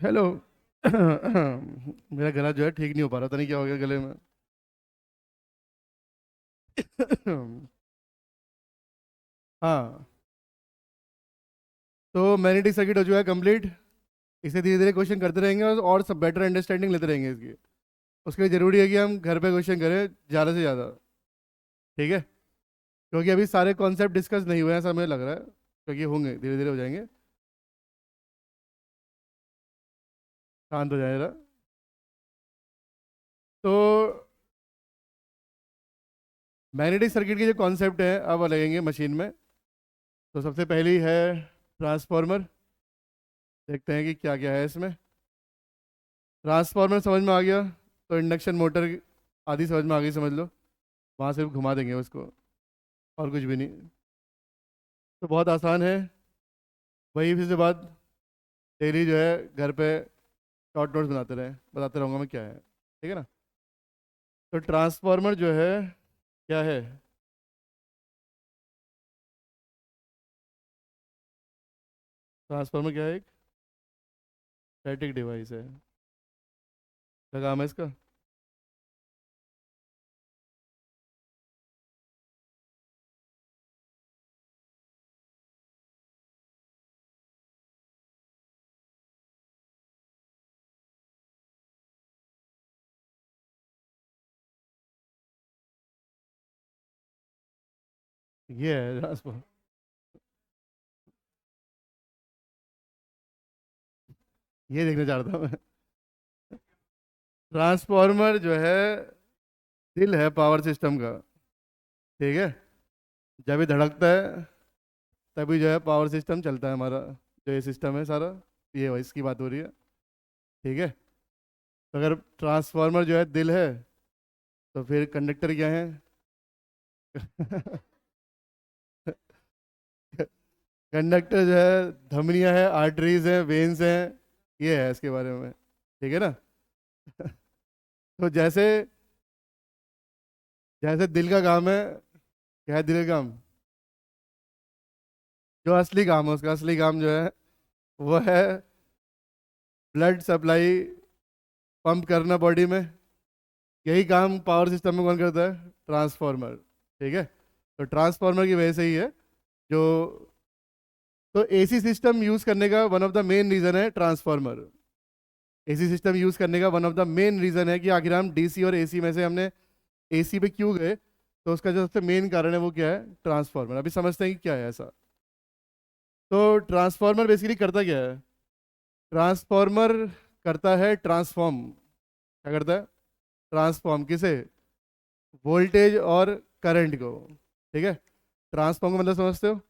Hello. मेरा गला जो है ठीक नहीं हो पा रहा था, नहीं क्या हो गया गले में। हाँ, तो मैग्नेटिक सर्किट हो चुका है कंप्लीट। इसे धीरे धीरे क्वेश्चन करते रहेंगे और सब बेटर अंडरस्टैंडिंग लेते रहेंगे इसकी। उसके लिए ज़रूरी है कि हम घर पे क्वेश्चन करें ज़्यादा से ज़्यादा। ठीक है, क्योंकि अभी सारे कॉन्सेप्ट डिस्कस नहीं हुए हैं, ऐसा मुझे लग रहा है, क्योंकि होंगे धीरे धीरे हो जाएंगे। शांत हो जाएगा। तो मैग्नेटिक सर्किट के जो कॉन्सेप्ट है अब लगेंगे मशीन में। तो सबसे पहली है ट्रांसफार्मर। देखते हैं कि क्या क्या है इसमें। ट्रांसफार्मर समझ में आ गया, तो इंडक्शन मोटर आदि समझ में आ गई, समझ लो। वहाँ सिर्फ घुमा देंगे उसको, और कुछ भी नहीं। तो बहुत आसान है। वही फिर से बात, डेली जो है घर पे शॉर्ट नोट्स बनाते रहे, बताते रहूँगा मैं क्या है। ठीक है ना। तो ट्रांसफार्मर जो है क्या है? ट्रांसफार्मर क्या है? एक स्टैटिक डिवाइस है। क्या काम है इसका? ये है ट्रांसफार्मर। ये देखना चाहता था मैं। ट्रांसफार्मर जो है दिल है पावर सिस्टम का। ठीक है, जब भी धड़कता है तभी जो है पावर सिस्टम चलता है हमारा। जो ये सिस्टम है सारा, ये वही इसकी बात हो रही है। ठीक है। तो अगर ट्रांसफार्मर जो है दिल है, तो फिर कंडक्टर क्या है? कंडक्टर जो है धमनियां है, आर्टरीज है, वेन्स हैं। ये है इसके बारे में। ठीक है ना। तो जैसे जैसे दिल का काम है, क्या है दिल का काम? जो असली काम है, उसका असली काम जो है वो है ब्लड सप्लाई पंप करना बॉडी में। यही काम पावर सिस्टम में कौन करता है? ट्रांसफार्मर। ठीक है। तो ट्रांसफार्मर की वजह से ही है जो। तो एसी सिस्टम यूज करने का one of the main reason है ट्रांसफार्मर। एसी सिस्टम यूज करने का one of the main reason है कि आखिर हम डीसी और एसी में से हमने एसी पे क्यों गए। तो उसका जो सबसे मेन कारण है वो क्या है? ट्रांसफार्मर। अभी समझते हैं कि क्या है ऐसा। तो ट्रांसफार्मर बेसिकली करता क्या है? ट्रांसफार्मर करता है ट्रांसफॉर्म। क्या करता है? ट्रांसफॉर्म किसे? वोल्टेज और करंट को। ठीक है। ट्रांसफॉर्म का मतलब समझते हो?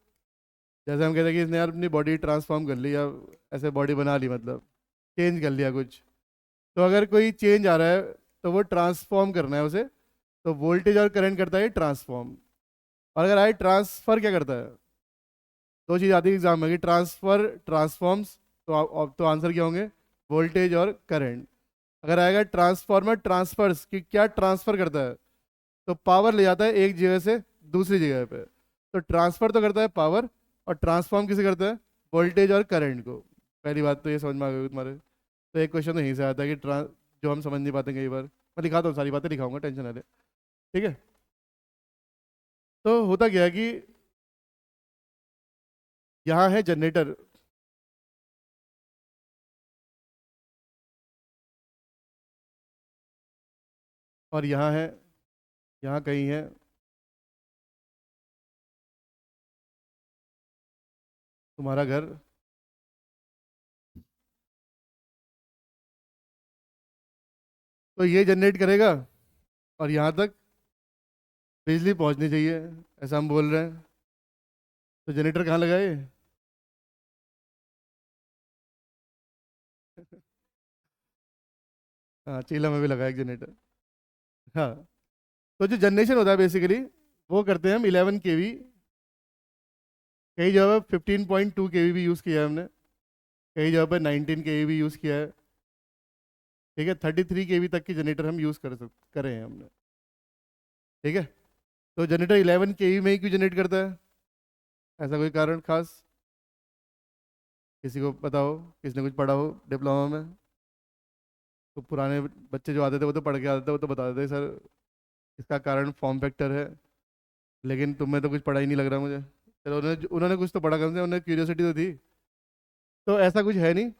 जैसे हम कहते हैं कि इसने यार अपनी बॉडी ट्रांसफॉर्म कर ली, या ऐसे बॉडी बना ली, मतलब चेंज कर लिया कुछ। तो अगर कोई चेंज आ रहा है तो वो ट्रांसफॉर्म करना है उसे। तो वोल्टेज और करंट करता है ट्रांसफॉर्म। और अगर आए ट्रांसफर, क्या करता है? दो चीज़ आती है एग्जाम में कि ट्रांसफर ट्रांसफॉर्म्स। तो आंसर क्या होंगे? वोल्टेज और करंट। अगर आएगा ट्रांसफॉर्मर ट्रांसफर्स, कि क्या ट्रांसफर करता है? तो पावर ले जाता है एक जगह से दूसरी जगह पे। तो ट्रांसफर तो करता है पावर, और ट्रांसफॉर्म किसे करता है? वोल्टेज और करंट को। पहली बात तो ये समझ में आ गई तुम्हारे। तो एक क्वेश्चन तो यहीं से आता है कि जो हम समझ नहीं पाते कई बार। मैं लिखाता हूँ, सारी बातें लिखाऊंगा, टेंशन ना ले। ठीक है। तो होता क्या है कि यहाँ है जनरेटर। और यहाँ है, यहाँ कहीं है तुम्हारा घर। तो ये जनरेट करेगा, और यहाँ तक बिजली पहुँचनी चाहिए, ऐसा हम बोल रहे हैं। तो जनरेटर कहाँ लगाए? हाँ, चीला में भी लगाया एक जनरेटर। हाँ। तो जो जनरेशन होता है बेसिकली, वो करते हैं हम 11 kV। कई जगह 15.2 kV भी यूज़ किया है हमने। कई जगह पर 19 kV भी यूज़ किया है। ठीक है, 33 kV तक की जनरेटर हम यूज़ करे हैं हमने। ठीक है। तो जनरेटर 11 kV में ही क्यों जनरेट करता है? ऐसा कोई कारण खास? किसी को पता हो, किसने कुछ पढ़ा हो डिप्लोमा में? तो पुराने बच्चे जो आते थे वो तो पढ़ के आते थे, वो तो बता देते सर इसका कारण फॉर्म फैक्टर है। लेकिन तुम्हें तो कुछ पढ़ा ही नहीं लग रहा मुझे। चलो उन्होंने उन्होंने कुछ तो पढ़ा, कम से उन्हें क्यूरियोसिटी तो थी। तो ऐसा कुछ है नहीं,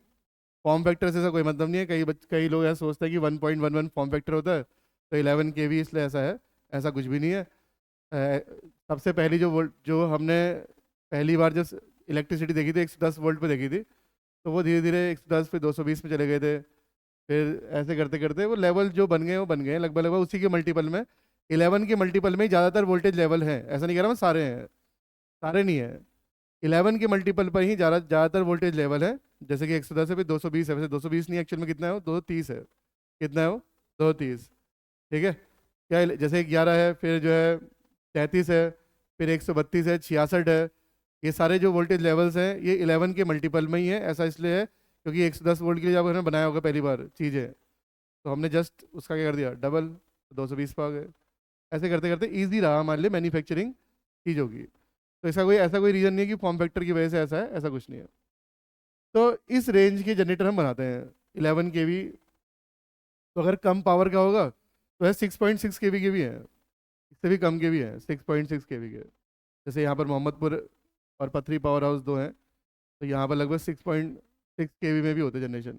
फॉर्म फैक्टर से ऐसा कोई मतलब नहीं है। कई लोग ऐसा सोचते हैं कि 1.11 फॉर्म फैक्टर होता है तो 11 kV इसलिए ऐसा है। ऐसा कुछ भी नहीं है। सबसे पहली जो हमने पहली बार जब इलेक्ट्रिसिटी देखी थी 110 वोल्ट पे देखी थी, तो वो धीरे धीरे 110 फिर 220 में चले गए थे। फिर ऐसे करते करते वो लेवल जो बन गए वो बन गए लगभग लगभग उसी के मल्टीपल में। 11 के मल्टीपल में ही ज़्यादातर वोल्टेज लेवल है, ऐसा नहीं कह रहा मैं सारे हैं, सारे नहीं है। 11 के मल्टीपल पर ही ज़्यादातर वोल्टेज लेवल है। जैसे कि 110 है, फिर 220 है, वैसे 220 नहीं एक्चुअल में कितना है वो 230 है। कितना है वो 230। ठीक है। क्या जैसे 11 है, फिर जो है 33 है, फिर 132 है, 66 है। ये सारे जो वोल्टेज लेवल्स हैं ये 11 के मल्टीपल में ही है। ऐसा इसलिए है क्योंकि 110 वोल्ट के लिए जब हमने बनाया होगा पहली बार चीज़ें, तो हमने जस्ट उसका क्या कर दिया, डबल, 220 पे आ गए। ऐसे करते करते ईजी रहा हमारे लिए मैन्युफैक्चरिंग चीज़ों की। तो इसका कोई ऐसा कोई रीज़न नहीं है कि फॉर्म फैक्टर की वजह से ऐसा है, ऐसा कुछ नहीं है। तो इस रेंज के जनरेटर हम बनाते हैं 11 kV। तो अगर कम पावर का होगा तो है 6.6 kV के भी है, इससे भी कम के भी है 6.6 kV के। जैसे यहाँ पर मोहम्मदपुर और पथरी पावर हाउस दो हैं, तो यहाँ पर लगभग 6.6 kV में भी होते जनरेशन।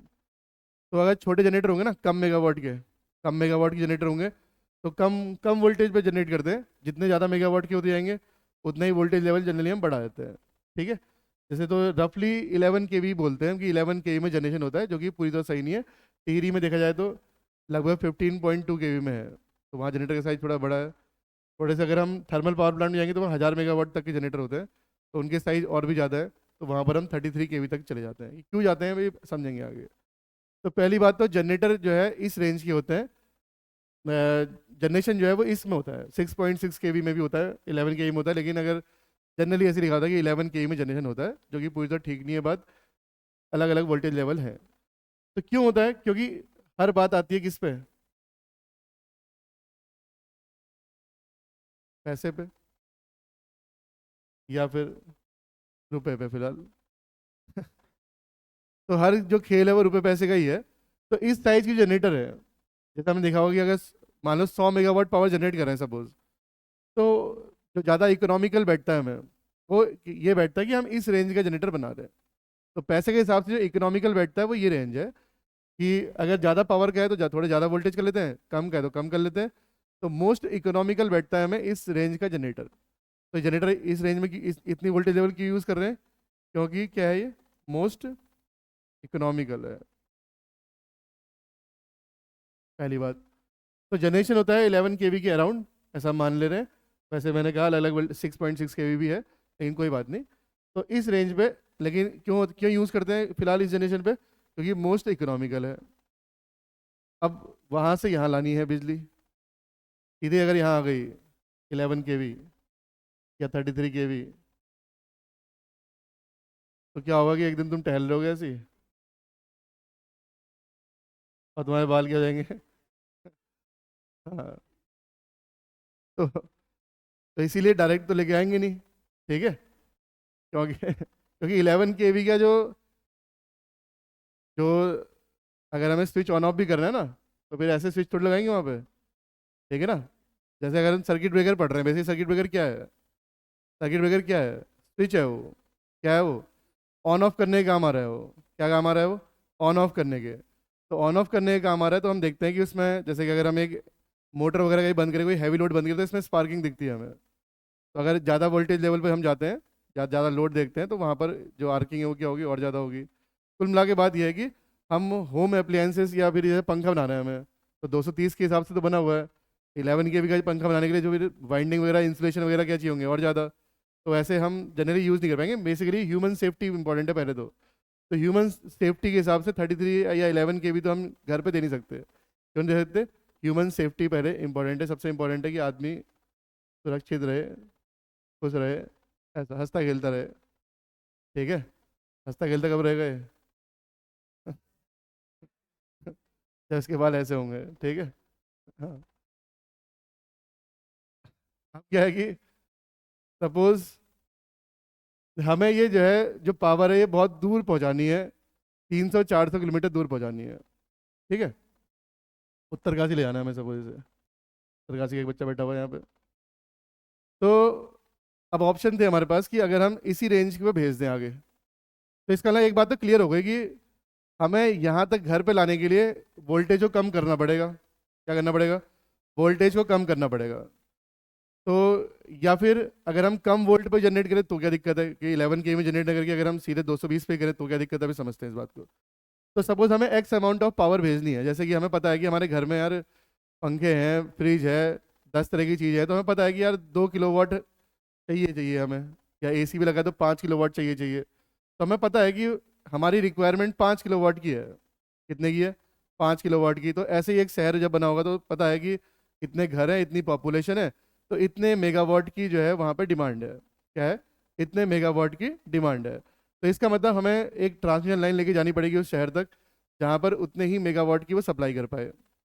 तो अगर छोटे जनरेटर होंगे ना, कम मेगावाट के जनरेटर होंगे, तो कम कम वोल्टेज पे जनरेट करते हैं। जितने ज़्यादा मेगावाट के होते जाएंगे उतना ही वोल्टेज लेवल जनरली हम बढ़ा देते हैं। ठीक है। जैसे तो रफली 11 kV बोलते हैं कि 11 kV में जनरेशन होता है, जो कि पूरी तरह सही नहीं है। टिहरी में देखा जाए तो लगभग 15.2 kV में है, तो वहाँ जनरेटर का साइज थोड़ा बड़ा है। थोड़े से अगर हम थर्मल पावर प्लांट में जाएंगे तो वहाँ 1000 मेगावाट तक के जनरेटर होते हैं, तो उनके साइज और भी ज़्यादा है। तो वहाँ पर हम 33 kV तक चले जाते हैं। क्यों जाते हैं भाई, समझेंगे आगे। तो पहली बात तो जनरेटर जो है इस रेंज के होते हैं। जनरेशन जो है वो इसमें होता है 6.6 kV में भी होता है, 11 kV में होता है, लेकिन अगर जनरली ऐसे लिखा था कि 11 kV में जनरेशन होता है, जो कि पूरी तरह ठीक नहीं है बात। अलग अलग वोल्टेज लेवल है। तो क्यों होता है, क्योंकि हर बात आती है किस पे, पैसे पे या फिर रुपए पे फिलहाल। तो हर जो खेल है वो रुपए पैसे का ही है। तो इस साइज की जनरेटर है, जैसे हमने देखा होगा कि अगर मान लो 100 मेगावाट पावर जनरेट कर रहे हैं सपोज, तो जो ज़्यादा इकोनॉमिकल बैठता है हमें, वो ये बैठता है कि हम इस रेंज का जनरेटर बना रहे हैं। तो पैसे के हिसाब से जो इकोनॉमिकल बैठता है वो ये रेंज है कि अगर ज़्यादा पावर का है तो थोड़े ज़्यादा वोल्टेज कर लेते हैं, कम का है तो कम कर लेते हैं। तो मोस्ट इकोनॉमिकल बैठता है हमें इस रेंज का जनरेटर। तो जनरेटर इस रेंज में इतनी वोल्टेज लेवल की यूज़ कर रहे हैं क्योंकि क्या है, ये मोस्ट इकोनॉमिकल है, पहली बात। तो जनरेशन होता है 11 kV के अराउंड, ऐसा मान ले रहे हैं। वैसे मैंने कहा अलग अलग 6.6 kV भी है, लेकिन कोई बात नहीं। तो इस रेंज पे, लेकिन क्यों क्यों यूज़ करते हैं फिलहाल इस जनरेशन पे, क्योंकि मोस्ट इकोनॉमिकल है। अब वहाँ से यहाँ लानी है बिजली, सीधे अगर यहाँ आ गई 11 kV या 33 kV, तो क्या होगा कि एक दिन तुम टहल रहे होगे ऐसे ही और तुम्हारे बाल क्या हो जाएंगे। हाँ। तो इसीलिए डायरेक्ट तो लेके आएंगे नहीं। ठीक है। क्योंकि क्योंकि 11 kV का जो अगर हमें स्विच ऑन ऑफ भी करना है ना, तो फिर ऐसे स्विच थोड़ी लगाएंगे वहाँ पे। ठीक है ना। जैसे अगर हम सर्किट ब्रेकर पढ़ रहे हैं, बेसिक सर्किट ब्रेकर क्या है, सर्किट ब्रेकर क्या है, स्विच है वो। क्या है वो, ऑन ऑफ करने के काम आ रहा है वो। क्या काम आ रहा है वो, ऑन ऑफ करने के। तो ऑन ऑफ करने के काम आ रहा है, तो हम देखते हैं कि उसमें जैसे कि अगर हम एक मोटर वगैरह कहीं बंद करें, कोई हैवी लोड बंद करें, तो इसमें स्पार्किंग दिखती है हमें। तो अगर ज़्यादा वोल्टेज लेवल पे हम जाते हैं, ज़्यादा लोड देखते हैं, तो वहाँ पर जो आर्किंग है वो क्या होगी, और ज़्यादा होगी। कुल मिला के बात यह है कि हम होम अप्लायंसेस या फिर जैसे पंखा बनाना है हमें, तो 230 के हिसाब से तो बना हुआ है। 11 kV का पंखा बनाने के लिए जो फिर वाइंडिंग वगैरह इंसुलेशन वगैरह क्या चाहिए होंगे और ज़्यादा। तो ऐसे हम जनरली यूज़ नहीं कर पाएंगे। बेसिकली ह्यूमन सेफ्टी इंपॉर्टेंट है पहले तो ह्यूमन सेफ्टी के हिसाब से 33 या 11 kV तो हम घर पे दे नहीं सकते। क्यों नहीं दे सकते, ह्यूमन सेफ्टी पहले इंपॉर्टेंट है, सबसे इंपॉर्टेंट है कि आदमी सुरक्षित रहे, खुश रहे, ऐसा हंसता खेलता रहे। ठीक है। हंसता खेलता कब रहेगा ये? जब इसके बाल ऐसे होंगे। ठीक है। हाँ। अब क्या है कि सपोज हमें ये जो है जो पावर है ये बहुत दूर पहुंचानी है, 300-400 किलोमीटर दूर पहुंचानी है। ठीक है, उत्तरकाशी ले जाना है हमें सपोज से। उत्तरकाशी का एक बच्चा बैठा हुआ है यहाँ पे। तो अब ऑप्शन थे हमारे पास कि अगर हम इसी रेंज पे भेज दें आगे, तो इसका ना एक बात तो क्लियर हो गई कि हमें यहाँ तक घर पे लाने के लिए वोल्टेज को कम करना पड़ेगा। क्या करना पड़ेगा? वोल्टेज को कम करना पड़ेगा। तो या फिर अगर हम कम वोल्ट पे जनरेट करें तो क्या दिक्कत है कि 11 के में जनरेट करके अगर हम सीधे 220 पे करें तो क्या दिक्कत है? अभी समझते हैं इस बात को। तो सपोज हमें एक्स अमाउंट ऑफ पावर भेजनी है, जैसे कि हमें पता है कि हमारे घर में यार पंखे हैं, फ्रिज है, 10 तरह की चीज़ है, तो हमें पता है कि यार 2 किलोवाट चाहिए चाहिए हमें, या एसी भी लगा तो 5 किलोवाट चाहिए चाहिए। तो हमें पता है कि हमारी रिक्वायरमेंट 5 किलोवाट की है। कितने की है? 5 किलोवाट की। तो ऐसे ही एक शहर जब बना होगा तो पता है कि इतने घर हैं, इतनी पॉपुलेशन है, तो इतने मेगावाट की जो है वहाँ पे डिमांड है। क्या है? इतने मेगावाट की डिमांड है। तो इसका मतलब हमें एक ट्रांसमिशन लाइन लेके जानी पड़ेगी उस शहर तक जहाँ पर उतने ही मेगावाट की वो सप्लाई कर पाए।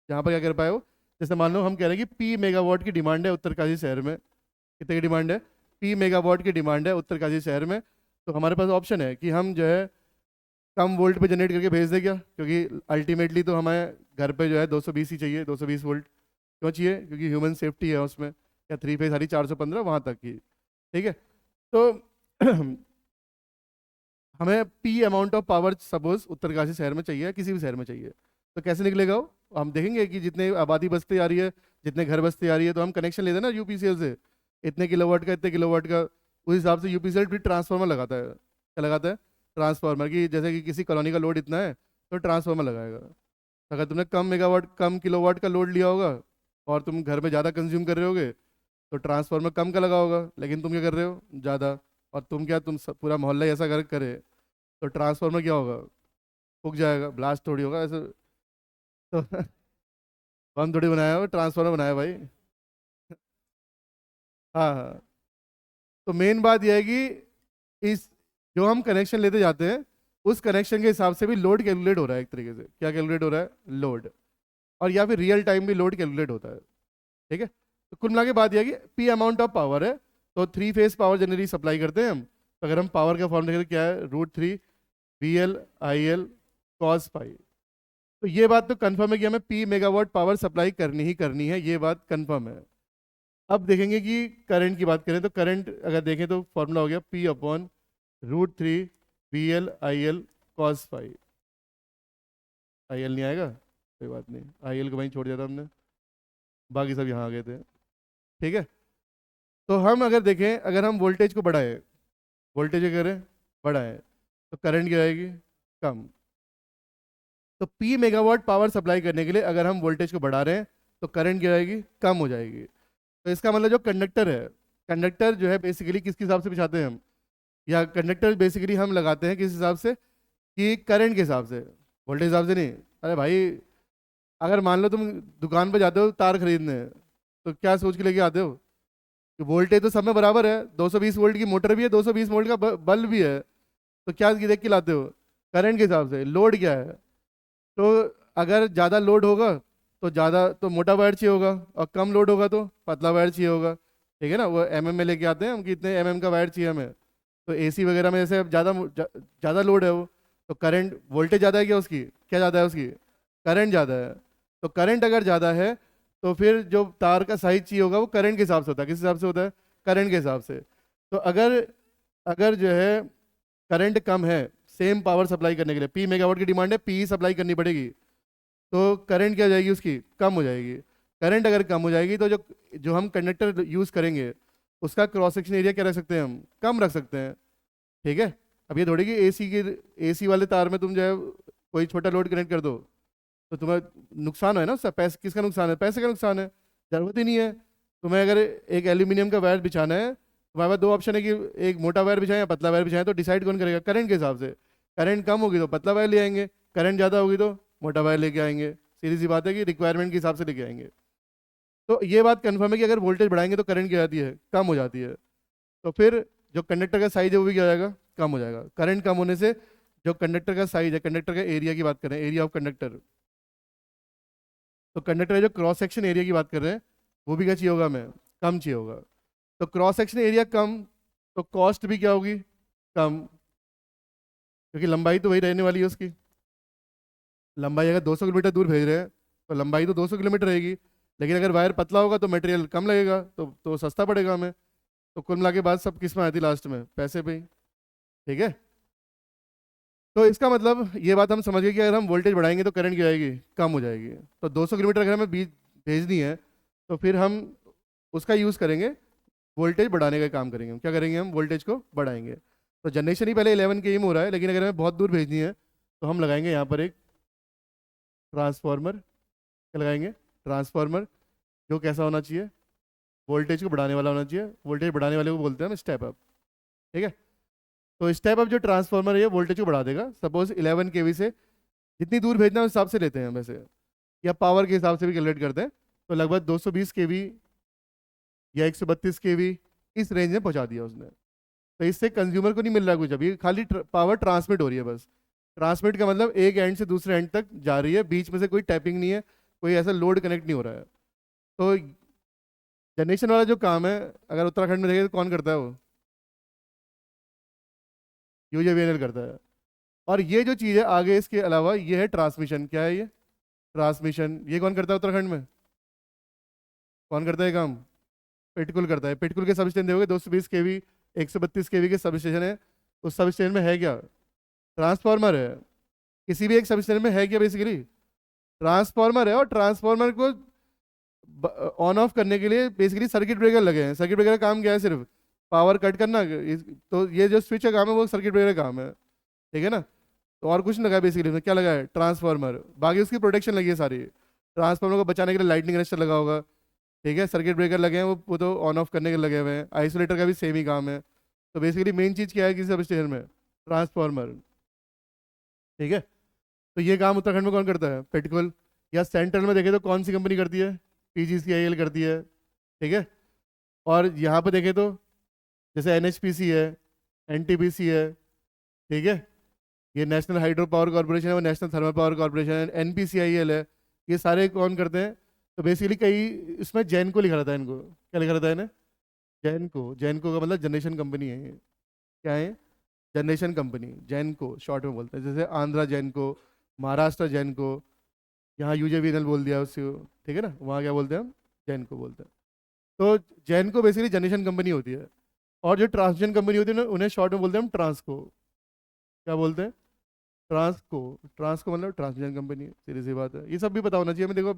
जहाँ पर क्या कर पाए वो, जैसे मान लो हम कह रहे हैं कि पी मेगावाट की डिमांड है उत्तरकाशी शहर में। कितने की डिमांड है? पी मेगावाट की डिमांड है उत्तरकाशी शहर में। तो हमारे पास ऑप्शन है कि हम जो है कम वोल्ट पे जनरेट करके भेज दें क्या, क्योंकि अल्टीमेटली तो हमें घर पे जो है 220 ही चाहिए, 220 वोल्ट। क्यों चाहिए? क्योंकि ह्यूमन सेफ्टी है उसमें। या थ्री फेज सारी 415 वहाँ तक की। ठीक है। तो हमें P amount of power suppose Uttarkashi शहर में चाहिए, किसी भी शहर में चाहिए, तो कैसे निकलेगा वो? हम देखेंगे कि जितने आबादी बसती आ रही है, जितने घर बसती आ रही है, तो हम कनेक्शन लेते हैं ना यूपीसीएल से, इतने किलोवाट का, इतने किलोवाट का। उस हिसाब से यूपीसीएल भी ट्रांसफार्मर लगाता है। क्या लगाता है? ट्रांसफार्मर की, जैसे कि किसी कॉलोनी का लोड इतना है तो ट्रांसफार्मर लगाएगा। अगर तुमने कम मेगावाट कम किलोवाट का लोड लिया होगा और तुम घर में ज़्यादा कंज्यूम कर रहे होगे तो ट्रांसफार्मर कम का लगा होगा, लेकिन तुम क्या कर रहे हो? ज़्यादा। और तुम क्या, पूरा मोहल्ला ही ऐसा करे तो ट्रांसफार्मर क्या होगा? फूक जाएगा, ब्लास्ट थोड़ी होगा ऐसे। तो बम थोड़ी बनाया हो, ट्रांसफार्मर बनाया भाई। हाँ हाँ। तो मेन बात यह है कि इस जो हम कनेक्शन लेते जाते हैं उस कनेक्शन के हिसाब से भी लोड कैलकुलेट हो रहा है एक तरीके से। क्या कैलकुलेट हो रहा है? लोड। और या फिर रियल टाइम भी लोड कैलकुलेट होता है। ठीक है। तो कुल मिला के बात यह है कि पी अमाउंट ऑफ पावर है, तो 3 फेज पावर जनरली सप्लाई करते हैं हम। तो अगर हम पावर का फॉर्म देखें तो क्या है? √3 VL IL cos पाई। तो ये बात तो कंफर्म है कि हमें पी मेगावाट पावर सप्लाई करनी ही करनी है, ये बात कंफर्म है। अब देखेंगे कि करंट की बात करें तो करंट अगर देखें तो फॉर्मूला हो गया P/√3 VL IL cos phi. IL नहीं आएगा, कोई बात नहीं, IL को वहीं छोड़ दिया था हमने, बाकी सब यहाँ आ गए थे। ठीक है। तो हम अगर देखें, अगर हम वोल्टेज को बढ़ाएं, वोल्टेज करें बढ़ाएं, तो करंट क्या आएगी? कम। तो पी मेगावाट पावर सप्लाई करने के लिए अगर हम वोल्टेज को बढ़ा रहे हैं तो करंट क्या आएगी? कम हो जाएगी। तो इसका मतलब जो कंडक्टर है, कंडक्टर जो है बेसिकली किसके हिसाब से बिछाते हैं हम, या कंडक्टर बेसिकली हम लगाते हैं किस हिसाब से? कि करंट के हिसाब से, वोल्टेज हिसाब से नहीं। अरे भाई, अगर मान लो तुम दुकान पर जाते हो तार खरीदने, तो क्या सोच के लेके आते हो कि वोल्टेज तो सब में बराबर है, 220 वोल्ट की मोटर भी है, 220 वोल्ट का बल्ब भी है, तो क्या देख के लाते हो? करंट के हिसाब से। लोड क्या है? तो अगर ज़्यादा लोड होगा तो ज़्यादा तो मोटा वायर चाहिए होगा, और कम लोड होगा तो पतला वायर चाहिए होगा। ठीक है ना, वो में लेके आते हैं हम कि इतने का वायर चाहिए हमें। तो एसी वगैरह में जैसे ज़्यादा लोड है वो, तो करंट वोल्टेज ज़्यादा है, क्या उसकी क्या ज़्यादा है? उसकी करंट ज़्यादा है। तो करंट अगर ज़्यादा है तो फिर जो तार का साइज चाहिए होगा वो करंट के हिसाब से होता है। किस हिसाब से होता है? करंट के हिसाब से। तो अगर अगर जो है करंट कम है सेम पावर सप्लाई करने के लिए, पी मेगावाट की डिमांड है, पी सप्लाई करनी पड़ेगी, तो करंट क्या हो जाएगी? उसकी कम हो जाएगी। करंट अगर कम हो जाएगी तो जो जो हम कंडक्टर यूज़ करेंगे उसका क्रॉस सेक्शन एरिया क्या रख सकते हैं? हम कम रख सकते हैं। ठीक है। अब ये थोड़ी कि एसी वाले तार में तुम जो है कोई छोटा लोड कनेक्ट कर दो तो तुम्हें नुकसान है ना उसका। पैसे किसका नुकसान है? पैसे का नुकसान है। जरूरत ही नहीं है। तुम्हें अगर एक एल्यूमिनियम का वायर बिछाना है, तुम्हारे पास 2 ऑप्शन है कि एक मोटा वायर बिछाएं या पतला वायर बिछाएं, तो डिसाइड कौन करेगा? करंट के हिसाब से। करंट कम होगी तो पतला वायर ले आएंगे, करंट ज़्यादा होगी तो मोटा वायर लेके आएंगे। सीधी सी बात है कि रिक्वायरमेंट के हिसाब से लेके आएंगे। तो ये बात कंफर्म है कि अगर वोल्टेज बढ़ाएंगे तो करंट क्या जाती है? कम हो जाती है। तो फिर जो कंडक्टर का साइज है वो भी क्या हो जाएगा? कम हो जाएगा। करंट कम होने से जो कंडक्टर का साइज है, कंडक्टर का एरिया की बात करें, एरिया ऑफ कंडक्टर, तो कंडक्टर जो क्रॉस सेक्शन एरिया की बात कर रहे हैं वो भी क्या चाहिए होगा? हमें कम चाहिए होगा। तो क्रॉस सेक्शन एरिया कम, तो कॉस्ट भी क्या होगी? कम, क्योंकि लंबाई तो वही रहने वाली है उसकी। लंबाई अगर 200 किलोमीटर दूर भेज रहे हैं तो लंबाई तो 200 किलोमीटर रहेगी। लेकिन अगर वायर पतला होगा तो मटेरियल कम लगेगा, तो सस्ता पड़ेगा हमें। तो कुल मिला के बात सब किस में आती लास्ट में, पैसे पे ही। ठीक है। तो इसका मतलब ये बात हम समझ गए कि अगर हम वोल्टेज बढ़ाएंगे तो करंट क्या आएगी, कम हो जाएगी। तो 200 किलोमीटर अगर हमें भेजनी है तो फिर हम उसका यूज़ करेंगे, वोल्टेज बढ़ाने का काम करेंगे। क्या करेंगे, हम वोल्टेज को बढ़ाएंगे। तो जनरेशन ही पहले 11 के एम हो रहा है, लेकिन अगर हमें बहुत दूर भेजनी है तो हम लगाएंगे यहाँ पर एक ट्रांसफार्मर। क्या लगाएंगे, ट्रांसफार्मर, जो कैसा होना चाहिए, वोल्टेज को बढ़ाने वाला होना चाहिए। वोल्टेज बढ़ाने वाले को बोलते हैं हम स्टेप अप। ठीक है। तो स्टेप अप जो ट्रांसफार्मर है ये वोल्टेज को बढ़ा देगा। सपोज 11 केवी से जितनी दूर भेजना है उस हिसाब से लेते हैं वैसे, या पावर के हिसाब से भी कैलकुलेट करते हैं। तो लगभग 220 केवी या 132 केवी इस रेंज में पहुंचा दिया उसने। तो इससे कंज्यूमर को नहीं मिल रहा कुछ, अभी खाली पावर ट्रांसमिट हो रही है बस। ट्रांसमिट का मतलब एक एंड से दूसरे एंड तक जा रही है, बीच में से कोई टैपिंग नहीं है, कोई ऐसा लोड कनेक्ट नहीं हो रहा है। तो जनरेशन वाला जो काम है अगर उत्तराखंड में देखें तो कौन करता है, वो यूजेवीएनएल करता है। और ये जो चीज़ है आगे इसके अलावा ये है ट्रांसमिशन। क्या है ये, ट्रांसमिशन, ये कौन करता है उत्तराखंड में, कौन करता है काम, पिटकुल करता है। पिटकुल के सब स्टेशन देखोगे 220 केवी 132 केवी के सब स्टेशन है। उस सब स्टेशन में है क्या, ट्रांसफार्मर है। किसी भी एक सब स्टेशन में है क्या, बेसिकली ट्रांसफार्मर है। और ट्रांसफार्मर को ऑन ऑफ करने के लिए बेसिकली सर्किट ब्रेकर लगे हैं। सर्किट ब्रेकर का काम क्या है, सिर्फ पावर कट करना। तो ये जो स्विच का काम है वो सर्किट ब्रेकर का काम है। ठीक है ना। तो और कुछ नहीं लगा है बेसिकली, उसमें क्या लगा है, ट्रांसफार्मर। बाकी उसकी प्रोटेक्शन लगी है सारी। ट्रांसफार्मर को बचाने के लिए लाइटनिंग रजिस्टर लगा होगा। ठीक है। सर्किट ब्रेकर लगे हैं, वो तो ऑन ऑफ करने के लिए लगे हुए हैं। आइसोलेटर का भी सेम ही काम है। तो बेसिकली मेन चीज़ क्या है किसी सब स्टेशन में, ट्रांसफार्मर। ठीक है। तो ये काम उत्तराखंड में कौन करता है, पेटकुल। या सेंट्रल में देखें तो कौन सी कंपनी करती है, पीजीसीआईएल करती है। ठीक है। और यहाँ पे देखें तो जैसे एनएचपीसी है, एनटीपीसी है। ठीक है। ये नेशनल हाइड्रो पावर कॉर्पोरेशन है, वो नेशनल थर्मल पावर कॉर्पोरेशन है, एनपीसीआईएल है। ये सारे कौन करते हैं, तो बेसिकली कई इसमें जैन को लिखा रहता है इनको। क्या लिखा रहता है इन्हें, जैन को। जैन को का मतलब जनरेशन कंपनी है ये। क्या है, जनरेशन कंपनी। जैन को शॉर्ट में बोलते हैं, जैसे आंध्रा जैन को, महाराष्ट्र जैन को, यहाँ यूजेवीएनएल बोल दिया उसको। ठीक है ना, वहाँ क्या बोलते हैं हम, जैन को बोलते हैं। तो जैन को बेसिकली जनरेशन कंपनी होती है। और जो ट्रांसमिशन कंपनी होती है ना उन्हें शॉर्ट में बोलते हैं हम ट्रांसको। क्या बोलते हैं, ट्रांसको। ट्रांसको मतलब ट्रांसमिशन कंपनी, सीधी सी बात है। ये सब भी पता होना चाहिए हमें। देखो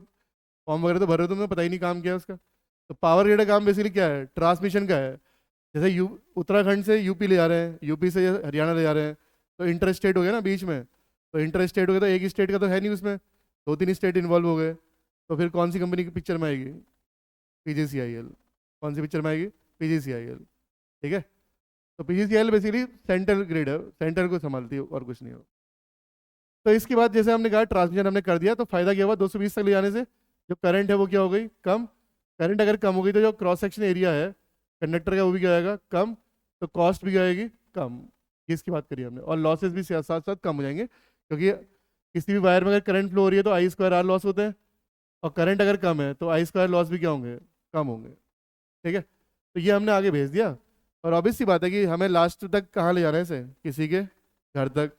फॉर्म वगैरह तो भर रहे हो, तुम्हें पता ही नहीं काम क्या है उसका। तो पावर ग्रिड का काम बेसिकली क्या है, ट्रांसमिशन का है। जैसे उत्तराखंड से यूपी ले जा रहे हैं, यूपी से हरियाणा ले जा रहे हैं, तो इंटर स्टेट हो गया ना बीच में। तो इंटर स्टेट हो गया तो एक स्टेट का तो है नहीं उसमें, दो तीन स्टेट इन्वॉल्व हो गए। तो फिर कौन सी कंपनी की पिक्चर में आएगी, पीजीसीआईएल। कौन सी पिक्चर में आएगी, पीजीसीआईएल। ठीक है। तो पीजीसीआईएल बेसिकली सेंट्रल ग्रिड है, सेंटर को संभालती है और कुछ नहीं हो। तो इसके बाद जैसे हमने कहा ट्रांसमिशन हमने कर दिया, तो फायदा क्या हुआ, 220 तक ले जाने से जो करंट है वो क्या हो गई, कम। करंट अगर कम हो गई तो जो क्रॉस सेक्शन एरिया है कंडक्टर का वो भी क्या आएगा, कम। तो कॉस्ट भी आएगी कम। ये इसकी बात करी हमने। और लॉसेस भी साथ साथ कम हो जाएंगे, क्योंकि किसी भी वायर में अगर करंट फ्लो हो रही है तो आई स्क्वायर आर लॉस होते हैं। और करंट अगर कम है तो आई स्क्वायर लॉस भी क्या होंगे, कम होंगे। ठीक है। तो ये हमने आगे भेज दिया। और ऑब्वियस सी बात है कि हमें लास्ट तक कहाँ ले जाना है इसे, किसी के घर तक,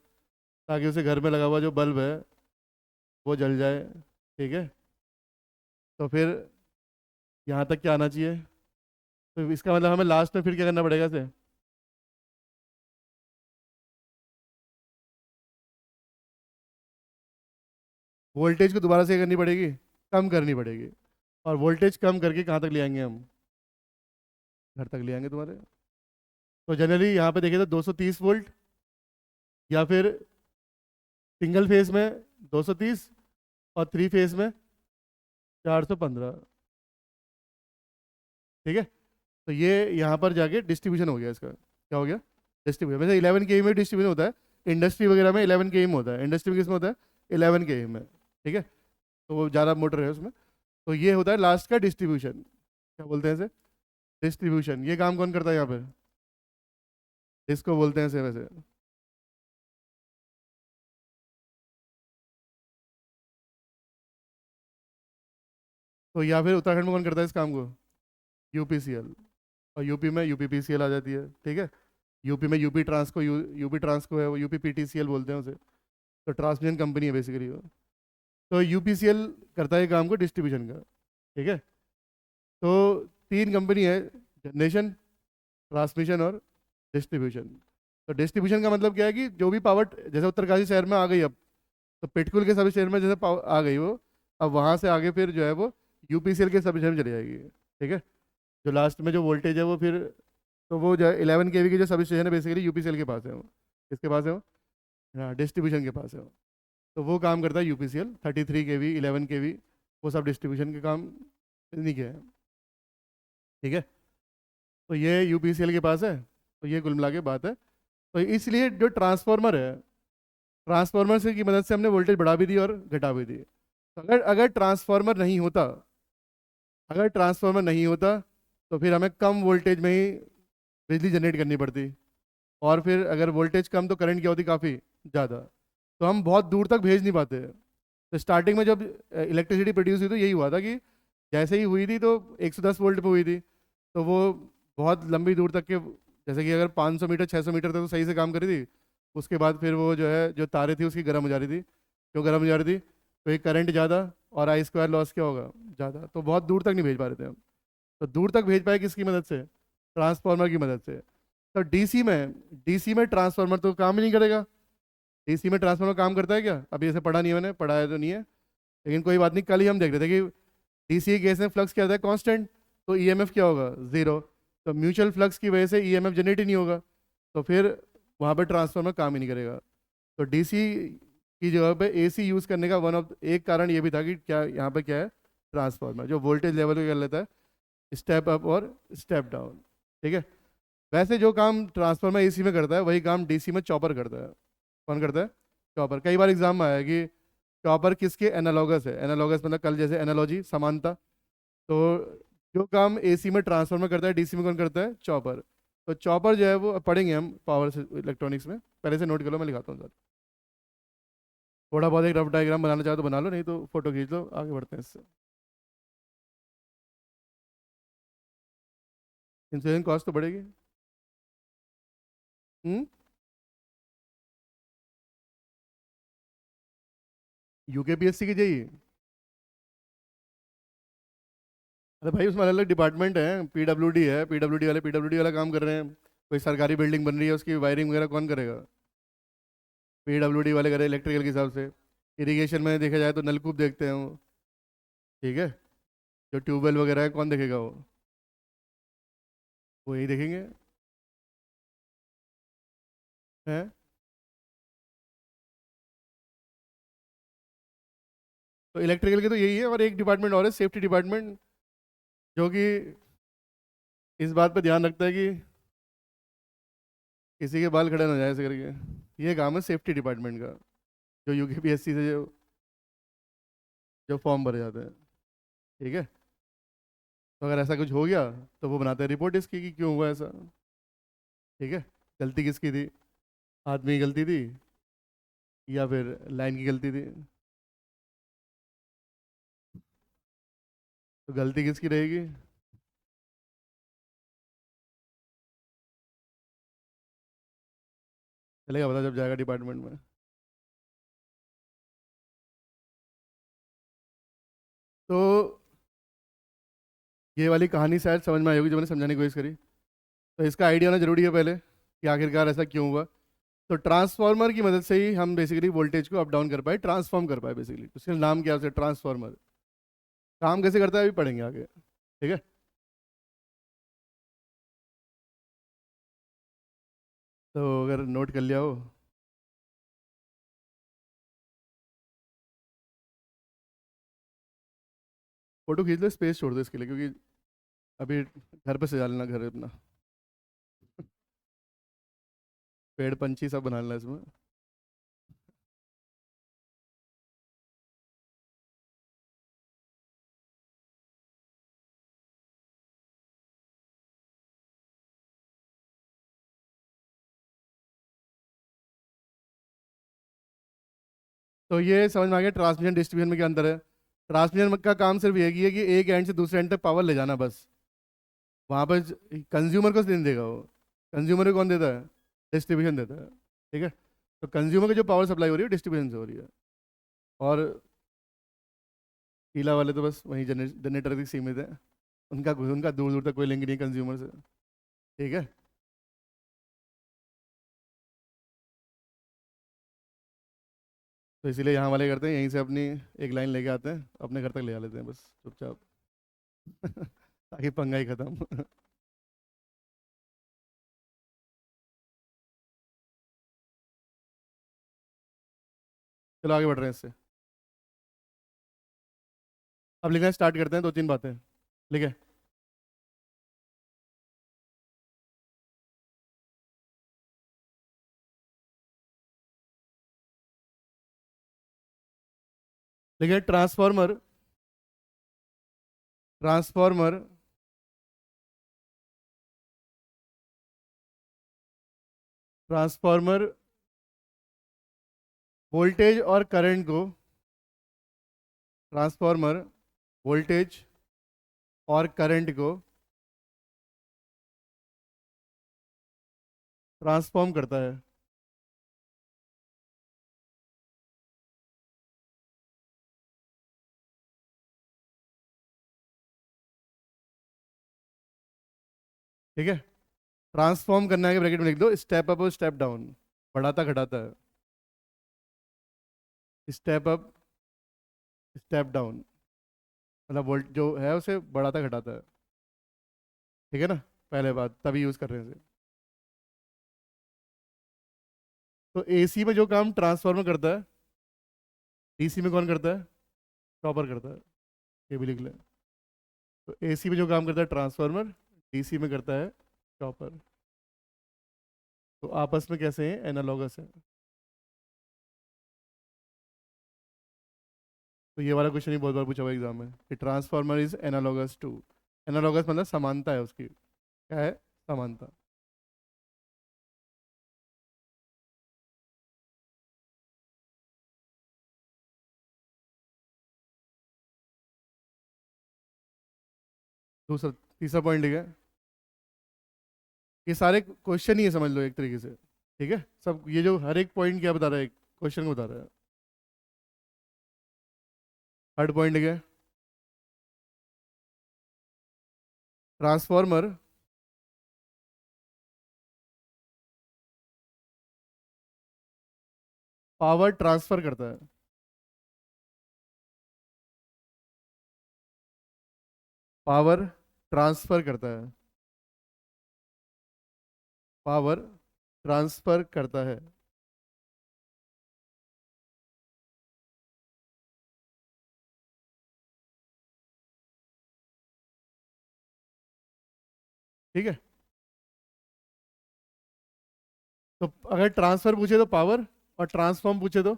ताकि उसे घर में लगा हुआ जो बल्ब है वो जल जाए। ठीक है। तो फिर यहाँ तक क्या आना चाहिए। तो इसका मतलब हमें लास्ट में फिर क्या करना पड़ेगा इसे, वोल्टेज को दोबारा से करनी पड़ेगी, कम करनी पड़ेगी। और वोल्टेज कम करके कहाँ तक ले आएंगे हम, घर तक ले आएंगे तुम्हारे। तो जनरली यहाँ पे देखें तो 230 वोल्ट, या फिर सिंगल फेज में 230 और थ्री फेज में 415। ठीक है। तो ये यहाँ पर जाके डिस्ट्रीब्यूशन हो गया इसका। क्या हो गया, डिस्ट्रीब्यूशन। वैसे 11 के में डिस्ट्रीब्यूशन होता है, इंडस्ट्री वगैरह में 11 के में होता है। इंडस्ट्री में किस में होता है, 11 के में। ठीक है। तो वो ज़्यादा मोटर है उसमें। तो ये होता है लास्ट का डिस्ट्रीब्यूशन। क्या बोलते हैं इसे, डिस्ट्रीब्यूशन। ये काम कौन करता है यहाँ पर, इसको बोलते हैं इसे वैसे। तो या फिर उत्तराखंड में कौन करता है इस काम को, यूपीसीएल। और यूपी में यूपीपीसीएल आ जाती है। ठीक है। यूपी में यूपी ट्रांसको यूपी ट्रांसको है, वो यूपी पीटीसीएल बोलते हैं उसे। तो ट्रांसमिशन कंपनी है बेसिकली वो। तो यूपीसीएल करता है ये काम को डिस्ट्रीब्यूशन का। ठीक है। तो तीन कंपनी है, जनरेशन, ट्रांसमिशन और डिस्ट्रीब्यूशन। तो डिस्ट्रीब्यूशन का मतलब क्या है कि जो भी पावर जैसे उत्तरकाशी शहर में आ गई अब, तो पिटकुल के सभी शहर में जैसे पावर आ गई वो, अब वहाँ से आगे फिर जो है वो यूपीसीएल के सभी शहर में चली जाएगी। ठीक है। जो लास्ट में जो वोल्टेज है वो फिर, तो वो जो 11 kV के जो सभी स्टेशन है बेसिकली यूपीसीएल के पास है वो। किसके पास है वो? हाँ, डिस्ट्रीब्यूशन के पास है वो। तो वो काम करता है यूपीसीएल, 33 kV, 11 kV, वो सब डिस्ट्रीब्यूशन के काम इन्हीं के हैं। ठीक है। तो ये यूपीसीएल के पास है। तो ये कुल मिला के बात है। तो इसलिए जो ट्रांसफार्मर है, ट्रांसफार्मर से की मदद से हमने वोल्टेज बढ़ा भी दी और घटा भी दी। तो अगर अगर ट्रांसफार्मर नहीं होता, अगर ट्रांसफार्मर नहीं होता तो फिर हमें कम वोल्टेज में ही बिजली जनरेट करनी पड़ती, और फिर अगर वोल्टेज कम तो करंट क्या होती, काफ़ी ज़्यादा। तो हम बहुत दूर तक भेज नहीं पाते। तो स्टार्टिंग में जब इलेक्ट्रिसिटी प्रोड्यूस हुई तो यही हुआ था कि जैसे ही हुई थी तो 110 वोल्ट पे हुई थी, तो वो बहुत लंबी दूर तक के, जैसे कि अगर 500 मीटर 600 मीटर तक तो सही से काम करी थी। उसके बाद फिर वो जो है जो तारें थी उसकी गर्म हो जा रही थी। क्यों गर्म हो जा रही थी? तो ये करंट ज़्यादा और आई स्क्वायर लॉस क्या होगा, ज़्यादा। तो बहुत दूर तक नहीं भेज पा रहे थे हम। तो दूर तक भेज पाए किसकी मदद से? ट्रांसफार्मर की मदद से। तो डीसी में ट्रांसफार्मर तो काम ही नहीं करेगा। डीसी में ट्रांसफार्मर काम करता है क्या? अभी ऐसे पढ़ा नहीं है मैंने, पढ़ाया तो नहीं है, लेकिन कोई बात नहीं। कल ही हम देख रहे थे कि डीसी केस में फ्लक्स क्या होता है, कांस्टेंट। तो ईएमएफ क्या होगा? ज़ीरो। तो म्यूचुअल फ्लक्स की वजह से ईएमएफ जनरेट ही नहीं होगा, तो फिर वहाँ पर ट्रांसफार्मर काम ही नहीं करेगा। तो डीसी की जगह पे एसी यूज़ करने का एक कारण ये भी था कि क्या यहाँ पे क्या है, ट्रांसफार्मर जो वोल्टेज लेवल को कर लेता है स्टेप अप और स्टेप डाउन। ठीक है। वैसे जो काम ट्रांसफार्मर एसी में करता है वही काम डीसी में चॉपर करता है। कौन करता है? चॉपर। कई बार एग्जाम में आया कि चॉपर किसके एनालॉगस है। एनालॉगस मतलब कल जैसे एनालॉजी, समानता। तो जो काम एसी में ट्रांसफार्मर करता है डीसी में कौन करता है? चॉपर। तो चॉपर जो है वो पढ़ेंगे हम पावर से इलेक्ट्रॉनिक्स में, पहले से नोट कर लो, मैं लिखाता हूँ सर। थोड़ा बहुत एक रफ डायग्राम बनाना चाहो तो बना लो, नहीं तो फोटो खींच लो, आगे बढ़ते हैं इससे। इंश्योरेंस कॉस्ट तो बढ़ेगी। हम्म। यूकेपीएससी की जेई। अरे भाई उसमें अलग अलग डिपार्टमेंट है, पीडब्ल्यूडी है, पीडब्ल्यूडी वाले पीडब्ल्यूडी वाला काम कर रहे हैं। कोई सरकारी बिल्डिंग बन रही है उसकी वायरिंग वगैरह कौन करेगा? पीडब्ल्यूडी वाले करे इलेक्ट्रिकल के हिसाब से। इरिगेशन में देखा जाए तो नलकूप देखते हैं वो। ठीक है। जो ट्यूबवेल वगैरह है कौन देखेगा वो यही देखेंगे। हैं? तो इलेक्ट्रिकल के तो यही है, और एक डिपार्टमेंट और है, सेफ्टी डिपार्टमेंट, जो कि इस बात पे ध्यान रखता है कि किसी के बाल खड़े ना जाए ऐसे करके। ये काम है सेफ्टी डिपार्टमेंट का, जो यूकेपीएससी से जो फॉर्म भरे जाते हैं। ठीक है। तो अगर ऐसा कुछ हो गया तो वो बनाते हैं रिपोर्ट इसकी कि क्यों हुआ ऐसा। ठीक है। गलती किसकी थी? आदमी की गलती थी या फिर लाइन की गलती थी? तो गलती किसकी रहेगी? चलेगा पता जब जाएगा डिपार्टमेंट में। तो ये वाली कहानी शायद समझ में आई होगी जो मैंने समझाने की कोशिश करी। तो इसका आइडिया होना जरूरी है पहले कि आखिरकार ऐसा क्यों हुआ। तो ट्रांसफार्मर की मदद से ही हम बेसिकली वोल्टेज को अप डाउन कर पाए, ट्रांसफॉर्म कर पाए बेसिकली। उसका नाम क्या है? उसे ट्रांसफार्मर। काम कैसे करता है अभी पढ़ेंगे आगे। ठीक है। तो अगर नोट कर लिया हो, फोटो खींच लो, स्पेस छोड़ दो इसके लिए, क्योंकि अभी घर पे सजा लेना घर अपना। पेड़ पंछी सब बना लेना इसमें। तो ये समझ में आ गया ट्रांसमिशन डिस्ट्रीब्यूशन में क्या अंतर है। ट्रांसमिशन का काम सिर्फ यही है कि एक एंड से दूसरे एंड तक पावर ले जाना बस। वहाँ पर कंज्यूमर को नहीं देगा वो। कंज्यूमर को कौन देता है? डिस्ट्रीब्यूशन देता है, ठीक है। तो कंज्यूमर की जो पावर सप्लाई हो रही है डिस्ट्रीब्यूशन से हो रही है। और पीला वाले तो बस वहीं जनरेटर तक सीमित है, उनका उनका दूर दूर तक कोई लिंक नहीं कंज्यूमर से, ठीक है। तो इसीलिए यहाँ वाले करते हैं, यहीं से अपनी एक लाइन लेके आते हैं, अपने घर तक ले आ लेते हैं बस चुपचाप ताकि पंगा ही खत्म चलो आगे बढ़ रहे हैं इससे। अब लिखना स्टार्ट करते हैं, दो तीन बातें लिखे। लिखे ट्रांसफॉर्मर, ट्रांसफॉर्मर ट्रांसफॉर्मर वोल्टेज और करंट को, ट्रांसफॉर्मर वोल्टेज और करंट को ट्रांसफॉर्म करता है, ठीक है। ट्रांसफॉर्म करना है कि ब्रैकेट में लिख दो, स्टेप अप और स्टेप डाउन, बढ़ाता घटाता है, स्टेप अप स्टेप डाउन, मतलब वोल्ट जो है उसे बढ़ाता घटाता है, ठीक है ना। पहले बात तभी यूज कर रहे हैं इसे। तो एसी में जो काम ट्रांसफार्मर करता है, डीसी में कौन करता है? टॉपर करता है, ये भी लिख ले। तो एसी में जो काम करता है ट्रांसफार्मर, डीसी में करता है टॉपर। तो आपस में कैसे हैं? एनालॉगस है। तो ये वाला क्वेश्चन ही बहुत बार पूछा हुआ एग्जाम में कि transformer is analogous to, analogous मतलब समानता है उसकी, क्या है? समानता। दूसरा तीसरा पॉइंट लिखा है, ये सारे क्वेश्चन ही है समझ लो एक तरीके से, ठीक है। सब ये जो हर एक पॉइंट क्या बता रहा है, क्वेश्चन को बता रहा है। थर्ड पॉइंट लिखा है, ट्रांसफॉर्मर पावर ट्रांसफर करता है, पावर ट्रांसफर करता है, पावर ट्रांसफर करता है, ठीक है। तो अगर ट्रांसफर पूछे तो पावर, और ट्रांसफॉर्म पूछे तो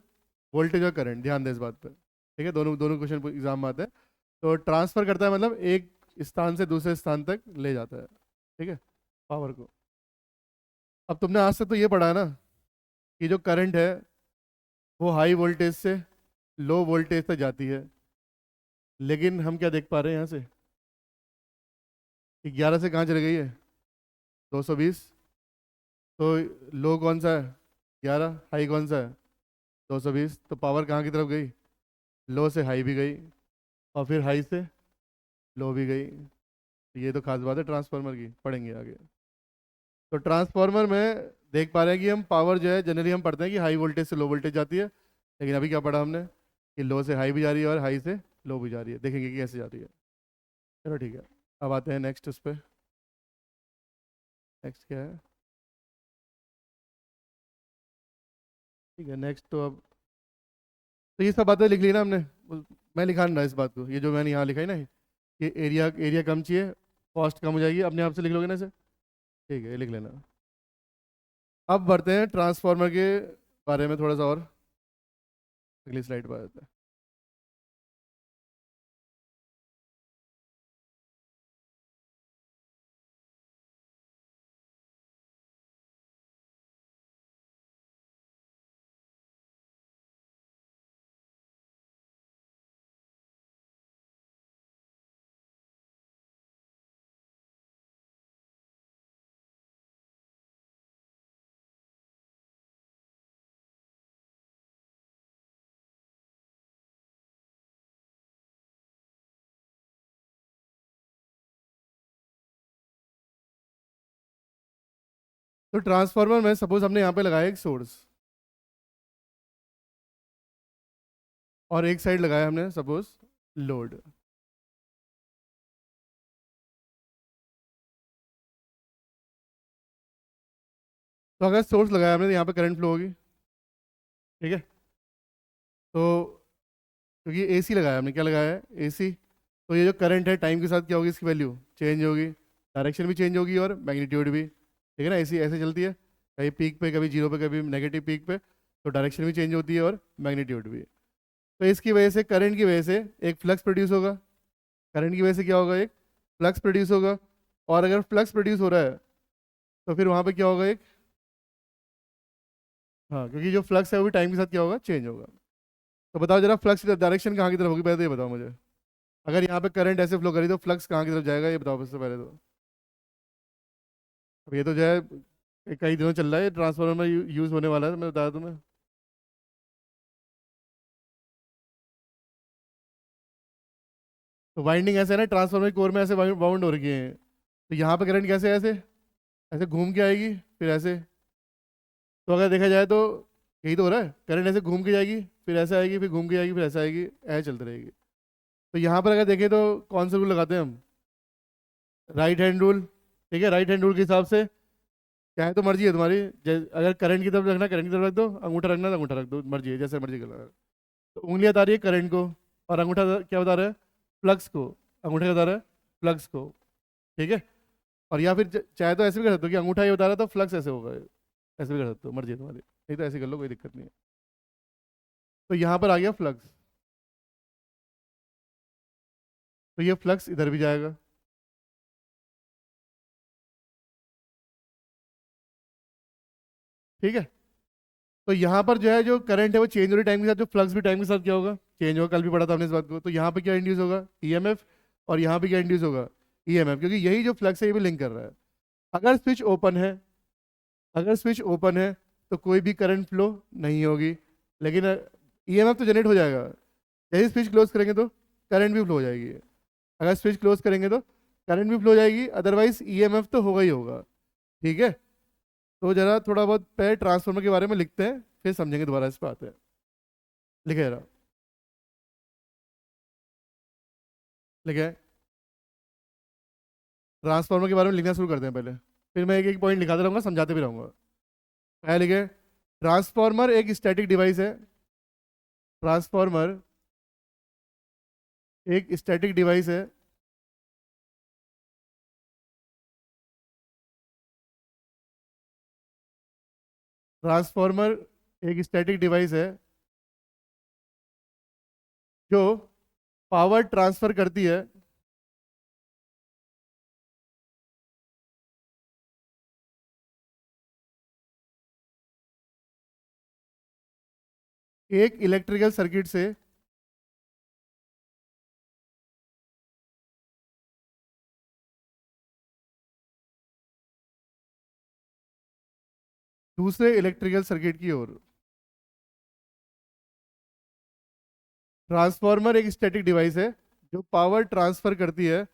वोल्टेज और करंट, ध्यान दे इस बात पर, ठीक है। दोनों दोनों क्वेश्चन एग्जाम में आते हैं। तो ट्रांसफर करता है मतलब एक स्थान से दूसरे स्थान तक ले जाता है, ठीक है, पावर को। अब तुमने आज से तो ये पढ़ा है ना कि जो करंट है वो हाई वोल्टेज से लो वोल्टेज तक जाती है, लेकिन हम क्या देख पा रहे हैं यहाँ से कि 11 से कहाँ चली गई है? 220। तो लो कौन सा है? 11। हाई कौन सा है? 220। तो पावर कहाँ की तरफ गई? लो से हाई भी गई, और फिर हाई से लो भी गई। ये तो खास बात है ट्रांसफार्मर की, पढ़ेंगे आगे। तो ट्रांसफार्मर में देख पा रहे हैं कि हम पावर जो है जनरली हम पढ़ते हैं कि हाई वोल्टेज से लो वोल्टेज जाती है, लेकिन अभी क्या पढ़ा हमने कि लो से हाई भी जा रही है और हाई से लो भी जा रही है, देखेंगे कि कैसे जा रही है। चलो ठीक है, अब आते हैं नेक्स्ट उस पर। नेक्स्ट क्या है? ठीक है, नेक्स्ट तो अब, तो ये सब बातें लिख ली ना हमने। मैं लिखा नहीं रहा इस बात को, ये जो मैंने यहाँ लिखा है ना कि एरिया एरिया कम चाहिए, कॉस्ट कम हो जाएगी, अपने आप से लिख लोगे ना इसे, ठीक है, ये लिख लेना। अब बढ़ते हैं ट्रांसफार्मर के बारे में थोड़ा सा और, अगली स्लाइड पर आते हैं। तो ट्रांसफार्मर में सपोज हमने यहाँ पे लगाया एक सोर्स, और एक साइड लगाया हमने सपोज लोड। तो अगर सोर्स लगाया हमने तो यहाँ पे करंट फ्लो होगी, ठीक है। तो क्योंकि एसी लगाया हमने, क्या लगाया है, एसी, तो ये जो करंट है टाइम के साथ क्या होगी, इसकी वैल्यू चेंज होगी, डायरेक्शन भी चेंज होगी और मैग्नीट्यूड भी, ठीक है ना। एसी ऐसे चलती है, कभी पीक पे, कभी जीरो पे, कभी नेगेटिव पीक पे, तो डायरेक्शन भी चेंज होती है और मैग्नीट्यूड भी। तो इसकी वजह से, करंट की वजह से एक फ्लक्स प्रोड्यूस होगा, करंट की वजह से क्या होगा, एक फ्लक्स प्रोड्यूस होगा। और अगर फ्लक्स प्रोड्यूस हो रहा है तो फिर वहाँ पे क्या होगा, एक, हाँ, क्योंकि जो फ्लक्स है वो भी टाइम के साथ क्या होगा, चेंज होगा। तो बताओ जरा, फ्लक्स की डायरेक्शन कहाँ की तरफ होगी, पहले तो ये बताओ मुझे। अगर यहाँ पे करंट ऐसे फ्लो करी तो फ्लक्स कहाँ की तरफ जाएगा, ये बताओ सबसे पहले तो। अब ये तो जो है कई दिनों चल रहा है, ट्रांसफार्मर में यूज होने वाला है, मैं बताया तुम्हें। तो वाइंडिंग ऐसे है ना, ट्रांसफार्मर कोर में ऐसे बाउंड हो रखी है, तो यहाँ पे करंट कैसे, ऐसे ऐसे घूम के आएगी, फिर ऐसे। तो अगर देखा जाए तो यही तो हो रहा है, करंट ऐसे घूम के जाएगी, फिर ऐसे आएगी, फिर घूम के जाएगी, फिर ऐसे आएगी, ऐसे चलती रहेगी। तो यहाँ पर अगर देखें तो कौन सा रूल लगाते हैं हम, राइट हैंड रूल, ठीक है। राइट हैंड रूल के हिसाब से चाहे तो मर्जी है तुम्हारी, अगर करंट की तरफ रखना करंट की तरफ रख दो, अंगूठा रखना तो अंगूठा रख दो, मर्जी है, जैसे मर्जी कर। तो उंगलियां बता रही है करंट को, और अंगूठा क्या बता रहा है, फ्लक्स को, अंगूठा क्या बता रहा है, फ्लक्स को, ठीक है। और या फिर चाहे तो ऐसे भी कर सकते हो कि अंगूठा ये बता रहा है तो फ्लक्स ऐसे होगा, ऐसे भी कर सकते हो, मर्जी है तुम्हारी, नहीं तो ऐसे कर लो, कोई दिक्कत नहीं है। तो यहाँ पर आ गया फ्लक्स, तो ये फ्लक्स इधर भी जाएगा, ठीक है। तो यहाँ पर जो है, जो करंट है वो चेंज हो रही टाइम के साथ, जो फ्लक्स भी टाइम के साथ क्या होगा, चेंज होगा। कल भी पढ़ा था हमने इस बात को। तो यहाँ पे क्या इंड्यूस होगा, ईएमएफ, और यहाँ पे क्या इंड्यूस होगा, ईएमएफ, क्योंकि यही जो फ्लक्स है ये भी लिंक कर रहा है। अगर स्विच ओपन है, अगर स्विच ओपन है तो कोई भी करंट फ्लो नहीं होगी, लेकिन ईएमएफ तो जनरेट हो जाएगा। जैसे स्विच क्लोज करेंगे तो करंट भी फ्लो हो जाएगी, अगर स्विच क्लोज करेंगे तो करंट भी फ्लो हो जाएगी, अदरवाइज ईएमएफ तो होगा ही होगा, ठीक है। तो जरा थोड़ा बहुत पहले ट्रांसफार्मर के बारे में लिखते हैं, फिर समझेंगे, दोबारा इस पर आते हैं। लिखे जरा, लिखे, ट्रांसफार्मर के बारे में लिखना शुरू करते हैं पहले, फिर मैं एक एक पॉइंट लिखाते रहूंगा, समझाते भी रहूंगा। पहले लिखे, ट्रांसफार्मर एक स्टैटिक डिवाइस है, ट्रांसफार्मर एक स्टैटिक डिवाइस है, ट्रांसफार्मर एक स्टैटिक डिवाइस है जो पावर ट्रांसफर करती है एक इलेक्ट्रिकल सर्किट से दूसरे इलेक्ट्रिकल सर्किट की ओर। ट्रांसफार्मर एक स्टैटिक डिवाइस है जो पावर ट्रांसफर करती है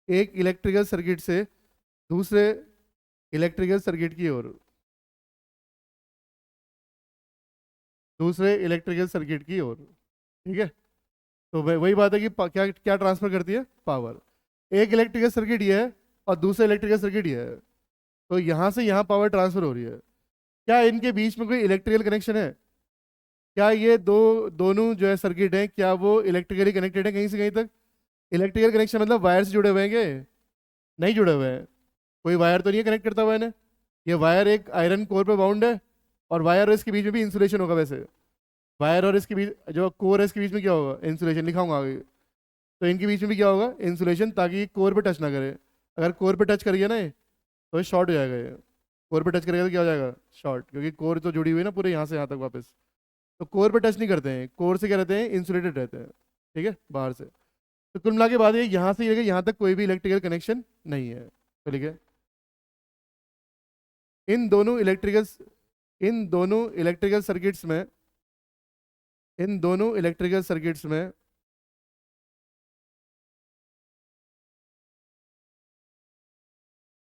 एक इलेक्ट्रिकल सर्किट से दूसरे इलेक्ट्रिकल सर्किट की ओर, दूसरे इलेक्ट्रिकल सर्किट की ओर, ठीक है। तो वही बात है कि क्या क्या ट्रांसफर करती है, पावर। एक इलेक्ट्रिकल सर्किट ये है और दूसरा इलेक्ट्रिकल सर्किट ये है, तो यहाँ से यहाँ पावर ट्रांसफर हो रही है। क्या इनके बीच में कोई इलेक्ट्रिकल कनेक्शन है, क्या ये दोनों जो है सर्किट हैं, क्या वो इलेक्ट्रिकली कनेक्टेड है कहीं से कहीं तक। इलेक्ट्रिकल कनेक्शन मतलब वायर से जुड़े हुए हैं क्या, नहीं जुड़े हुए हैं, कोई वायर तो नहीं है कनेक्ट करता हुआ इन्हें। ये वायर एक आयरन कोर पे बाउंड है, और वायर और इसके बीच में भी इंसुलेशन होगा वैसे। वायर और इसके बीच जो कोर है इसके बीच में क्या होगा, इंसुलेशन, लिखाऊंगा आगे। तो इनके बीच में भी क्या होगा, इंसुलेशन, ताकि कोर पे टच ना करे। अगर कोर पे टच करिए ना ये, तो ये शॉर्ट हो जाएगा ये। कोर पे टच करेगा तो क्या हो जाएगा, शॉर्ट, क्योंकि कोर तो जुड़ी हुई है ना पूरे यहाँ से यहाँ तक वापस। तो कोर पे टच नहीं करते हैं, कोर से क्या रहते हैं, इंसुलेटेड रहते हैं, ठीक है, बाहर से। तो कुल मिला के बाद ये यहाँ से लेके यहाँ तक कोई भी इलेक्ट्रिकल कनेक्शन नहीं है, तो लिखे, इन दोनों इलेक्ट्रिकल इन दोनों इलेक्ट्रिकल सर्किट्स में इन दोनों इलेक्ट्रिकल सर्किट्स में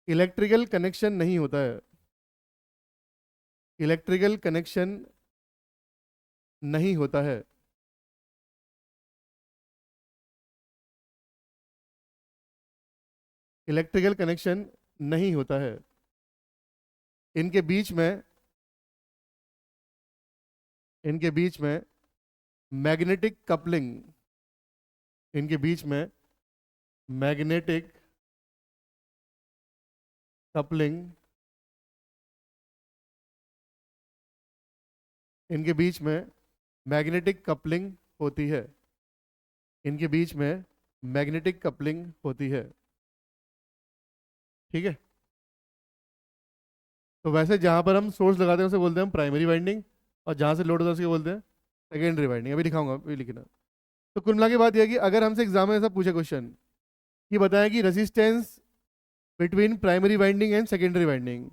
इलेक्ट्रिकल कनेक्शन नहीं होता है। इलेक्ट्रिकल कनेक्शन नहीं होता है। इलेक्ट्रिकल कनेक्शन नहीं होता है। इनके बीच में इनके बीच में मैग्नेटिक कपलिंग इनके बीच में मैग्नेटिक कपलिंग इनके बीच में मैग्नेटिक कपलिंग होती है। इनके बीच में मैग्नेटिक कपलिंग होती है। ठीक है। तो वैसे जहां पर हम सोर्स लगाते हैं उसे बोलते हैं हम प्राइमरी वाइंडिंग, और जहां से लोड होता है उसके बोलते हैं सेकेंडरी वाइंडिंग। अभी दिखाऊंगा, अभी लिखना। तो कुल मिला के बात यह है कि अगर हमसे एग्जाम में ऐसा पूछे क्वेश्चन, ये बताया कि resistance between primary winding and secondary winding,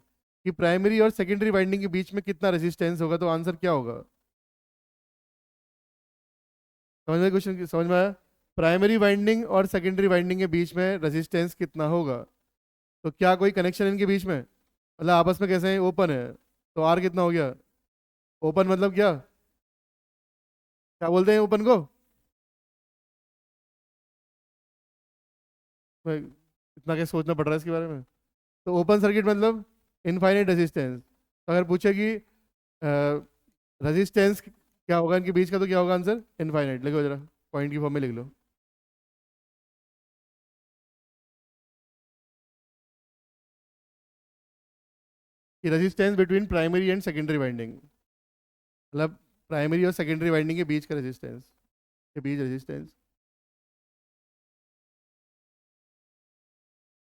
कि प्राइमरी और सेकेंडरी वाइंडिंग के बीच में कितना रेजिस्टेंस होगा, तो आंसर क्या होगा? समझ में क्वेश्चन? समझ में आया? प्राइमरी वाइंडिंग और सेकेंडरी वाइंडिंग के बीच में रेजिस्टेंस कितना होगा? तो क्या कोई कनेक्शन इनके बीच में, मतलब आपस में कैसे हैं, ओपन है, तो आर कितना हो गया? ओपन मतलब क्या क्या बोलते हैं ओपन को? मैं इतना क्या सोचना पड़ रहा है इसके बारे में? तो ओपन सर्किट मतलब इनफाइनाइट रेजिस्टेंस। अगर पूछे कि रेजिस्टेंस क्या होगा इनके बीच का, तो क्या होगा आंसर? इनफाइनाइट। लिखो जरा, पॉइंट की फॉर्म में लिख लो। कि resistance between primary and secondary winding, मतलब प्राइमरी और सेकेंडरी वाइंडिंग के बीच का रेजिस्टेंस, के बीच resistance,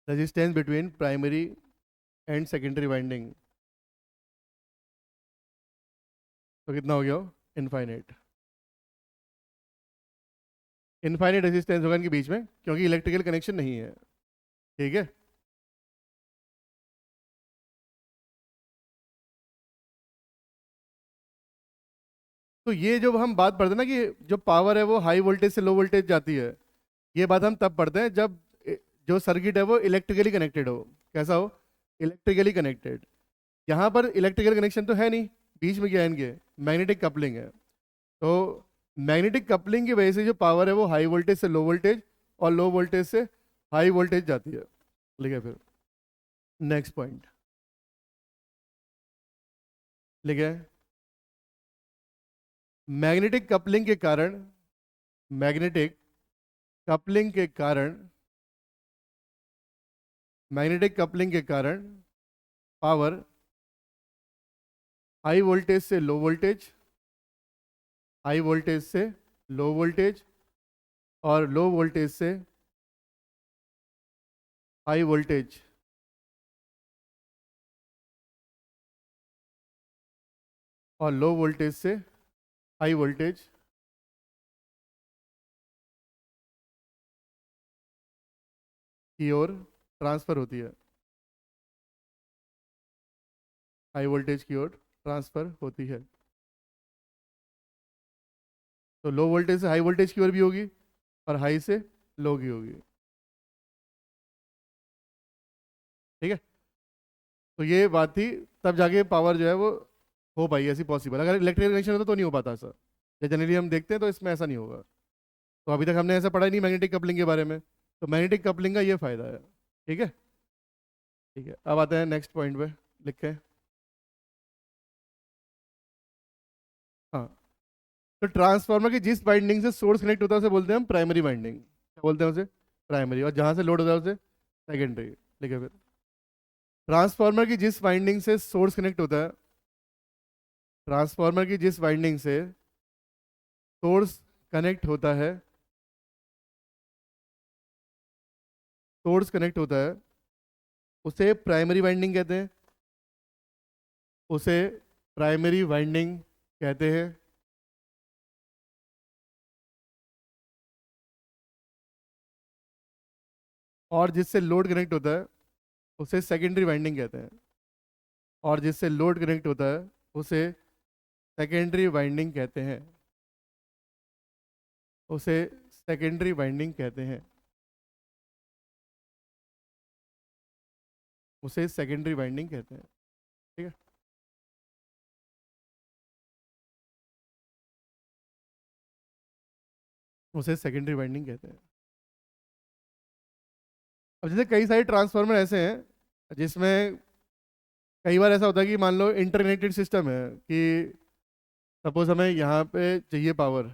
resistance between primary and secondary winding, तो कितना हो गया? इनफाइनाइट। इनफाइनाइट रेजिस्टेंस होगा इनके बीच में, क्योंकि इलेक्ट्रिकल कनेक्शन नहीं है। ठीक है। तो ये जो हम बात पढ़ते हैं ना कि जो पावर है वो हाई वोल्टेज से लो वोल्टेज जाती है, ये बात हम तब पढ़ते हैं जब जो सर्किट है वो इलेक्ट्रिकली कनेक्टेड हो। कैसा हो? Electrically connected. यहाँ पर इलेक्ट्रिकल कनेक्शन तो है नहीं, बीच में क्या है इनके? मैग्नेटिक कपलिंग है। तो मैग्नेटिक कपलिंग की वजह से जो पावर है वो हाई वोल्टेज से लो वोल्टेज और लो वोल्टेज से हाई वोल्टेज जाती है। लिखे फिर नेक्स्ट पॉइंट, लिखे मैग्नेटिक कपलिंग के कारण, मैग्नेटिक कपलिंग के कारण, मैग्नेटिक कपलिंग के कारण पावर हाई वोल्टेज से लो वोल्टेज, हाई वोल्टेज से लो वोल्टेज और लो वोल्टेज से हाई वोल्टेज, और लो वोल्टेज से हाई वोल्टेज की ओर ट्रांसफर होती है। हाई वोल्टेज की ओर ट्रांसफर होती है। तो लो वोल्टेज से हाई वोल्टेज की ओर भी होगी और हाई से लो की होगी। ठीक है। तो ये बात थी, तब जाके पावर जो है वो हो पाई ऐसी पॉसिबल। अगर इलेक्ट्रिकल कनेक्शन होता तो नहीं हो पाता ऐसा। जनरली हम देखते हैं तो इसमें ऐसा नहीं होगा। तो अभी तक हमने ऐसा पढ़ा ही नहीं मैग्नेटिक कपलिंग के बारे में। तो मैग्नेटिक कपलिंग का ये फायदा है। ठीक है। ठीक है, अब आते हैं नेक्स्ट पॉइंट पे। लिखे हाँ। तो ट्रांसफार्मर की जिस वाइंडिंग से सोर्स कनेक्ट होता है उसे बोलते हैं हम प्राइमरी वाइंडिंग। क्या बोलते हैं उसे? प्राइमरी। और जहां से लोड होता है उसे सेकेंडरी। लिखे फिर ट्रांसफार्मर की जिस वाइंडिंग से सोर्स कनेक्ट होता है, ट्रांसफार्मर की जिस वाइंडिंग से सोर्स कनेक्ट होता है, सोर्स कनेक्ट होता है, उसे प्राइमरी वाइंडिंग कहते हैं। उसे प्राइमरी वाइंडिंग कहते हैं। और जिससे लोड कनेक्ट होता है उसे सेकेंडरी वाइंडिंग कहते हैं। और जिससे लोड कनेक्ट होता है उसे सेकेंडरी वाइंडिंग कहते हैं। उसे सेकेंडरी वाइंडिंग कहते हैं। उसे सेकेंडरी वाइंडिंग कहते हैं। ठीक है। उसे सेकेंडरी वाइंडिंग कहते हैं। अब जैसे कई सारे ट्रांसफार्मर ऐसे हैं जिसमें कई बार ऐसा होता है कि मान लो इंटरकनेक्टेड सिस्टम है कि सपोज हमें यहाँ पे चाहिए पावर,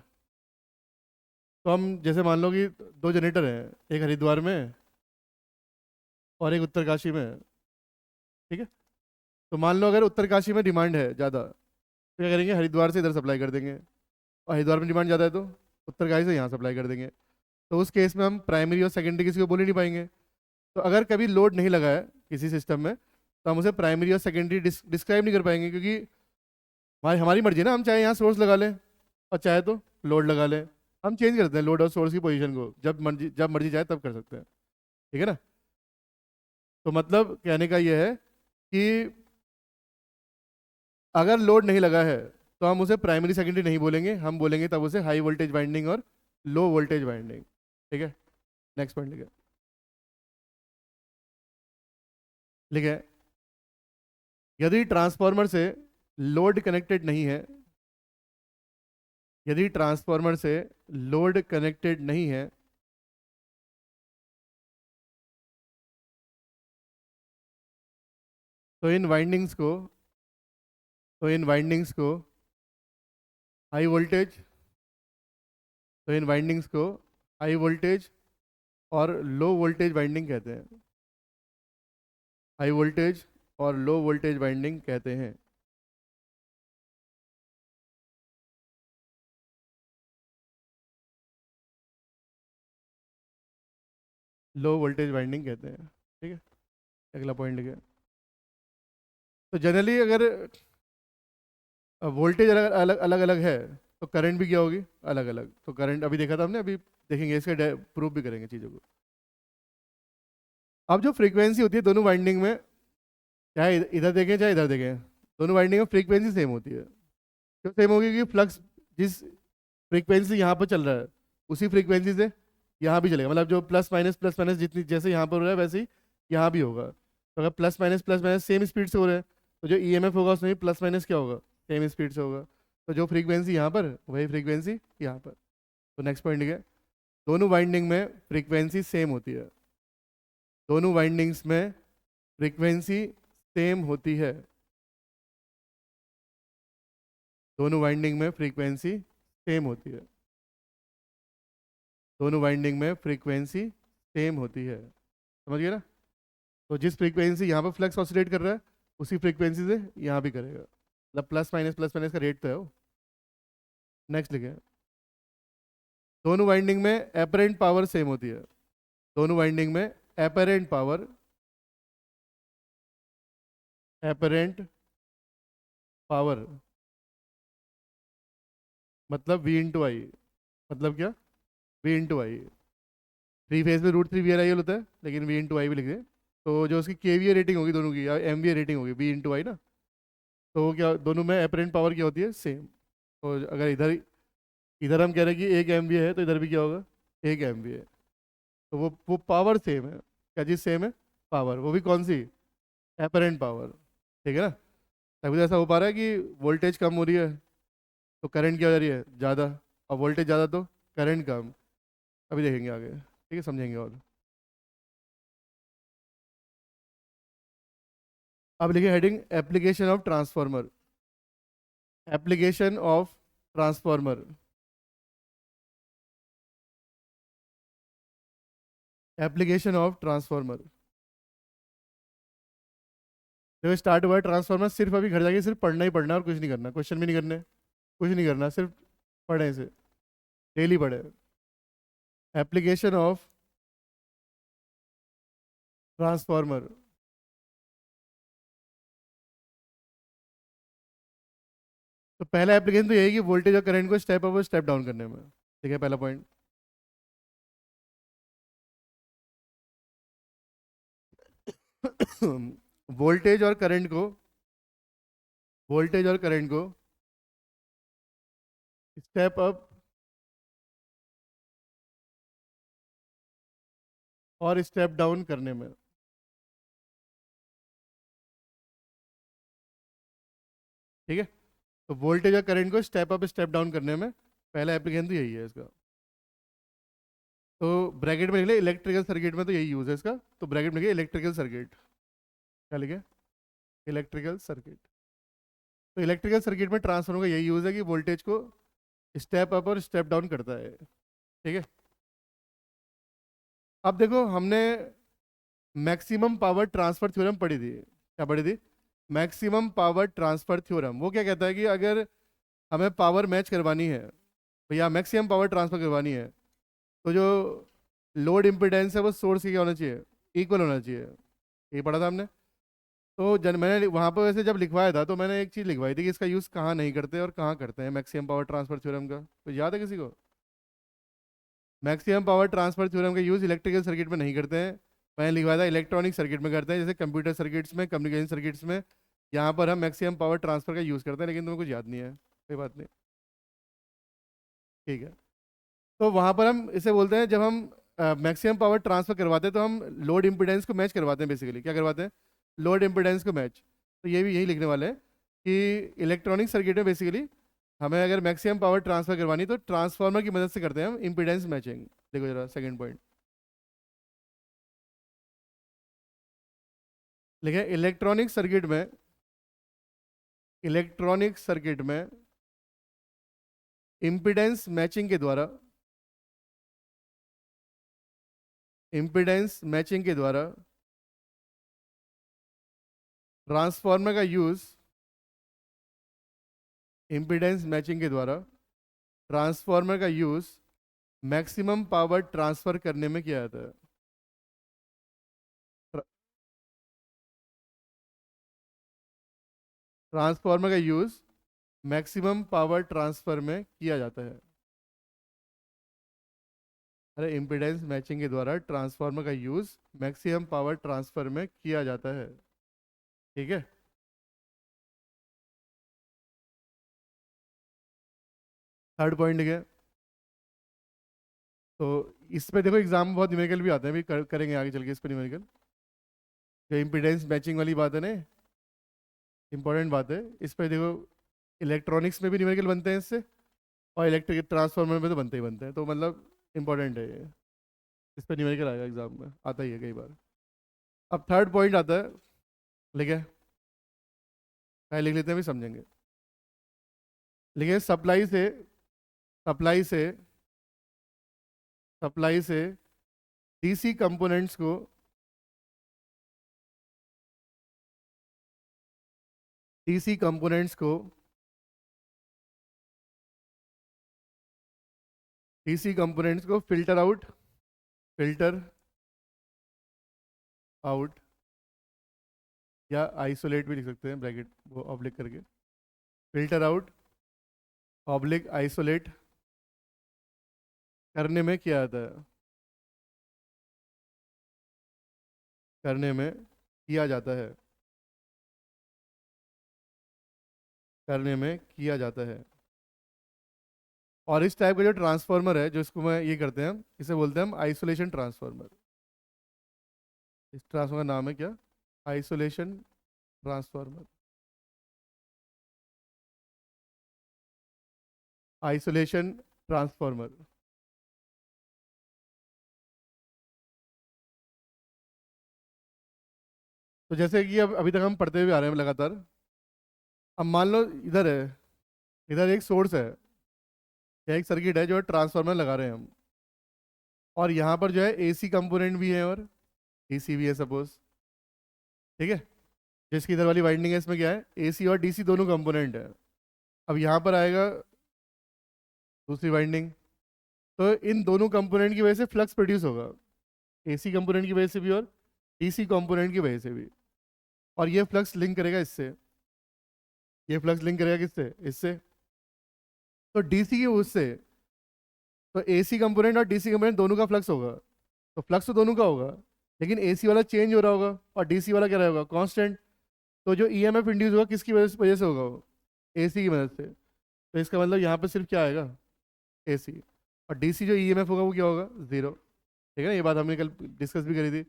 तो हम जैसे मान लो कि दो जनरेटर हैं, एक हरिद्वार में और एक उत्तरकाशी में, ठीक है। तो मान लो अगर उत्तरकाशी में डिमांड है ज़्यादा, तो क्या करेंगे, हरिद्वार से इधर सप्लाई कर देंगे। और हरिद्वार में डिमांड ज़्यादा है तो उत्तरकाशी से यहाँ सप्लाई कर देंगे। तो उस केस में हम प्राइमरी और सेकेंडरी किसी को बोल ही नहीं पाएंगे। तो अगर कभी लोड नहीं लगा है किसी सिस्टम में, तो हम उसे प्राइमरी और सेकेंडरी डिस्क्राइब नहीं कर पाएंगे, क्योंकि हमारी हमारी मर्जी है ना, हम चाहे यहाँ सोर्स लगा लें और चाहे तो लोड लगा लें। हम चेंज करते हैं लोड और सोर्स की पोजीशन को, जब मर्जी चाहे तब कर सकते हैं, ठीक है ना। तो मतलब कहने का ये है कि अगर लोड नहीं लगा है तो हम उसे प्राइमरी सेकेंडरी नहीं बोलेंगे, हम बोलेंगे तब उसे हाई वोल्टेज वाइंडिंग और लो वोल्टेज वाइंडिंग, ठीक है। नेक्स्ट पॉइंट लिखे, लिखे, यदि ट्रांसफार्मर से लोड कनेक्टेड नहीं है, यदि ट्रांसफार्मर से लोड कनेक्टेड नहीं है, तो इन वाइंडिंग्स को, तो इन वाइंडिंग्स को हाई वोल्टेज, तो इन वाइंडिंग्स को हाई वोल्टेज और लो वोल्टेज वाइंडिंग कहते हैं, हाई वोल्टेज और लो वोल्टेज वाइंडिंग कहते हैं। लो वोल्टेज वाइंडिंग कहते हैं, ठीक है। अगला पॉइंट लिखे, तो जनरली अगर वोल्टेज अलग अलग अलग अलग है तो करंट भी क्या होगी, अलग अलग। तो करंट अभी देखा था हमने, अभी देखेंगे, इसके प्रूफ भी करेंगे चीज़ों को। अब जो फ्रीक्वेंसी होती है दोनों वाइंडिंग में, चाहे इधर देखें चाहे इधर देखें, दोनों वाइंडिंग में फ्रीक्वेंसी सेम होती है। क्यों सेम होगी, क्योंकि फ्लक्स जिस फ्रीक्वेंसी यहाँ पर चल रहा है उसी फ्रीक्वेंसी से यहाँ भी चलेगा। मतलब जो प्लस माइनस जितनी जैसे यहाँ पर हो रहा है वैसे ही यहाँ भी होगा। तो अगर प्लस माइनस सेम स्पीड से हो रहा है, तो जो ईएमएफ होगा उसमें भी प्लस माइनस क्या होगा, सेम स्पीड से होगा। तो जो फ्रीक्वेंसी यहाँ पर वही फ्रीक्वेंसी यहाँ पर। तो नेक्स्ट पॉइंट है, दोनों वाइंडिंग में फ्रीक्वेंसी सेम होती है, दोनों वाइंडिंग्स में फ्रीक्वेंसी सेम होती है, दोनों वाइंडिंग में फ्रीक्वेंसी सेम होती है, दोनों वाइंडिंग में फ्रीक्वेंसी सेम होती है, समझ गए ना। तो जिस फ्रीक्वेंसी यहाँ पर फ्लक्स ऑसिलेट कर रहा है उसी फ्रीक्वेंसी से यहाँ भी करेगा। मतलब प्लस माइनस का रेट तो है वो। नेक्स्ट लिखे, दोनों वाइंडिंग में एपरेंट पावर सेम होती है, दोनों वाइंडिंग में एपरेंट पावर, एपरेंट पावर मतलब वी इंटू आई। मतलब क्या, V into I. Three phase में √3 VRI होता है, लेकिन वी इंटू आई भी लिख दें। तो जो उसकी KVA रेटिंग होगी दोनों की, या MVA रेटिंग होगी, वी इंटू आई ना। तो वो क्या, दोनों में एपरेंट पावर क्या होती है, सेम। तो अगर इधर इधर हम कह रहे हैं कि 1 MVA है, तो इधर भी क्या होगा, 1 MVA। तो वो पावर सेम है। क्या चीज़ सेम है, पावर, वो भी कौन सी, एपरेंट पावर, ठीक है ना। तभी तो ऐसा हो पा रहा है कि वोल्टेज कम हो रही है तो करंट क्या हो जा रही है, ज़्यादा। और वोल्टेज ज़्यादा तो करंट कम। अभी देखेंगे आगे, ठीक है, समझेंगे और। अब लिखे heading, application of transformer, application of transformer, application of transformer. जब स्टार्ट हुआ है ट्रांसफार्मर, सिर्फ अभी घर जाके सिर्फ पढ़ना ही पढ़ना है और कुछ नहीं करना, क्वेश्चन भी नहीं करने, कुछ नहीं करना, सिर्फ पढ़े इसे, डेली पढ़े। Application of transformer. तो पहला एप्लीकेशन तो यही कि वोल्टेज और करंट को स्टेप अप और स्टेप डाउन करने में, ठीक है, पहला पॉइंट। वोल्टेज और करंट को, वोल्टेज और करंट को स्टेप अप और स्टेप डाउन करने में, ठीक है। तो वोल्टेज और करंट को स्टेप अप स्टेप डाउन करने में पहला एप्लीकेशन तो यही है इसका। तो ब्रैकेट में लिख ले इलेक्ट्रिकल सर्किट में, तो यही यूज है इसका, तो ब्रैकेट में लिखे इलेक्ट्रिकल सर्किट, क्या लिखे, इलेक्ट्रिकल सर्किट। तो इलेक्ट्रिकल सर्किट में ट्रांसफार्मर का यही यूज है कि वोल्टेज को स्टेप अप और स्टेप डाउन करता है, ठीक है। अब देखो हमने मैक्सिमम पावर ट्रांसफर थ्योरम पढ़ी थी, क्या पढ़ी थी, मैक्सिमम पावर ट्रांसफर थ्योरम। वो क्या कहता है कि अगर हमें पावर मैच करवानी है भैया, मैक्सिमम पावर ट्रांसफर करवानी है, तो जो लोड इम्पिडेंस है वो सोर्स की क्या होना चाहिए, इक्वल होना चाहिए, ये पढ़ा था हमने। तो जब मैंने वहाँ पर वैसे जब लिखवाया था तो मैंने एक चीज़ लिखवाई थी कि इसका यूज़ कहाँ नहीं करते और कहाँ करते हैं मैक्सिमम पावर ट्रांसफर थ्योरम का, तो याद है किसी को। मैक्सिमम पावर ट्रांसफर थ्योरम का यूज़ इलेक्ट्रिकल सर्किट में नहीं करते हैं, मैंने लिखवाया था इलेक्ट्रॉनिक सर्किट में करते हैं, जैसे कंप्यूटर सर्किट्स में, कम्युनिकेशन सर्किट्स में, यहाँ पर हम मैक्सिमम पावर ट्रांसफर का यूज़ करते हैं, लेकिन तुम्हें कुछ याद नहीं है, कोई बात नहीं, ठीक है। तो वहाँ पर हम इसे बोलते हैं, जब हम मैक्सिमम पावर ट्रांसफर करवाते हैं तो हम लोड इम्पिडेंस को मैच करवाते हैं, बेसिकली क्या करवाते हैं, लोड इम्पिडेंस को मैच। तो ये भी यही लिखने वाले हैं कि इलेक्ट्रॉनिक सर्किट में बेसिकली हमें अगर मैक्सिमम पावर ट्रांसफर करवानी तो ट्रांसफार्मर की मदद से करते हैं हम इम्पिडेंस मैचिंग। देखो जरा सेकंड पॉइंट लिखे, इलेक्ट्रॉनिक सर्किट में इम्पिडेंस मैचिंग के द्वारा, इम्पिडेंस मैचिंग के द्वारा ट्रांसफार्मर का यूज, इम्पिडेंस मैचिंग के द्वारा ट्रांसफार्मर का यूज मैक्सिमम पावर ट्रांसफर करने में किया जाता है। ट्रांसफार्मर का यूज मैक्सिमम पावर ट्रांसफर में किया जाता है। अरे इम्पिडेंस मैचिंग के द्वारा ट्रांसफार्मर का यूज मैक्सिमम पावर ट्रांसफर में किया जाता है, ठीक है। थर्ड पॉइंट है, तो इस पे देखो एग्जाम में बहुत न्यूमेरिकल भी आते हैं, भी करेंगे आगे चल के इस पे न्यूमेरिकल, जो इम्पिडेंस मैचिंग वाली बात है ना, इंपॉर्टेंट बात है। इस पे देखो इलेक्ट्रॉनिक्स में भी न्यूमेरिकल बनते हैं इससे, और इलेक्ट्रिक ट्रांसफार्मर में तो बनते ही बनते हैं, तो मतलब इंपॉर्टेंट है ये, इस पे न्यूमेरिकल आएगा एग्जाम में, आता ही है कई बार। अब थर्ड पॉइंट आता है, लिखे पहले लिख लेते हैं भी समझेंगे। लिखे सप्लाई से सप्लाई से डीसी कंपोनेंट्स को, डीसी कंपोनेंट्स को डीसी कंपोनेंट्स को फिल्टर आउट, या आइसोलेट भी लिख सकते हैं ब्रैकेट वो ऑब्लिक करके, फिल्टर आउट ऑब्लिक आइसोलेट करने में क्या आता है, करने में किया जाता है, करने में किया जाता है। और इस टाइप का जो ट्रांसफार्मर है जो इसको मैं ये करते हैं, इसे बोलते हैं हम आइसोलेशन ट्रांसफार्मर। इस ट्रांसफार्मर का नाम है क्या, आइसोलेशन ट्रांसफार्मर, आइसोलेशन ट्रांसफार्मर। तो जैसे कि अब अभी तक हम पढ़ते हुए आ रहे हैं लगातार, अब मान लो इधर है, इधर एक सोर्स है या एक सर्किट है जो ट्रांसफार्मर लगा रहे हैं हम, और यहाँ पर जो है एसी कंपोनेंट भी है और डीसी भी है सपोज, ठीक है। जिसकी इधर वाली वाइंडिंग है इसमें क्या है, एसी और डीसी दोनों कंपोनेंट है। अब यहाँ पर आएगा दूसरी वाइंडिंग, तो इन दोनों कंपोनेंट की वजह से फ्लक्स प्रोड्यूस होगा, एसी कंपोनेंट की वजह से भी और डीसी कंपोनेंट की वजह से भी। और ये फ्लक्स लिंक करेगा इससे, ये फ्लक्स लिंक करेगा किससे, इससे। तो डीसी की उससे, तो एसी कंपोनेंट और डीसी कंपोनेंट दोनों का फ्लक्स होगा, तो फ्लक्स तो दोनों का होगा, लेकिन एसी वाला चेंज हो रहा होगा और डीसी वाला क्या रहेगा, कांस्टेंट। तो जो ईएमएफ इंड्यूस होगा किसकी वजह से होगा, वो एसी की मदद से। तो इसका मतलब यहाँ पे सिर्फ क्या आएगा, एसी। और डीसी जो ईएमएफ होगा वो क्या होगा, जीरो, ठीक है ना। ये बात हमने कल डिस्कस भी करी थी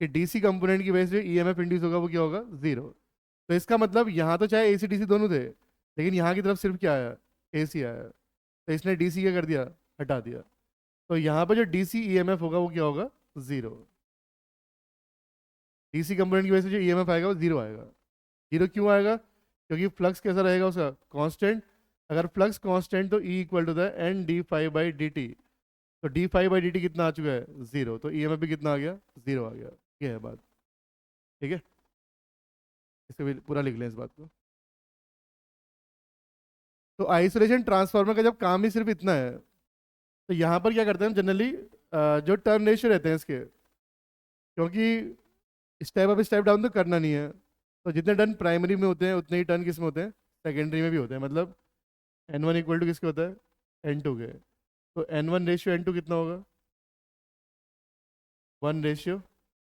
कि डीसी कंपोनेंट की वजह से ईएमएफ इंड्यूस होगा वो क्या होगा, जीरो। तो इसका मतलब यहाँ तो चाहे एसी डीसी दोनों थे, लेकिन यहाँ की तरफ सिर्फ क्या आया, एसी आया, तो इसने डीसी क्या कर दिया, हटा दिया। तो यहाँ पर जो डीसी ईएमएफ होगा वो क्या होगा? जीरो। डीसी कंपोनेंट की वजह से जो ईएमएफ आएगा वो जीरो आएगा। जीरो क्यों आएगा? क्योंकि फ्लक्स कैसा रहेगा उसका? कांस्टेंट। अगर फ्लक्स कांस्टेंट तो E equal to the N D phi by D T. तो D phi by D T कितना आ चुका है? जीरो। तो ईएमएफ भी कितना आ गया? जीरो आ गया। ये है बात। ठीक है, इसे भी पूरा लिख लें इस बात को। तो आइसोलेशन ट्रांसफार्मर का जब काम ही सिर्फ इतना है, तो यहाँ पर क्या करते हैं हम जनरली, जो टर्न रेशियो रहते हैं इसके, क्योंकि स्टेप अप स्टेप डाउन तो करना नहीं है, तो जितने टर्न प्राइमरी में होते हैं उतने ही टर्न किस में होते हैं? सेकेंडरी में भी होते हैं। मतलब एन वन इक्वल टू किसके होता है? एन टू के। तो N one ratio N two कितना होगा? One ratio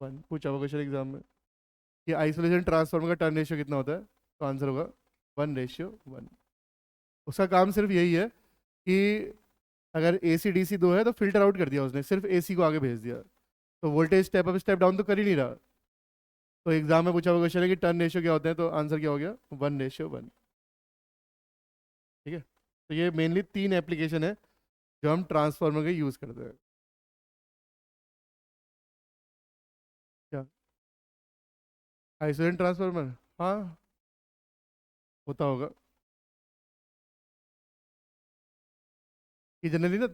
one. पूछा हुआ क्वेश्चन एग्जाम में कि आइसोलेशन ट्रांसफार्मर का टर्न रेशियो कितना होता है, तो आंसर होगा वन रेशियो वन। उसका काम सिर्फ यही है कि अगर ए सी डी सी दो है तो फिल्टर आउट कर दिया उसने, सिर्फ ए सी को आगे भेज दिया। तो voltage step up step down तो कर ही नहीं रहा। तो एग्जाम में पूछा हुआ क्वेश्चन है कि टर्न रेशियो क्या होता है, तो आंसर क्या हो गया? One ratio one. ठीक है, तो ये मेनली तीन एप्लीकेशन है जो हम ट्रांसफार्मर के यूज़ करते हैं। क्या? आइसोलेशन ट्रांसफार्मर, हाँ होता होगा। कि जनरली ना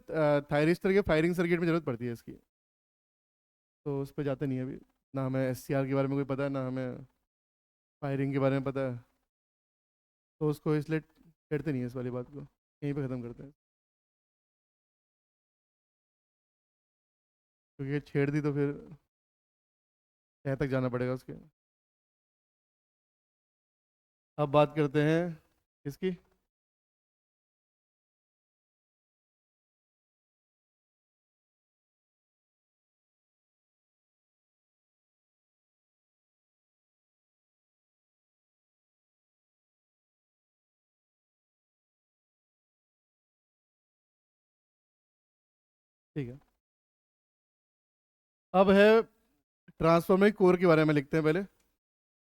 थायरिस्टर के फायरिंग सर्किट में ज़रूरत पड़ती है इसकी, तो उस पर जाते नहीं है अभी। ना हमें एस सी आर के बारे में कोई पता है, ना हमें फायरिंग के बारे में पता है, तो उसको इसलिए करते नहीं है इस वाली बात को, यहीं पे ख़त्म करते हैं। क्योंकि ये छेड़ दी तो फिर तह तक जाना पड़ेगा उसके। अब बात करते हैं इसकी। ठीक है, अब है ट्रांसफार्मर की कोर के बारे में लिखते हैं पहले।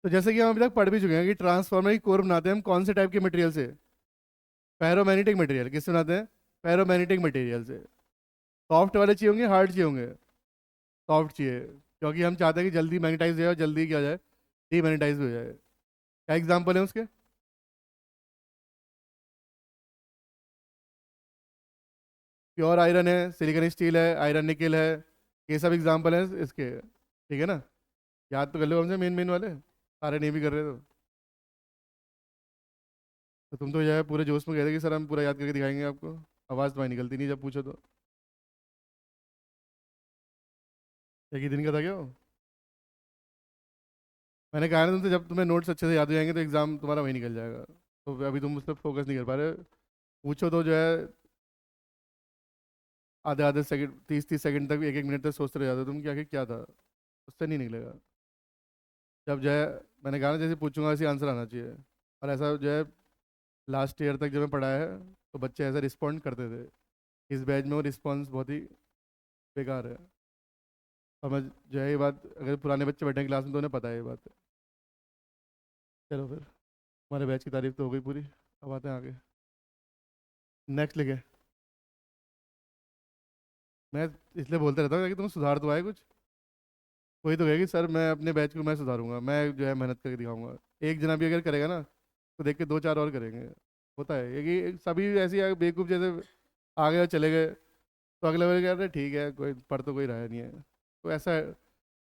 तो जैसे कि हम अभी तक पढ़ भी चुके हैं कि ट्रांसफार्मर की कोर बनाते हैं हम कौन से टाइप के मटेरियल से? पैरोमैग्नेटिक मटेरियल। किससे बनाते हैं? पैरोमैग्नेटिक मटेरियल से। सॉफ्ट वाले चाहिए होंगे, हार्ड चाहिए होंगे? सॉफ्ट चाहिए, क्योंकि हम चाहते हैं कि जल्दी मैग्नेटाइज हो जाए और जल्दी क्या हो जाए? डीमैग्नेटाइज भी हो जाए। क्या एग्जाम्पल है उसके? प्योर आयरन है, सिलिकॉन स्टील है, आयरन निकल है, ये सब एग्जाम्पल हैं इसके। ठीक है ना? याद तो कर लो हमसे मेन मेन वाले, सारे नहीं भी कर रहे तो तुम तो जो है पूरे जोश में कह रहे कि सर हम पूरा याद करके दिखाएंगे आपको। आवाज़ तुम्हारी निकलती नहीं जब पूछो तो। एक ही दिन का था क्या वो? मैंने कहा ना तुमसे, जब तुम्हें नोट्स अच्छे से याद हो जाएंगे तो एग्जाम तुम्हारा वही निकल जाएगा। तो अभी तुम उस पर फोकस नहीं कर पा रहे। पूछो तो जो है आधे आधे सेकंड, 30 30 सेकंड तक, एक एक मिनट तक सोचते रह जाते हो तुम कि आखिर क्या था। उससे नहीं निकलेगा। जब जो है, मैंने कहा ना जैसे पूछूंगा वैसे आंसर आना चाहिए। और ऐसा जो है लास्ट ईयर तक जब मैं पढ़ाया है तो बच्चे ऐसा रिस्पॉन्ड करते थे। इस बैच में वो रिस्पॉन्स बहुत ही बेकार है। और मैं जो है ये बात, अगर पुराने बच्चे बैठे हैं क्लास में तो उन्हें पता है ये बात। चलो फिर, हमारे बैच की तारीफ तो हो गई पूरी। अब आते हैं आगे। नेक्स्ट लिखे। मैं इसलिए बोलते रहता हूँ कि तुम सुधार तो आए कुछ। कोई तो कहेगी सर मैं अपने बैच को मैं सुधारूंगा, मैं जो है मेहनत करके दिखाऊंगा। एक जना भी अगर करेगा ना तो देख के दो चार और करेंगे। होता है ये कि सभी ऐसे ही बेवकूफ़ जैसे आ गए और चले गए, तो अगले वाले कहते हैं ठीक है कोई पढ़ तो कोई रहा नहीं है। तो ऐसा है,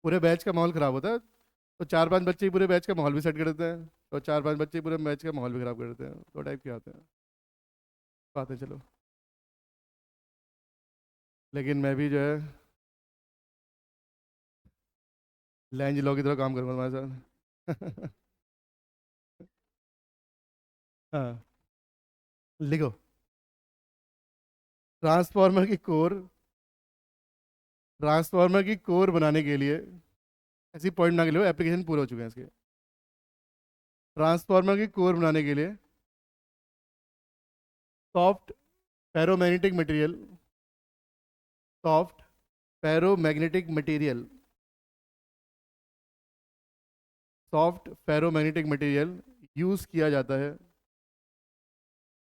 पूरे बैच का माहौल ख़राब होता है। तो चार पांच बच्चे ही पूरे बैच का माहौल भी सेट कर देते हैं, और चार पांच बच्चे ही पूरे बैच का माहौल भी ख़राब कर देते हैं। दो टाइप के आते हैं। तो आते हैं, चलो। लेकिन मैं भी जो है लैंज लॉ की तरह काम करूँगा तुम्हारे साथ। हाँ, लिखो। ट्रांसफार्मर की कोर, ट्रांसफार्मर की कोर बनाने के लिए, ऐसी पॉइंट ना के लिए एप्लीकेशन पूरे हो चुके हैं इसके। ट्रांसफार्मर की कोर बनाने के लिए soft ferromagnetic material, soft ferromagnetic material, soft ferromagnetic material use किया जाता है।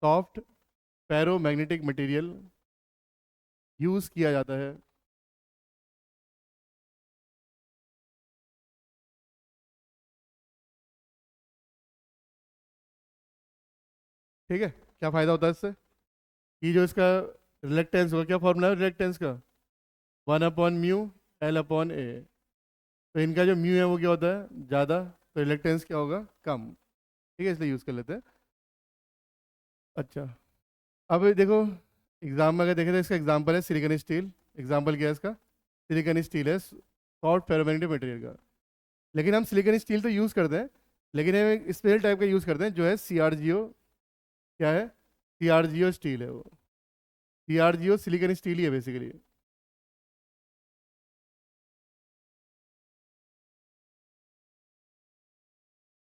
सॉफ्ट पैरोमैग्नेटिक मटेरियल यूज़ किया जाता है। ठीक है, क्या फ़ायदा होता है इससे कि जो इसका रिलेक्टेंस होगा, क्या फॉर्मूला है रिलेक्टेंस का? 1/μ L/A। तो इनका जो म्यू है वो क्या होता है? ज़्यादा। तो रिलेक्टेंस क्या होगा? कम। ठीक है, इसलिए यूज़ कर लेते हैं। अच्छा, अब देखो, एग्जाम में अगर देखें तो इसका एग्जाम्पल है सिलिकॉन स्टील। एग्जाम्पल क्या है इसका? सिलिकॉन स्टील है, सॉफ्ट फेरोमैग्नेटिक मटेरियल का। लेकिन हम सिलिकॉन स्टील तो यूज़ करते हैं, लेकिन हम एक स्पेशल टाइप का यूज़ करते हैं जो है CRGO। क्या है? CRGO स्टील है वो। CRGO सिलिकॉन स्टील ही है बेसिकली।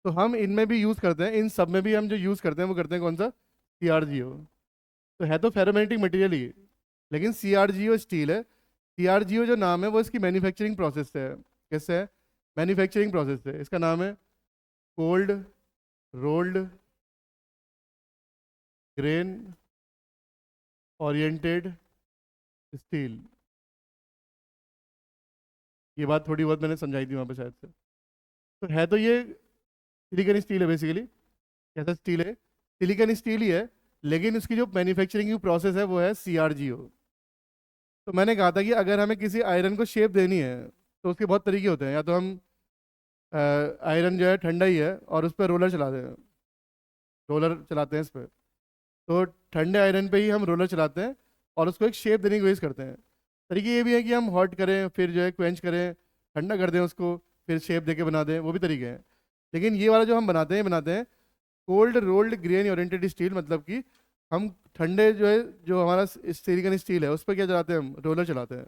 तो हम इनमें भी यूज़ करते हैं, इन सब में भी हम जो यूज़ करते हैं वो करते हैं कौन सा? CRGO। तो है तो फेरोमैग्नेटिक मटेरियल ही, लेकिन CRGO स्टील है। CRGO जो नाम है वो इसकी मैन्युफैक्चरिंग प्रोसेस से है। कैसे है? मैन्युफैक्चरिंग प्रोसेस से इसका नाम है cold rolled grain oriented steel. ये बात थोड़ी बहुत मैंने समझाई थी वहाँ पे शायद से। तो है तो ये सिलिकॉन स्टील है बेसिकली। कैसा स्टील है? सिलिकॉन स्टील ही है, लेकिन उसकी जो मैन्युफैक्चरिंग की प्रोसेस है वो है CRGO। तो मैंने कहा था कि अगर हमें किसी आयरन को शेप देनी है तो उसके बहुत तरीके होते हैं। या तो हम आयरन जो है ठंडा ही है और उस पर रोलर चलाते हैं, रोलर चलाते हैं इस पर। तो ठंडे आयरन पे ही हम रोलर चलाते हैं और उसको एक शेप देने की कोशिश करते हैं। तरीके ये भी है कि हम हॉट करें, फिर जो है क्वेंच करें, ठंडा कर दें उसको, फिर शेप दे के बना दें, वो भी तरीके हैं। लेकिन ये वाला जो हम बनाते हैं cold rolled grain oriented steel. मतलब कि हम ठंडे जो है, जो हमारा सिलिकॉन स्टील है उस पर क्या चलाते हैं? हम रोलर चलाते हैं।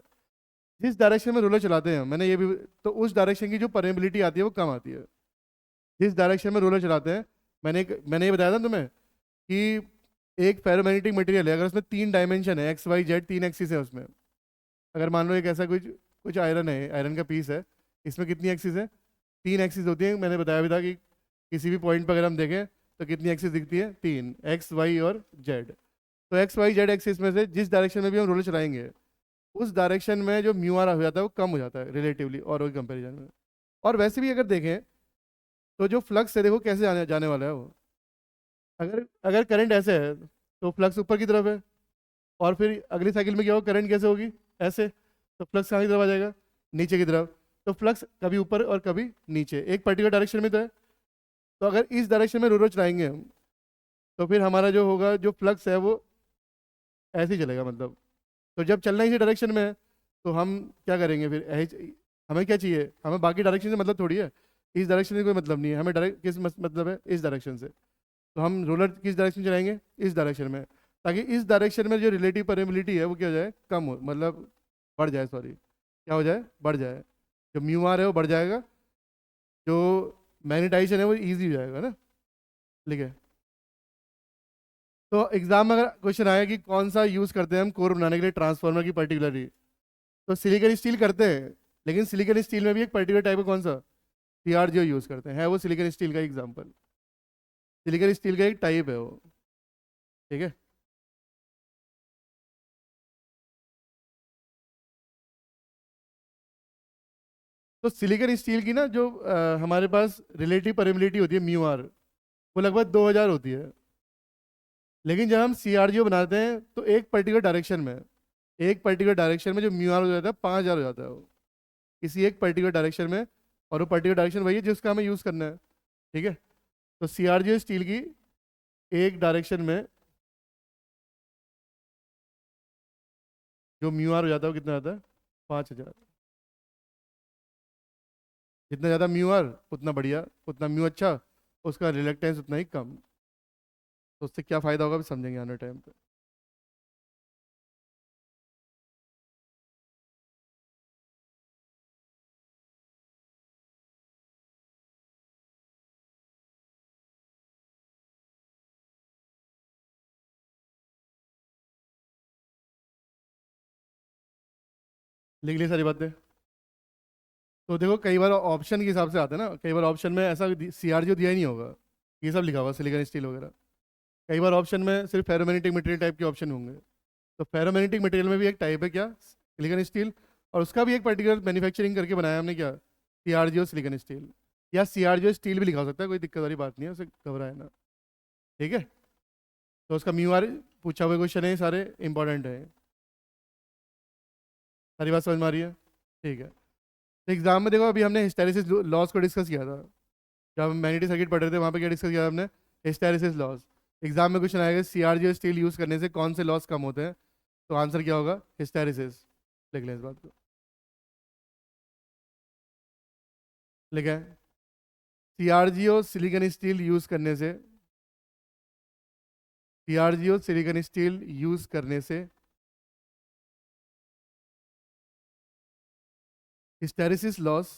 जिस डायरेक्शन में रोलर चलाते हैं, मैंने ये भी, तो उस डायरेक्शन की जो परमेबिलिटी आती है वो कम आती है। जिस डायरेक्शन में रोलर चलाते हैं, मैंने ये बताया था तुम्हें कि एक फेरोमैग्नेटिक मटेरियल है, अगर उसमें 3 डायमेंशन है, XY Z 3 एक्सिस है उसमें। अगर मान लो एक ऐसा कुछ कुछ आयरन है, आयरन का पीस है, इसमें कितनी एक्सिस है? 3 एक्सिस होती है। मैंने बताया भी था कि किसी भी पॉइंट पर अगर हम देखें तो कितनी एक्सिस दिखती है? 3, XY और Z। तो XY Z एक्सिस में से जिस डायरेक्शन में भी हम रोलर चलाएंगे, उस डायरेक्शन में जो म्यू आर हो जाता है वो कम हो जाता है रिलेटिवली और वही कंपेरिजन में। और वैसे भी अगर देखें तो जो फ्लक्स है, देखो कैसे जाने जाने वाला है वो। अगर अगर करंट ऐसे है तो फ्लक्स ऊपर की तरफ है, और फिर अगली साइकिल में क्या होगा? करंट कैसे होगी? ऐसे। तो फ्लक्स कहाँ की तरफ आ जाएगा? नीचे की तरफ। तो फ्लक्स कभी ऊपर और कभी नीचे, एक पर्टिकुलर डायरेक्शन में तो है। तो अगर इस डायरेक्शन में रोलर चलाएंगे हम, तो फिर हमारा जो होगा, जो फ्लक्स है वो ऐसे ही चलेगा मतलब। तो जब चलना इसी डायरेक्शन में है तो हम क्या करेंगे फिर? हमें क्या चाहिए? हमें बाकी डायरेक्शन से मतलब थोड़ी है, इस डायरेक्शन से कोई मतलब नहीं है हमें। डायरेक्ट किस मतलब है? इस डायरेक्शन से। तो हम रोलर किस डायरेक्शन चलाएंगे? इस डायरेक्शन में, ताकि इस डायरेक्शन में जो रिलेटिव परमेबिलिटी है वो क्या हो जाए? कम हो, मतलब बढ़ जाए, सॉरी, क्या हो जाए? बढ़ जाए। जो म्यू आर है वो बढ़ जाएगा, जो मैग्नेटाइजेशन है वो इजी हो जाएगा ना। ठीक है। तो एग्जाम में अगर क्वेश्चन आया कि कौन सा यूज़ करते हैं हम कोर बनाने के लिए ट्रांसफार्मर की पर्टिकुलरली, तो सिलिकॉन स्टील करते हैं। लेकिन सिलिकॉन स्टील में भी एक पर्टिकुलर टाइप का कौन सा? CRGO यूज़ करते हैं, है वो सिलिकॉन स्टील का एग्जाम्पल। सिलिकॉन स्टील का एक टाइप है वो। ठीक है। तो सिलिकॉन स्टील की ना जो हमारे पास रिलेटिव परमेबिलिटी होती है म्यू आर, वो लगभग 2000 होती है। लेकिन जब हम CRGO बनाते हैं तो एक पर्टिकुलर डायरेक्शन में, एक पर्टिकुलर डायरेक्शन में जो म्यू आर हो जाता है 5000 हो जाता है वो, किसी एक पर्टिकुलर डायरेक्शन में। और वो पर्टिकुलर डायरेक्शन वही है जिसका हमें यूज़ करना है। ठीक है। तो CRGO स्टील की एक डायरेक्शन में जो म्यू आर हो जाता है वो कितना आता है? 5000। जितना ज़्यादा म्यू आर उतना बढ़िया, उतना म्यू अच्छा, उसका रिलेक्टेंस उतना ही कम। तो उससे क्या फ़ायदा होगा भी समझेंगे आने टाइम पे। लिख ली सारी बातें। तो देखो कई बार ऑप्शन के हिसाब से आता है ना, कई बार ऑप्शन में ऐसा CRGO दिया ही नहीं होगा, ये सब लिखा हुआ सिलिकॉन स्टील वगैरह। कई बार ऑप्शन में सिर्फ फेरोमैग्नेटिक मटेरियल टाइप के ऑप्शन होंगे। तो फेरोमैग्नेटिक मटेरियल में भी एक टाइप है क्या, सिलिकॉन स्टील, और उसका भी एक पर्टिकुलर मैन्युफैक्चरिंग करके बनाया हमने क्या, सीआरजीओ सिलिकॉन स्टील, या सीआरजीओ स्टील भी लिखा हो सकता है, कोई दिक्कत वाली बात नहीं है, उसे घबराए ना। ठीक है, तो उसका म्यू आर पूछा हुआ क्वेश्चन है, सारे इंपॉर्टेंट है। सारी बात समझ में आ रही है? ठीक है। तो एग्जाम में देखो, अभी हमने हिस्टैरिसीस लॉज को डिस्कस किया था, जब हम मैग्नेटिक सर्किट पढ़ रहे थे, वहाँ पे क्या डिस्कस किया था हमने, हिस्टैरिसीस लॉज। एग्जाम में क्वेश्चन आएगा सीआरजीओ स्टील यूज करने से कौन से लॉस कम होते हैं, तो आंसर क्या होगा, हिस्टैरिसीस। लिख लें इस बात को, लिखा है, सीआरजीओ सिलिकॉन स्टील यूज करने से, सीआरजीओ सिलिकॉन स्टील यूज करने से hysteresis loss,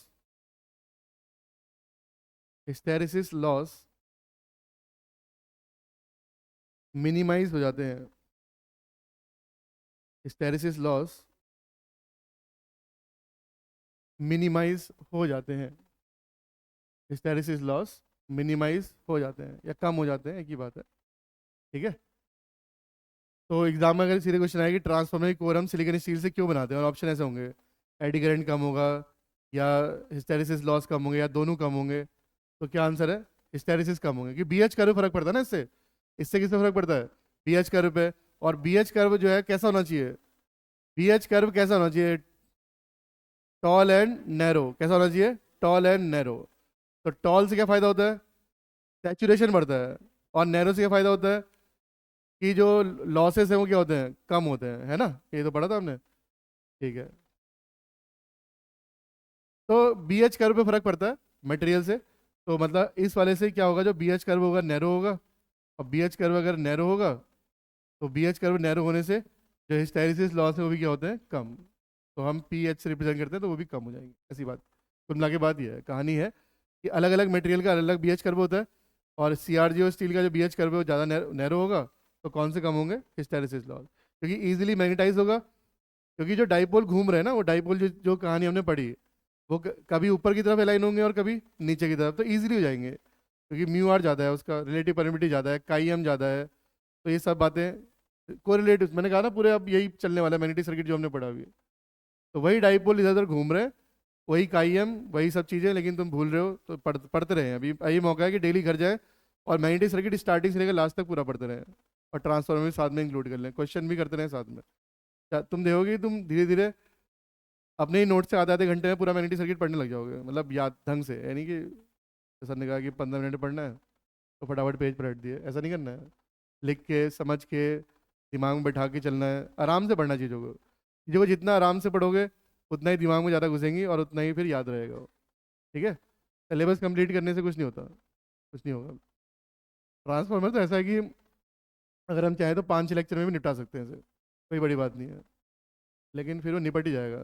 hysteresis loss minimise हो जाते हैं, हिस्टैरिसीस लॉस मिनिमाइज हो जाते हैं, हिस्टैरिसीस लॉस मिनिमाइज हो जाते हैं या कम हो जाते हैं, एक ही बात है। ठीक है, तो एग्जाम में अगर सीधे क्वेश्चन आएगी ट्रांसफार्मर की कोर हम सिलिकॉन स्टील से क्यों बनाते हैं, और ऑप्शन ऐसे होंगे, एडी करंट कम होगा, या हिस्टैरिसीस लॉस कम होंगे, या दोनों कम होंगे। तो क्या आंसर है, हिस्टैरिसीस कम होंगे, कि बीएच कर्व फर्क पड़ता है ना इससे, इससे किससे फर्क पड़ता है, बीएच कर्व पे। और बीएच कर्व जो है कैसा होना चाहिए, बीएच कर्व कैसा होना चाहिए, टॉल एंड नैरो, कैसा होना चाहिए, टॉल एंड नैरो। तो टॉल से क्या फायदा होता है, सैचुरेशन बढ़ता है, और नैरो से क्या फायदा होता है कि जो लॉसेस हैं वो क्या होते हैं, कम होते हैं, है ना, ये तो पढ़ा था हमने। ठीक है, तो बीएच कर्व पे फर्क पड़ता है मटेरियल से, तो मतलब इस वाले से क्या होगा, जो बीएच कर्व होगा नैरो होगा, और बीएच कर्व अगर नैरो होगा, तो बीएच कर्व नैरो होने से जो हिस्टैरिसीस लॉस है वो भी क्या होते हैं, कम। तो हम पी एच से रिप्रेजेंट करते हैं, तो वो भी कम हो जाएंगे, ऐसी बात। कुल मिला के बात ये है, कहानी है कि अलग अलग मटेरियल का अलग अलग बीएच कर्व होता है, और सीआरजी और स्टील का जो बीएच कर्व है वो ज़्यादा नैरो होगा, तो कौन से कम होंगे, हिस्टैरिसीस लॉस, क्योंकि ईजिली मैग्नेटाइज होगा। क्योंकि जो डाइपोल घूम रहे हैं ना, वो डाइपोल जो कहानी हमने पढ़ी, वो कभी ऊपर की तरफ अलाइन होंगे और कभी नीचे की तरफ, तो ईजिली हो जाएंगे, क्योंकि म्यू आर ज़्यादा है, उसका रिलेटिव परमिटिविटी ज़्यादा है, काई एम ज़्यादा है। तो ये सब बातें कोरिलेटिव, मैंने कहा ना पूरे अब यही चलने वाला है मैग्नेटिक सर्किट जो हमने पढ़ा अभी। तो वही डाइपोल इधर उधर घूम रहे हैं, वही काई एम, वही सब चीज़ें, लेकिन तुम भूल रहे हो, तो पढ़ते रहे। अभी यही मौका है कि डेली घर जाए और मैग्नेटिक सर्किट स्टार्टिंग से लेकर लास्ट तक पूरा पढ़ते रहे, और ट्रांसफॉर्मर भी साथ में इंक्लूड कर लें, क्वेश्चन भी करते रहे साथ में। तुम देखोगे कि तुम धीरे धीरे अपने ही नोट से आधे आधे घंटे में पूरा मैग्नेटिक सर्किट पढ़ने लग जाओगे, मतलब याद ढंग से, यानी कि सर ने कहा कि 15 मिनट में पढ़ना है तो फटाफट पेज पलट दिए, ऐसा नहीं करना है, लिख के समझ के दिमाग में बैठा के चलना है, आराम से पढ़ना चीज़ों को जितना आराम से पढ़ोगे उतना ही दिमाग में ज़्यादा घुसेंगी, और उतना ही फिर याद रहेगा वो। ठीक है, सिलेबस कंप्लीट करने से कुछ नहीं होता, कुछ नहीं होगा। ट्रांसफॉर्मर तो ऐसा है कि अगर हम चाहें तो 5-6 लेक्चर में भी निपटा सकते हैं इसे, कोई बड़ी बात नहीं है, लेकिन फिर वो निपट ही जाएगा।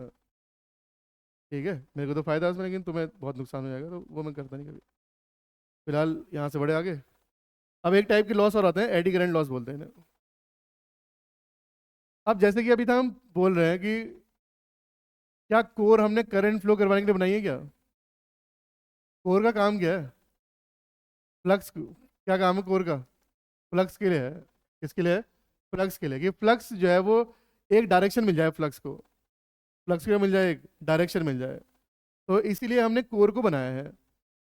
ठीक है, मेरे को तो फायदा है उसमें, लेकिन तुम्हें बहुत नुकसान हो जाएगा, तो वो मैं करता नहीं कभी। फिलहाल यहाँ से बढ़े आगे। अब एक टाइप के लॉस और आते हैं, एडी करंट लॉस बोलते हैं इन्हें। अब जैसे कि अभी तक हम बोल रहे हैं कि क्या कोर हमने करंट फ्लो करवाने के लिए बनाई है क्या, कोर का काम क्या है, फ्लक्स, क्या काम है कोर का, फ्लक्स के लिए है। किसके लिए है, फ्लक्स के लिए, कि फ्लक्स जो है वो एक डायरेक्शन मिल जाए, फ्लक्स को, फ्लक्स को मिल जाए, एक डायरेक्शन मिल जाए, तो इसीलिए हमने कोर को बनाया है।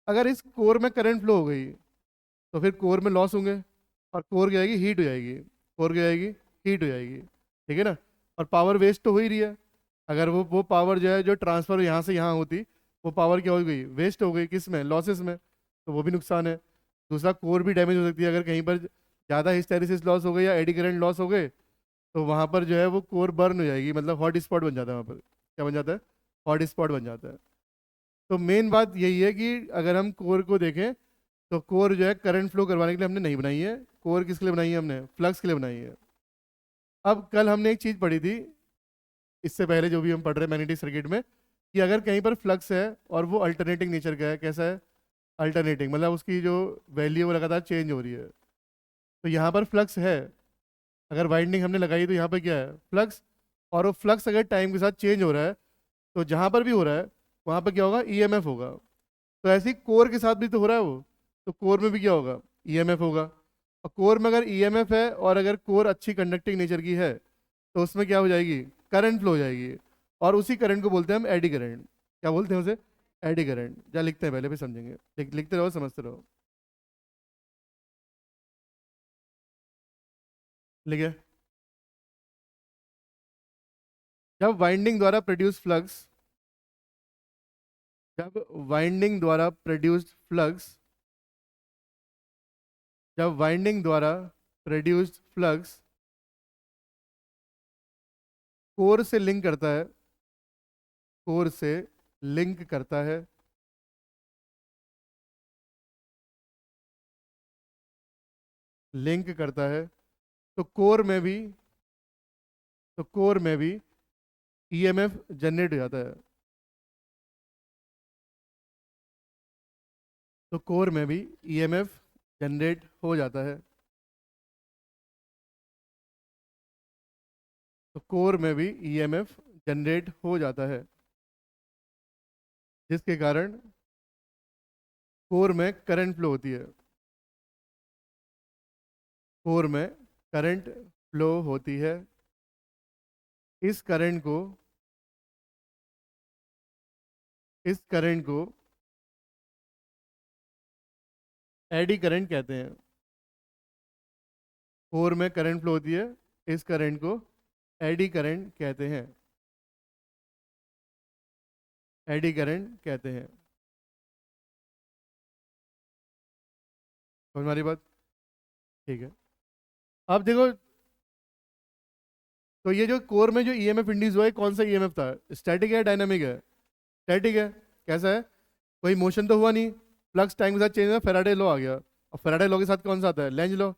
अगर इस कोर में करंट फ्लो हो गई, तो फिर कोर में लॉस होंगे, और कोर क्या आएगी, हीट हो जाएगी, कोर क्या आएगी, हीट हो जाएगी। ठीक है ना, और पावर वेस्ट तो हो ही रही है। अगर वो पावर जो है जो ट्रांसफर यहाँ से यहाँ होती, वो पावर क्या हो गई, वेस्ट हो गई, किस में, लॉसेस में, तो वो भी नुकसान है। दूसरा, कोर भी डैमेज हो सकती है, अगर कहीं पर ज़्यादा हिस्टैरिसीस लॉस हो गई या एडी करंट लॉस हो गए, तो वहाँ पर जो है वो कोर बर्न हो जाएगी, मतलब हॉट स्पॉट बन जाता है वहाँ पर, क्या बन जाता है, हॉट स्पॉट बन जाता है। तो मेन बात यही है कि अगर हम कोर को देखें, तो कोर जो है करंट फ्लो करवाने के लिए हमने नहीं बनाई है, कोर किसके लिए बनाई है, हमने फ्लक्स के लिए बनाई है। अब कल हमने एक चीज़ पढ़ी थी, इससे पहले जो भी हम पढ़ रहे हैं मैग्नेटिक सर्किट में, कि अगर कहीं पर फ्लक्स है और वो अल्टरनेटिंग नेचर का है, कैसा है, अल्टरनेटिंग, मतलब उसकी जो वैल्यू है वो लगातार चेंज हो रही है, तो यहाँ पर फ्लक्स है, अगर वाइंडिंग हमने लगाई तो यहाँ पर क्या है, फ्लक्स, और वो फ्लक्स अगर टाइम के साथ चेंज हो रहा है, तो जहाँ पर भी हो रहा है वहाँ पर क्या होगा, ईएमएफ होगा। तो ऐसे ही कोर के साथ भी तो हो रहा है वो, तो कोर में भी क्या होगा, ईएमएफ होगा। और कोर में अगर ईएमएफ है, और अगर कोर अच्छी कंडक्टिंग नेचर की है, तो उसमें क्या हो जाएगी, करंट फ्लो हो जाएगी, और उसी करंट को बोलते हैं हम एडी करंट। क्या बोलते हैं उसे, एडी करंट। क्या लिखते हैं पहले भी समझेंगे, लिखते रहो समझते रहो। लिखे, जब वाइंडिंग द्वारा प्रोड्यूस फ्लक्स, जब वाइंडिंग द्वारा प्रोड्यूस्ड फ्लक्स, जब वाइंडिंग द्वारा प्रोड्यूस्ड फ्लक्स कोर से लिंक करता है, कोर से लिंक करता है, लिंक करता है, तो कोर में भी, तो कोर में भी ईएमएफ जनरेट हो जाता है। तो कोर में भी ईएमएफ जनरेट हो जाता है। तो कोर में भी ईएमएफ जनरेट हो जाता है, जिसके कारण कोर में करंट फ्लो होती है, कोर में करंट फ्लो होती है। इस करंट को, इस करंट को एडी करंट कहते हैं। कोर में करंट फ्लो होती है, इस करंट को एडी करंट कहते हैं, एडी करंट कहते हैं। समझ में आ रही बात, ठीक है। अब देखो, तो ये जो कोर में जो ईएमएफ इंड्यूस हुआ है, कौन सा ईएमएफ था, स्टैटिक है डायनामिक है, स्टैटिक है। कैसा है, कोई मोशन तो हुआ नहीं, फ्लक्स टाइम के साथ चेंज हुआ, फेराडे लॉ आ गया। और फेराडे लॉ के साथ कौन सा आता है, लेंज लॉ।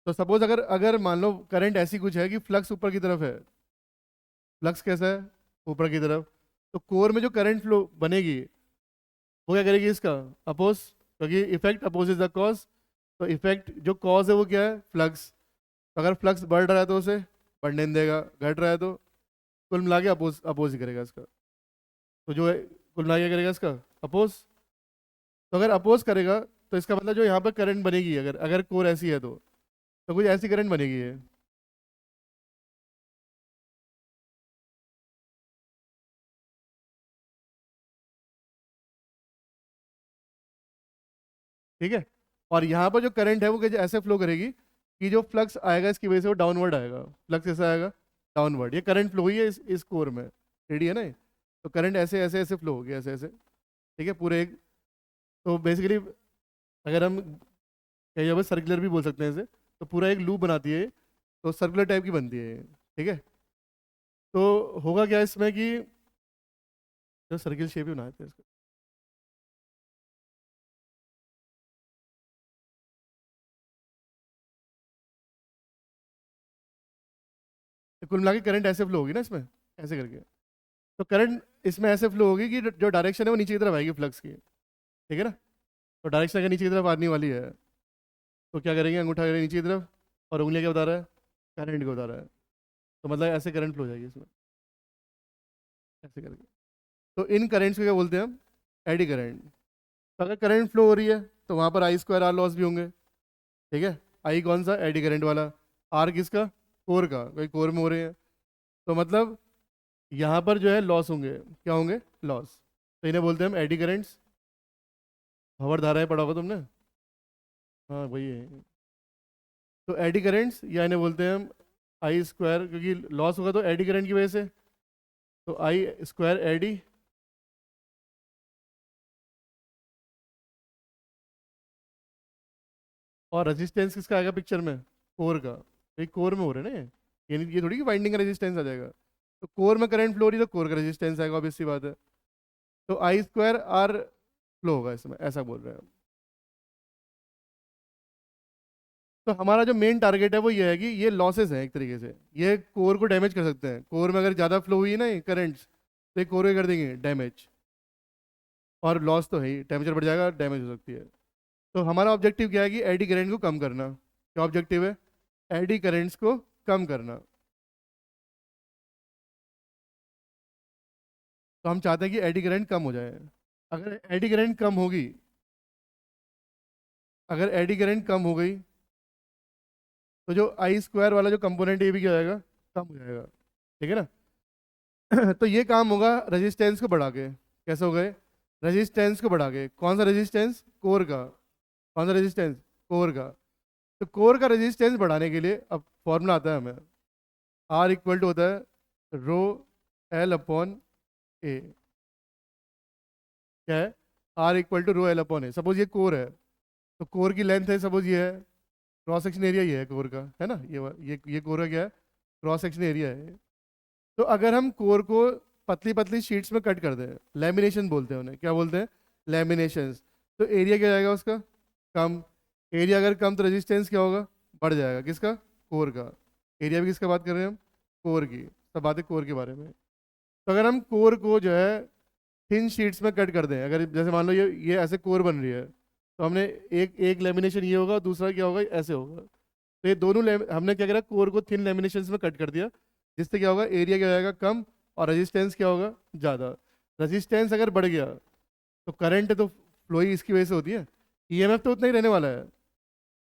तो सपोज अगर अगर मान लो करंट ऐसी कुछ है कि फ्लक्स ऊपर की तरफ है, फ्लक्स कैसा है, ऊपर की तरफ, तो कोर में जो करंट फ्लो बनेगी वो क्या करेगी, इसका अपोज, क्योंकि effect oppose is the cause. तो इफेक्ट जो कॉज है वो क्या है, फ्लक्स। तो अगर फ्लक्स बढ़ रहा है तो उसे बढ़ने नहीं देगा, घट रहा है तो कुल मिला के अपोज, अपोज ही करेगा इसका। तो जो है कुल मिला के क्या करेगा इसका, अपोज। तो अगर अपोज करेगा तो इसका मतलब जो यहाँ पर करंट बनेगी, अगर अगर कोर ऐसी है तो कुछ ऐसी करंट बनेगी है। ठीक है। और यहाँ पर जो करंट है वो कैसे ऐसे फ्लो करेगी कि जो फ्लक्स आएगा इसकी वजह से वो डाउनवर्ड आएगा, फ्लक्स कैसा आएगा, डाउनवर्ड। ये करंट फ्लो ही है इस कोर में, रेडी है ना ये? तो करंट ऐसे ऐसे ऐसे फ्लो हो गया, ऐसे ऐसे, ठीक है, पूरे एक। तो बेसिकली अगर हम कहीं अब सर्कुलर भी बोल सकते हैं इसे, तो पूरा एक लूप बनाती है, तो सर्कुलर टाइप की बनती है ये, ठीक है। तो होगा क्या इसमें कि जो सर्किल शेप ही बनाए थे इसको, तो कुल मिला के करंट ऐसे फ्लो होगी ना इसमें, ऐसे करके। तो करंट इसमें ऐसे फ्लो होगी कि जो डायरेक्शन है वो नीचे की तरफ आएगी फ्लक्स की, ठीक है ना। तो डायरेक्शन अगर नीचे की तरफ आने वाली है तो क्या करेंगे, अंगूठा करेंगे नीचे की तरफ, और उंगलियां क्या बता रहा है, करंट को बता रहा है। तो मतलब ऐसे करंट फ्लो हो जाएगी इसमें, ऐसे करके। तो इन करंट्स को क्या बोलते हैं हम, एडी करंट। तो अगर करंट फ्लो हो रही है तो वहाँ पर आई स्क्वायर आर लॉस भी होंगे, ठीक है। आई कौन सा, एडी करंट वाला। आर किसका, कोर का, कोई कोर में हो रहे हैं, तो मतलब यहाँ पर जो है लॉस होंगे, क्या होंगे, लॉस। तो इन्हें बोलते हैं हम एडी करंट्स। हवर धाराएं पढ़ा होगा तुमने, हाँ वही है। तो एडी करंट्स या इन्हें बोलते हैं हम आई स्क्वायर, क्योंकि लॉस होगा तो एडी करंट की वजह से, तो आई स्क्वायर एडी। और रेजिस्टेंस किसका आएगा पिक्चर में, कोर का, एक कोर में हो रहे हैं ना ये थोड़ी कि वाइंडिंग का रेजिस्टेंस आ जाएगा। तो कोर में करंट फ्लो हो रही है तो कोर का रेजिस्टेंस आएगा, ऑब्वियस सी बात है। तो आई स्क्वायर आर फ्लो होगा इसमें, ऐसा बोल रहे हैं हम। तो हमारा जो मेन टारगेट है वो ये है कि ये लॉसेस हैं एक तरीके से, ये कोर को डैमेज कर सकते हैं। कोर में अगर ज़्यादा फ्लो हुई है ना करंट्स, तो ये कोर को कर देंगे डैमेज, और लॉस तो है ही, टेम्परेचर बढ़ जाएगा, डैमेज हो सकती है। तो हमारा ऑब्जेक्टिव क्या है कि एडी करंट को कम करना। क्या ऑब्जेक्टिव है, एडी करंट्स को कम करना। तो हम चाहते हैं कि एडी करंट कम हो जाए। अगर एडी करंट कम होगी, अगर एडी करंट कम हो गई तो जो आई स्क्वायर वाला जो कंपोनेंट ये भी क्या हो जाएगा, कम हो जाएगा। ठीक है ना। तो ये काम होगा रेजिस्टेंस को बढ़ा के। कैसे हो गए? रेजिस्टेंस को बढ़ा के। कौन सा रेजिस्टेंस? कोर का। कौन सा रेजिस्टेंस? कोर का। तो कोर का रेजिस्टेंस बढ़ाने के लिए अब फॉर्मूला आता है हमें। आर इक्वल टू होता है रो एल अपॉन ए। क्या है? R equal to rho L upon A. Suppose ये कोर है, तो कोर की लेंथ है, सपोज ये है, क्रॉस सेक्शन एरिया ये है कोर का, है ना, ये कोर का क्या है? क्रॉस सेक्शन एरिया है। तो अगर हम कोर को पतली पतली शीट्स में कट कर दें, लेमिनेशन बोलते हैं उन्हें, क्या बोलते हैं? लेमिनेशंस। तो एरिया क्या जाएगा उसका? कम। एरिया अगर कम तो रेजिस्टेंस क्या होगा? बढ़ जाएगा। किसका? कोर का। एरिया भी किसका बात कर रहे हैं हम? कोर की। सब बातें कोर के बारे में। तो अगर हम कोर को जो है थिन शीट्स में कट कर दें, अगर जैसे मान लो ये ऐसे कोर बन रही है, तो हमने एक एक लेमिनेशन ये होगा, दूसरा क्या होगा? ऐसे होगा। तो ये दोनों हमने क्या करा? कोर को थिन लेमिनेशंस में कट कर दिया, जिससे क्या होगा? एरिया क्या हो जाएगा? कम। और रेजिस्टेंस क्या होगा? ज़्यादा। रेजिस्टेंस अगर बढ़ गया तो करंट तो फ्लो ही इसकी वजह से होती है, ईएमएफ तो उतना ही रहने वाला है।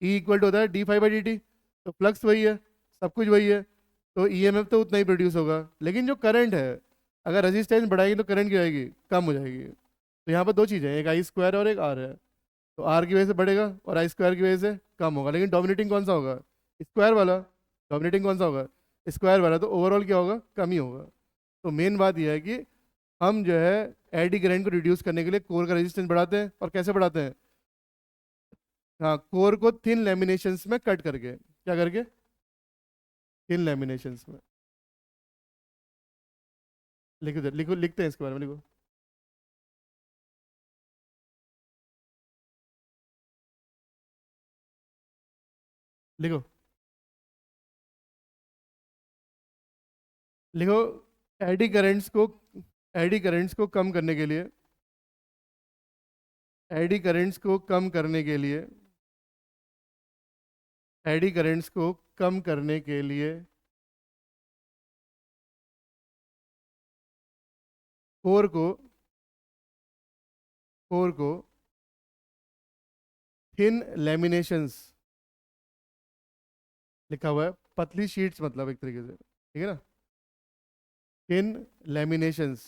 ई इक्वल टू होता है d phi by D T. तो फ्लक्स वही है, सब कुछ वही है, तो ईएमएफ तो उतना ही प्रोड्यूस होगा। लेकिन जो करंट है, अगर रेजिस्टेंस बढ़ाएगी तो करंट क्या आएगी? कम हो जाएगी। तो यहाँ पर दो चीज़ें हैं, एक आई स्क्वायर और एक आर है। तो आर की वजह से बढ़ेगा और आई स्क्वायर की वजह से कम होगा। लेकिन डोमिनेटिंग कौन सा होगा? स्क्वायर वाला। डोमिनेटिंग कौन सा होगा? स्क्वायर वाला। तो ओवरऑल क्या होगा? कम ही होगा। तो मेन बात यह है कि हम जो है एडी करंट को रिड्यूस करने के लिए कोर का रेजिस्टेंस बढ़ाते हैं। और कैसे बढ़ाते हैं? हाँ, कोर को थिन लेमिनेशंस में कट करके। क्या करके? थिन लेमिनेशंस में। लिखो लिखो, लिखते हैं इसके बारे में, लिखो। लिखो। लिखो। एडी करंट्स को एडी करंट्स को कम करने के लिए, एडी करंट्स को कम करने के लिए, एडी करंट्स को कम करने के लिए कोर को कोर को थिन लेमिनेशंस, लिखा हुआ है पतली शीट्स, मतलब एक तरीके से, ठीक है ना। थिन लेमिनेशंस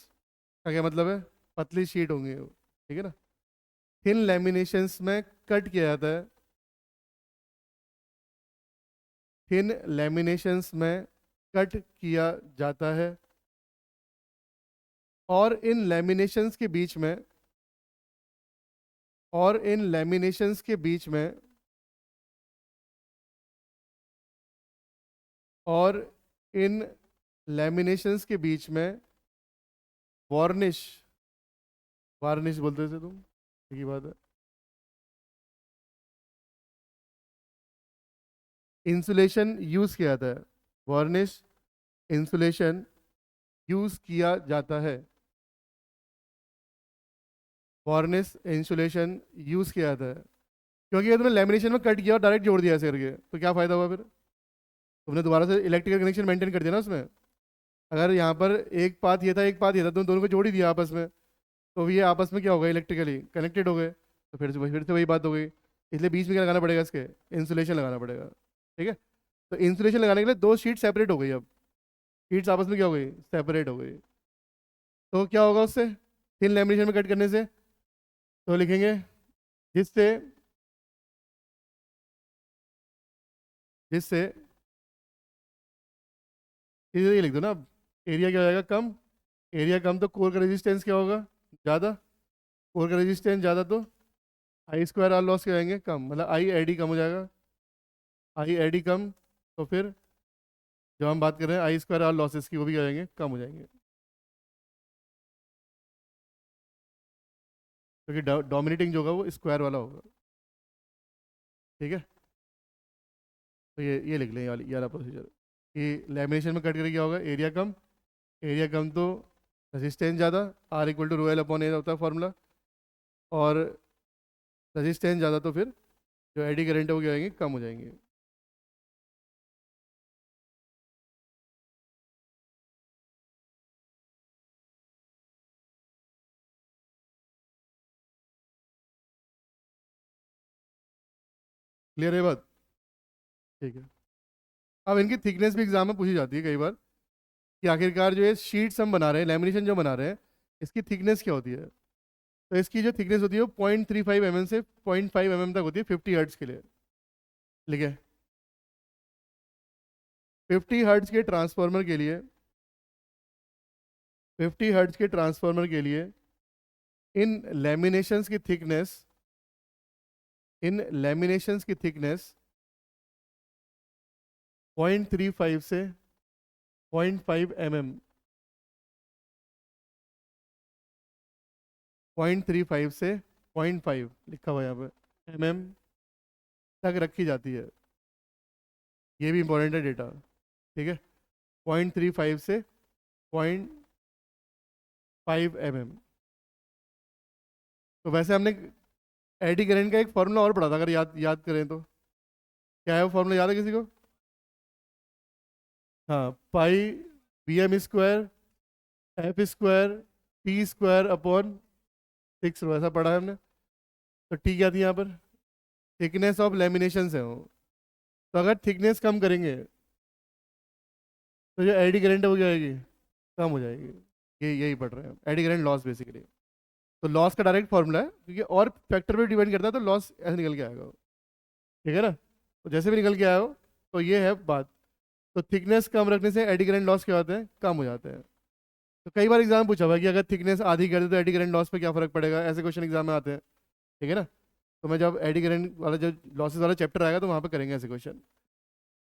का क्या मतलब है? पतली शीट होंगी वो, ठीक है ना। थिन लेमिनेशंस में कट किया जाता है, थिन लेमिनेशंस में कट किया जाता है। और इन लेमिनेशंस के बीच में और इन लेमिनेशंस के बीच में और इन लेमिनेशंस के बीच में वार्निश, वार्निश बोलते थे तुम, एक ही बात है। इंसुलेशन यूज किया जाता है। वार्निश, इंसुलेशन यूज किया जाता है। वार्निश इंसुलेशन यूज किया जाता है। क्योंकि ये तुमने लेमिनेशन में कट किया और डायरेक्ट जोड़ दिया ऐसे करके, तो क्या फायदा हुआ फिर? तुमने दोबारा से इलेक्ट्रिकल कनेक्शन मेंटेन कर दिया ना उसमें। अगर यहाँ पर एक पाथ ये था, एक पाथ ये था, तुम दोनों को जोड़ ही दिया आपस में, तो ये आपस में क्या हो गए? इलेक्ट्रिकली कनेक्टेड हो गए। तो फिर से वही बात हो गई। इसलिए बीच में क्या लगाना पड़ेगा? इसके इंसुलेशन लगाना पड़ेगा। ठीक है। तो इंसुलेशन लगाने के लिए दो शीट सेपरेट हो गई। अब शीट्स आपस में क्या हो गई? सेपरेट हो गई। तो क्या होगा उससे? थिन लेमिनेशन में कट करने से? तो लिखेंगे जिससे जिससे ये लिख दो ना अब। एरिया क्या हो जाएगा? कम। एरिया कम तो कोर का रेजिस्टेंस क्या होगा? ज़्यादा। कोर का रेजिस्टेंस ज़्यादा तो आई स्क्वायर आर लॉस क्या आएंगे? कम। मतलब आई आई डी कम हो जाएगा। आई आई डी कम। तो फिर जब हम बात कर रहे हैं आई स्क्वायर आर लॉसेस की, वो भी क्या हो जाएंगे? कम हो जाएंगे। क्योंकि डोमिनेटिंग जो होगा वो स्क्वायर वाला होगा। ठीक है। तो ये लिख लें, ये वाला प्रोसीजर कि लेमिनेशन में कट करके क्या होगा? एरिया कम। एरिया कम तो रेजिस्टेंस ज़्यादा। R equal to rho L upon A होता है फॉर्मूला। और रेजिस्टेंस ज़्यादा तो फिर जो एडी करंट है वो क्या हो जाएंगे? कम हो जाएंगे। क्लियर है बात? ठीक है। अब इनकी थिकनेस भी एग्जाम में पूछी जाती है कई बार कि आखिरकार जो ये शीट्स हम बना रहे हैं, लैमिनेशन जो बना रहे हैं, इसकी थिकनेस क्या होती है। तो इसकी जो थिकनेस होती है वो 0.35 mm से 0.5 mm तक होती है 50 हर्ट्ज के लिए। ठीक है, 50 हर्ट्ज के ट्रांसफार्मर के लिए, 50 हर्ट्ज के ट्रांसफार्मर के लिए इन लैमिनेशंस की थिकनेस, इन लैमिनेशंस की थिकनेस 0.35 से 0.5 mm, 0.35 से 0.5 लिखा हुआ है यहाँ पे mm तक रखी जाती है। ये भी इंपॉर्टेंट है डेटा। ठीक है, 0.35 से 0.5 mm। तो वैसे हमने एडी करंट का एक फॉर्मूला और पढ़ा था, अगर याद याद करें तो। क्या है वो फॉर्मूला, याद है किसी को? हाँ, पाई VM² F² T² अपॉन 6, ऐसा पढ़ा है हमने। तो टी क्या थी यहाँ पर? थिकनेस ऑफ लेमिनेशन है वो। तो अगर थिकनेस कम करेंगे तो जो एडी करंट है वो क्या आएगी? कम हो जाएगी। यही पढ़ रहे हैं हम, एडी करंट लॉस बेसिकली। तो लॉस का डायरेक्ट फॉर्मूला है, क्योंकि और फैक्टर पे डिपेंड करता है, तो लॉस ऐसे निकल के आएगा वो। ठीक है ना? तो जैसे भी निकल के आया हो, तो ये है बात। तो थिकनेस कम रखने से एडी करंट लॉस क्या होते हैं? कम हो जाते हैं। तो कई बार एग्जाम पूछा हुआ है कि अगर थिकनेस आधी कर दे तो एडी करंट लॉस पे क्या फर्क पड़ेगा, ऐसे क्वेश्चन एग्जाम में आते हैं। ठीक है ना? तो मैं जब एडी करंट वाला, जो लॉसेस वाला चैप्टर आएगा, तो वहाँ पे करेंगे ऐसे क्वेश्चन।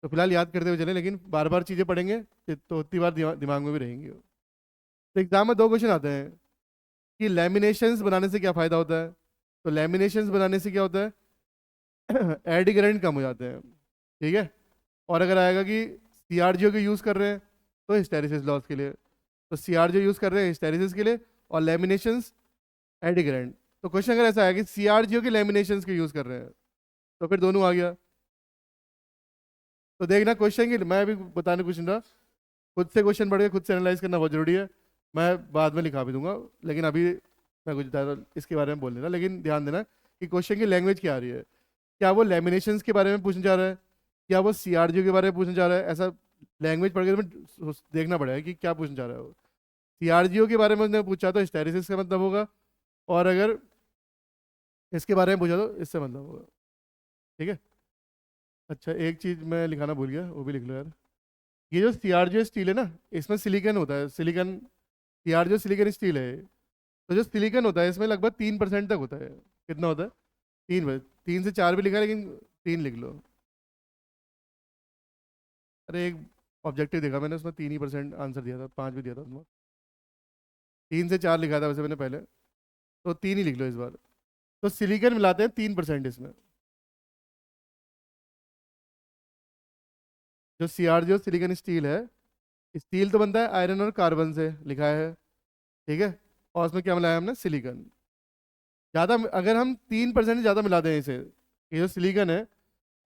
तो फिलहाल याद करते हुए चलें, लेकिन बार बार चीज़ें पढ़ेंगे तो उतनी बार दिमाग में भी रहेंगी। तो एग्जाम में 2 क्वेश्चन आते हैं कि लैमिनेशंस बनाने से क्या फ़ायदा होता है। तो लैमिनेशंस बनाने से क्या होता है? एडी करंट कम हो जाते हैं। ठीक है। और अगर आएगा कि CRGO के यूज़ कर रहे हैं तो हिस्टेरिसिस लॉस के लिए, तो CRGO यूज़ कर रहे हैं हिस्टेरिसिस के लिए, और लैमिनेशंस एडी करंट। तो क्वेश्चन अगर ऐसा है कि CRGO के लैमिनेशंस के यूज़ कर रहे हैं, तो फिर दोनों आ गया। तो देखना क्वेश्चन की, मैं अभी बताने कुछ नहीं रहा, खुद से क्वेश्चन पढ़ के खुद से एनालाइज करना बहुत जरूरी है। मैं बाद में लिखा भी दूंगा, लेकिन अभी मैं कुछ ज़्यादा इसके बारे में बोल नहीं रहा। लेकिन ध्यान देना कि क्वेश्चन की लैंग्वेज क्या आ रही है। क्या वो लैमिनेशंस के बारे में पूछना चाह रहा है, क्या वो CRGO के बारे में पूछना चाह रहा है? ऐसा लैंग्वेज पढ़ के तुम्हें देखना पड़ेगा कि क्या पूछना चाह रहा है वो। CRGO के बारे में उसने पूछा तो हिस्टेरिसिस का मतलब होगा, और अगर इसके बारे में पूछा तो इससे मतलब होगा। ठीक है। अच्छा, एक चीज़ मैं लिखाना भूल गया, वो भी लिख लो यार। ये जो CRGO स्टील है ना, इसमें सिलिकन होता है, सिलिकन। CRGO सिलिकन स्टील है। तो जो सिलिकन होता है इसमें लगभग 3% तक होता है। कितना होता है? 3 से 4 भी लिखा है, लेकिन 3 लिख लो। अरे एक ऑब्जेक्टिव देखा मैंने, उसमें 3% आंसर दिया था, 5 भी दिया था उसमें। 3 से 4 लिखा था वैसे मैंने पहले, तो 3 ही लिख लो इस बार। तो सिलिकन मिलाते हैं 3% इसमें। जो CRGO सिलिकन स्टील है, स्टील तो बनता है आयरन और कार्बन से, लिखा है। ठीक है। और उसमें क्या मिलाया हमने? सिलिकन। ज़्यादा अगर हम 3% ज़्यादा मिला दें इसे, ये जो सिलिकन है,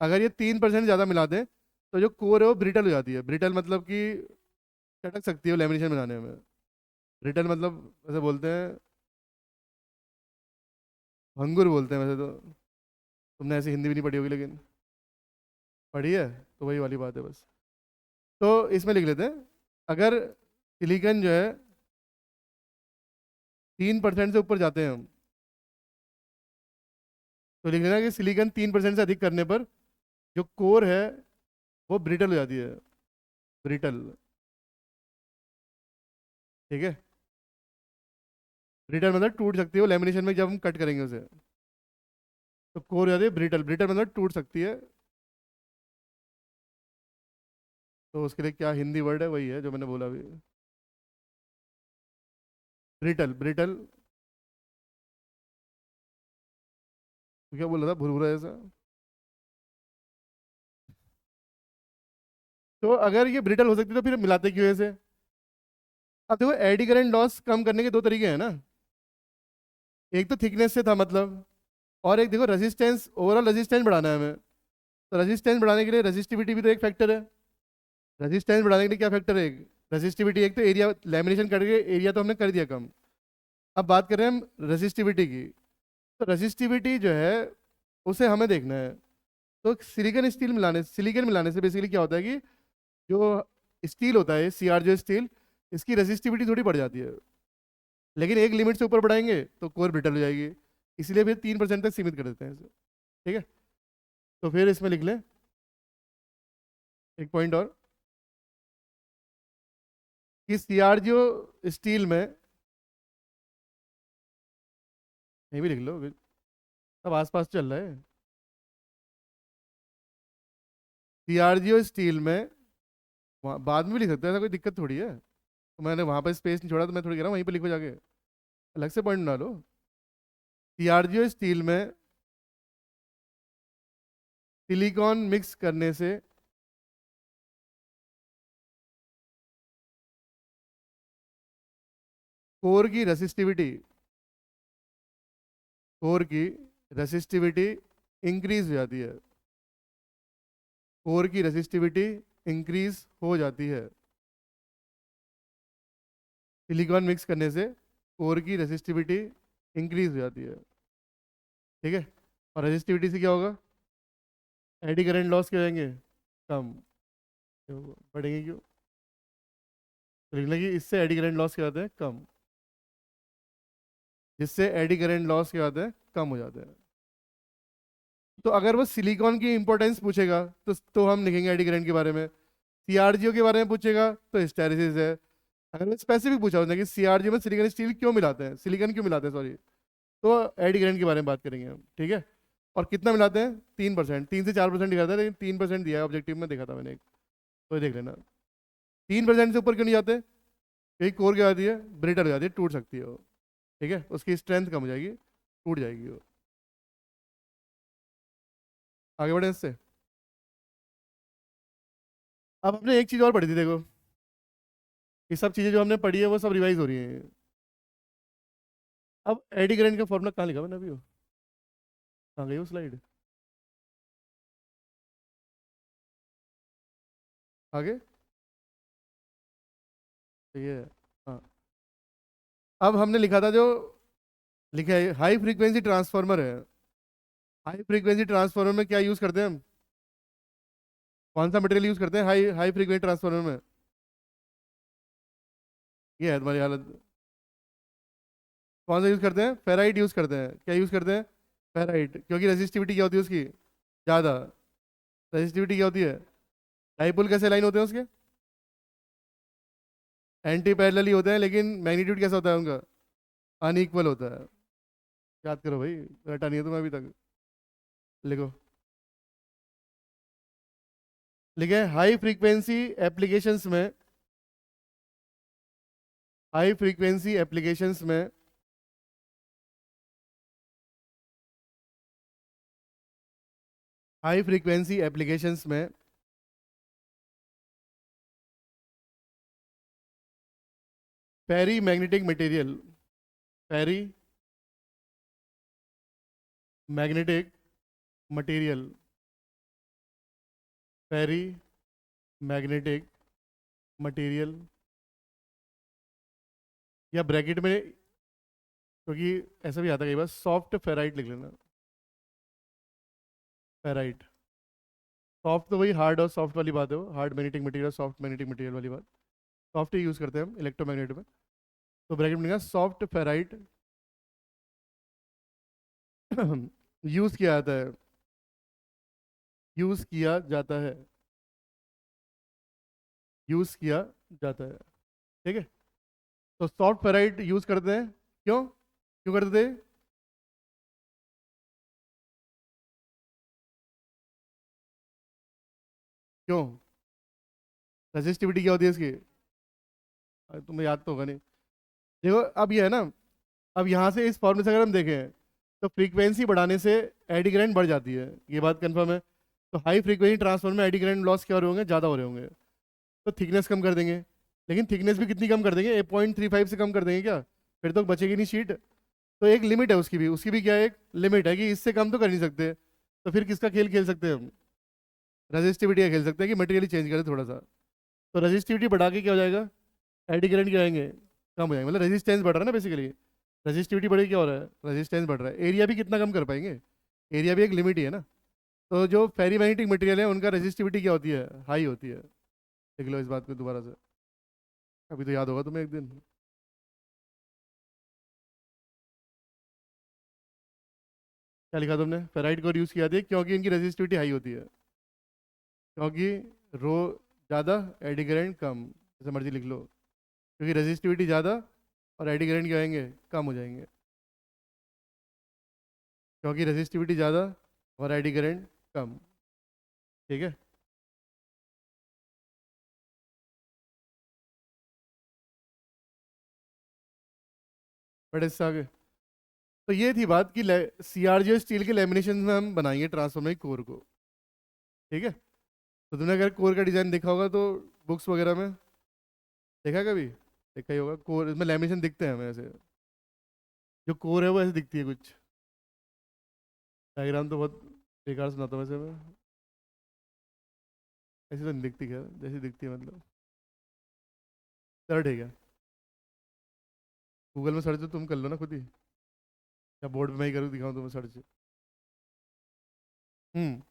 अगर ये 3% ज़्यादा मिला दें, तो जो कोर है वो ब्रिटल हो जाती है। ब्रिटल मतलब कि चटक सकती है वो लेमिनेशन बनाने में। ब्रिटल मतलब वैसे बोलते हैं, भंगुर बोलते हैं वैसे तो। तुमने ऐसी हिंदी भी नहीं पढ़ी होगी, लेकिन पढ़ी है तो वही वाली बात है बस। तो इसमें लिख लेते हैं, अगर सिलिकन जो है 3% से ऊपर जाते हैं हम, तो लिख लेना कि सिलिकन 3% से अधिक करने पर जो कोर है वो ब्रिटल हो जाती है। ब्रिटल। ठीक है। ब्रिटल मतलब टूट सकती है वो लेमिनेशन में, जब हम कट करेंगे उसे। तो कोर हो जाती है ब्रिटल। ब्रिटल मतलब टूट सकती है। तो उसके लिए क्या हिंदी वर्ड है? वही है जो मैंने बोला अभी, ब्रिटल। ब्रिटल क्या बोला था, भुरभुरा ऐसा। तो अगर ये ब्रिटल हो सकती है तो फिर मिलाते क्यों ऐसे? अब देखो, एडी करंट लॉस कम करने के 2 तरीके हैं ना। एक तो थिकनेस से था मतलब, और एक देखो रेजिस्टेंस, ओवरऑल रेजिस्टेंस बढ़ाना है हमें। तो रेजिस्टेंस बढ़ाने के लिए रेजिस्टिविटी भी तो एक फैक्टर है। रेजिस्टेंस बढ़ाने के लिए क्या फैक्टर है? एक रेजिस्टिविटी। एक तो एरिया, लैमिनेशन करके एरिया तो हमने कर दिया कम। अब बात कर रहे हैं हम रेजिस्टिविटी की। तो रेजिस्टिविटी जो है उसे हमें देखना है। तो सिलिकन स्टील मिलाने, सिलिकन मिलाने से बेसिकली क्या होता है कि जो स्टील होता है, सी आर जो स्टील, इसकी रेजिस्टिविटी थोड़ी बढ़ जाती है, लेकिन एक लिमिट से ऊपर बढ़ाएंगे तो कोर ब्रिटल हो जाएगी, इसलिए फिर 3% तक सीमित कर देते हैं इसे। ठीक है, तो फिर इसमें लिख लें एक पॉइंट और, कि सी आर जो स्टील में, ये भी लिख लो, सब आसपास चल रहा है। सी आर जी स्टील में, बाद में भी लिख सकते हैं, ऐसा कोई दिक्कत थोड़ी है। तो मैंने वहां पर स्पेस नहीं छोड़ा, तो मैं थोड़ी कह रहा हूँ वहीं पे लिखो जाके, अलग से पॉइंट बना लो। सी आर जी स्टील में सिलिकॉन मिक्स करने से कोर की रेसिस्टिविटी, कोर की रेसिस्टिविटी इंक्रीज हो जाती है, कोर की रेसिस्टिविटी इंक्रीज हो जाती है। सिलिकॉन मिक्स करने से कोर की रेसिस्टिविटी इंक्रीज हो जाती है। ठीक है, और रेसिस्टिविटी से क्या होगा, एडी करंट लॉस क्या होंगे, कम। क्यों बढ़ेंगे, क्यों, तो लिखना कि इससे एडी करंट लॉस क्या होते हैं, कम, जिससे एडी करंट लॉस क्या होते हैं, कम हो जाते हैं। तो अगर वो सिलिकॉन की इंपॉर्टेंस पूछेगा तो हम लिखेंगे एडी करंट के बारे में, सीआरजीओ के बारे में पूछेगा तो हिस्टैरिसीस है। अगर वो स्पेसिफिक पूछा होता है कि सीआरजीओ में सिलिकॉन स्टील क्यों मिलाते हैं, सिलिकॉन क्यों मिलाते हैं सॉरी, तो एडी करंट के बारे में बात करेंगे हम। ठीक है, और कितना मिलाते हैं, 3%, 3 से 4% दिखाता है, लेकिन 3% दिया है ऑब्जेक्टिव में, देखा था मैंने एक, तो ये देख लेना। 3% से ऊपर क्यों नहीं जाते, यही कोर क्या आती है, ब्रिटल हो जाती है, टूट सकती है वो। ठीक है, उसकी स्ट्रेंथ कम हो जाएगी, टूट जाएगी वो। आगे बढ़े इससे। अब हमने एक चीज़ और पढ़ी थी, देखो ये सब चीज़ें जो हमने पढ़ी है वो सब रिवाइज हो रही हैं। अब एडी करंट का फॉर्मूला कहाँ लिखा मैंने अभी, वो कहाँ गई वो स्लाइड, आगे, तो ये है। हाँ, अब हमने लिखा था जो लिखा है, हाई फ्रीक्वेंसी ट्रांसफार्मर है। हाई फ्रीक्वेंसी ट्रांसफार्मर में क्या यूज़ करते हैं हम, कौन सा मटेरियल यूज़ करते हैं हाई हाई फ्रीक्वेंसी ट्रांसफार्मर में, ये है तुम्हारी हालत। कौन सा यूज़ करते हैं, फेराइट यूज़ करते हैं, क्या यूज़ करते हैं, फेराइट, क्योंकि रेजिस्टिविटी क्या होती है उसकी, ज़्यादा। रेजिस्टिविटी क्या होती है, डाइपोल कैसे लाइन होते हैं उसके, एंटी पैरेलल ही होते हैं, लेकिन मैग्नीट्यूड कैसा होता है उनका, अनइक्वल होता है। याद करो भाई, रटा नहीं है तुम्हें अभी तक, लिखो, लिखे हाई फ्रीक्वेंसी एप्लीकेशंस में, हाई फ्रीक्वेंसी एप्लीकेशंस में हाई फ्रीक्वेंसी एप्लीकेशंस में ferrimagnetic material, ferrimagnetic material, ferrimagnetic material, या ब्रैकेट में, क्योंकि ऐसा भी आता है कई बार, सॉफ्ट फेराइट लिख लेना, फेराइट। सॉफ्ट तो वही हार्ड और सॉफ्ट वाली बात है, वो hard magnetic material, soft magnetic material वाली बात, सॉफ्ट ही यूज़ करते हैं हम इलेक्ट्रोमैग्नेट में। तो ब्रैकेट में लिखा सॉफ्ट फेराइट यूज़ किया जाता है, यूज़ किया जाता है, यूज़ किया जाता है। ठीक है, तो सॉफ्ट फेराइट यूज़ करते हैं, क्यों क्यों करते थे, क्यों, रेजिस्टिविटी क्या होती है इसकी, तुम्हें याद तो होगा नहीं। देखो अब ये है ना, अब यहाँ से इस फॉर्मूले से अगर हम देखें तो फ्रीक्वेंसी बढ़ाने से एडी करंट बढ़ जाती है, ये बात कंफर्म है। तो हाई फ्रीक्वेंसी ट्रांसफार्मर में एडी करंट लॉस क्या हो रहे होंगे, ज़्यादा हो रहे होंगे, तो थिकनेस कम कर देंगे। लेकिन थिकनेस भी कितनी कम कर देंगे, 0.35 से कम कर देंगे क्या, फिर तो बचेगी नहीं शीट। तो एक लिमिट है उसकी भी, उसकी भी क्या है, एक लिमिट है कि इससे कम तो कर नहीं सकते। तो फिर किसका खेल खेल सकते हैं हम, रजिस्टिविटी का खेल सकते हैं कि मटेरियल चेंज करें थोड़ा सा। तो रजिस्टिविटी बढ़ा के क्या हो जाएगा, एडी करंट क्या आएंगे, कम हो जाएंगे, मतलब रेजिस्टेंस बढ़ रहा है ना बेसिकली। रजिस्टिविटी बढ़ी, क्या हो रहा है, रेजिस्टेंस बढ़ रहा है। एरिया भी कितना कम कर पाएंगे, एरिया भी एक लिमिट ही है ना। तो जो फेरी मैग्नेटिक मटेरियल है उनका रेजिस्टिविटी क्या होती है, हाई होती है। लिख लो इस बात को दोबारा से, अभी तो याद होगा तुम्हें एक दिन। क्या लिखा तुमने? फेराइट कोर यूज़ किया था क्योंकि इनकी रेजिस्टिविटी हाई होती है, क्योंकि रो ज़्यादा एडी करंट कम, जैसे मर्जी लिख लो, क्योंकि रेजिस्टिविटी ज़्यादा और एडी करंट क्या आएंगे, कम हो जाएंगे, क्योंकि रेजिस्टिविटी ज़्यादा और एडी करंट कम। ठीक है। बट इससे आगे, तो ये थी बात कि सीआरजीओ स्टील के लेमिनेशन में हम बनाएंगे ट्रांसफॉर्मर कोर को। ठीक है। तो तुमने अगर कोर का डिज़ाइन देखा होगा तो बुक्स वगैरह में देखा है कभी? देखा ही होगा, कोर इसमें लेमिनेशन दिखते हैं हमें ऐसे, जो कोर है वो ऐसे दिखती है कुछ। डायग्राम तो बहुत बेकार सुनाता हूँ वैसे मैं, ऐसी तो नहीं दिखती, खैर जैसी दिखती है मतलब। चलो ठीक है, गूगल में सर्च तो तुम कर लो ना खुद ही, या बोर्ड पे मैं ही करूँ दिखाऊँ तुम्हें सर्च? हम्म।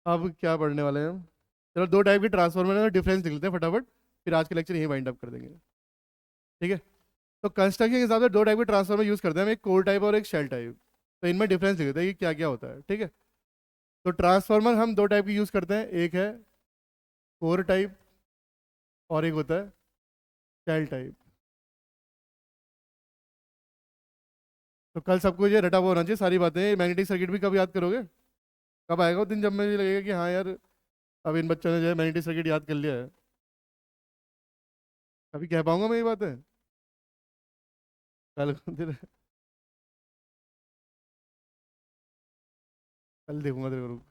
अब क्या पढ़ने वाले हैं हम? चलो दो टाइप के ट्रांसफॉर्मर में डिफरेंस लिख लेते हैं फटाफट, फिर आज के लेक्चर यहीं वाइंड अप कर देंगे। ठीक है। तो कंस्ट्रक्शन के हिसाब से दो टाइप के ट्रांसफार्मर यूज़ करते हैं हम, एक कोर टाइप और एक शेल टाइप। तो इनमें डिफरेंस दिखता है कि क्या क्या होता है। ठीक है। तो ट्रांसफार्मर हम दो टाइप की यूज़ करते हैं, एक है कोर टाइप और एक होता है शेल टाइप। तो कल सबको ये रटा हुआ होना चाहिए सारी बातें। मैग्नेटिक सर्किट भी कब याद करोगे? कब आएगा वो दिन जब मुझे लगेगा कि हाँ यार, अब इन बच्चों ने जो है मैग्नेटिक सर्किट याद कर लिया है? अभी कह पाऊंगा मैं ये बातें? कल कल देखूंगा तेरे को।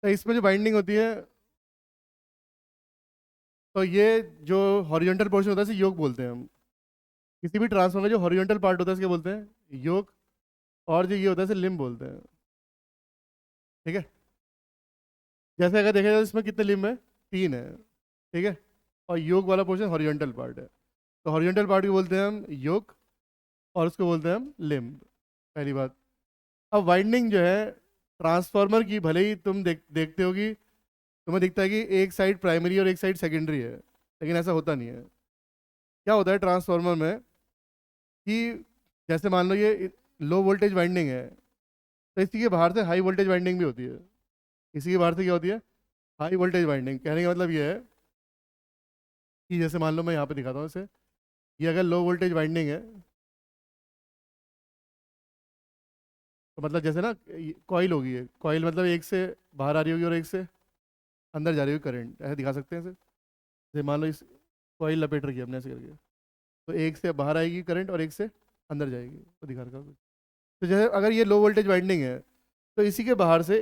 तो इसमें जो बाइंडिंग होती है, तो ये जो हॉरिजॉन्टल पोर्शन होता है इसे योक बोलते हैं हम। किसी भी ट्रांसफार्मर जो हॉरिजॉन्टल पार्ट होता है इसके बोलते हैं योक, और जो ये होता है इसे लिम्ब बोलते हैं। ठीक है। जैसे अगर देखा जाए तो इसमें कितने लिम्ब है? तीन है। ठीक है। और योक वाला पोर्शन हॉरिजॉन्टल पार्ट है, तो हॉरिजॉन्टल पार्ट को बोलते हैं हम योक, और उसको बोलते हैं हम लिम्ब। पहली बात। अब वाइंडिंग जो है ट्रांसफार्मर की, भले ही तुम देखते हो कि तुम्हें दिखता है कि एक साइड प्राइमरी और एक साइड सेकेंडरी है, लेकिन ऐसा होता नहीं है। क्या होता है ट्रांसफार्मर में कि जैसे मान लो ये लो वोल्टेज वाइंडिंग है, तो इसी के बाहर से हाई वोल्टेज वाइंडिंग भी होती है। इसी के बाहर से क्या होती है? High voltage winding. कहने का मतलब ये है कि जैसे मान लो मैं यहाँ पे दिखाता हूँ इसे, ये अगर लो वोल्टेज वाइंडिंग है, तो मतलब जैसे ना कॉइल होगी, है कॉइल मतलब एक से बाहर आ रही होगी और एक से अंदर जा रही होगी करंट, ऐसे दिखा सकते हैं इसे। जैसे मान लो इस कॉइल लपेट रखी है हमने ऐसे करके, तो एक से बाहर आएगी करंट और एक से अंदर जाएगी, तो दिखा रखा कुछ। तो जैसे अगर ये लो वोल्टेज वाइंडिंग है, तो इसी के बाहर से,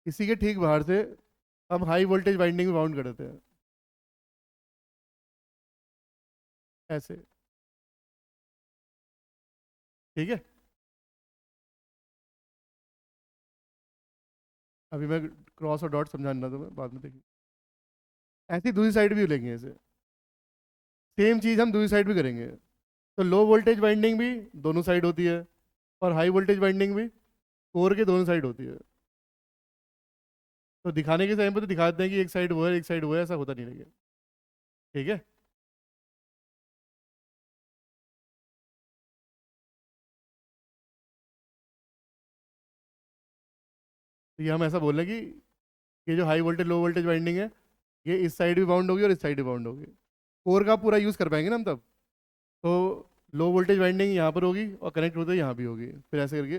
इसी के ठीक बाहर से हम हाई वोल्टेज वाइंडिंग में बाउंड कर देते हैं ऐसे। ठीक है। अभी मैं क्रॉस और डॉट समझाना तुम्हें, बाद में देखिए। ऐसी दूसरी साइड भी लेंगे इसे, सेम चीज़ हम दूसरी साइड भी करेंगे। तो लो वोल्टेज वाइंडिंग भी दोनों साइड होती है, और हाई वोल्टेज वाइंडिंग भी कोर के दोनों साइड होती है। तो दिखाने के टाइम पे तो दिखाते हैं कि एक साइड वो है एक साइड वो है, ऐसा होता नहीं है। ठीक है। तो ये हम ऐसा बोल रहे हैं कि ये जो high voltage low voltage winding है, ये इस साइड भी बाउंड होगी और इस साइड भी बाउंड होगी। कोर का पूरा यूज़ कर पाएंगे ना हम तब। तो लो वोल्टेज वाइंडिंग यहाँ पर होगी और कनेक्ट होते यहाँ भी होगी, फिर ऐसे करके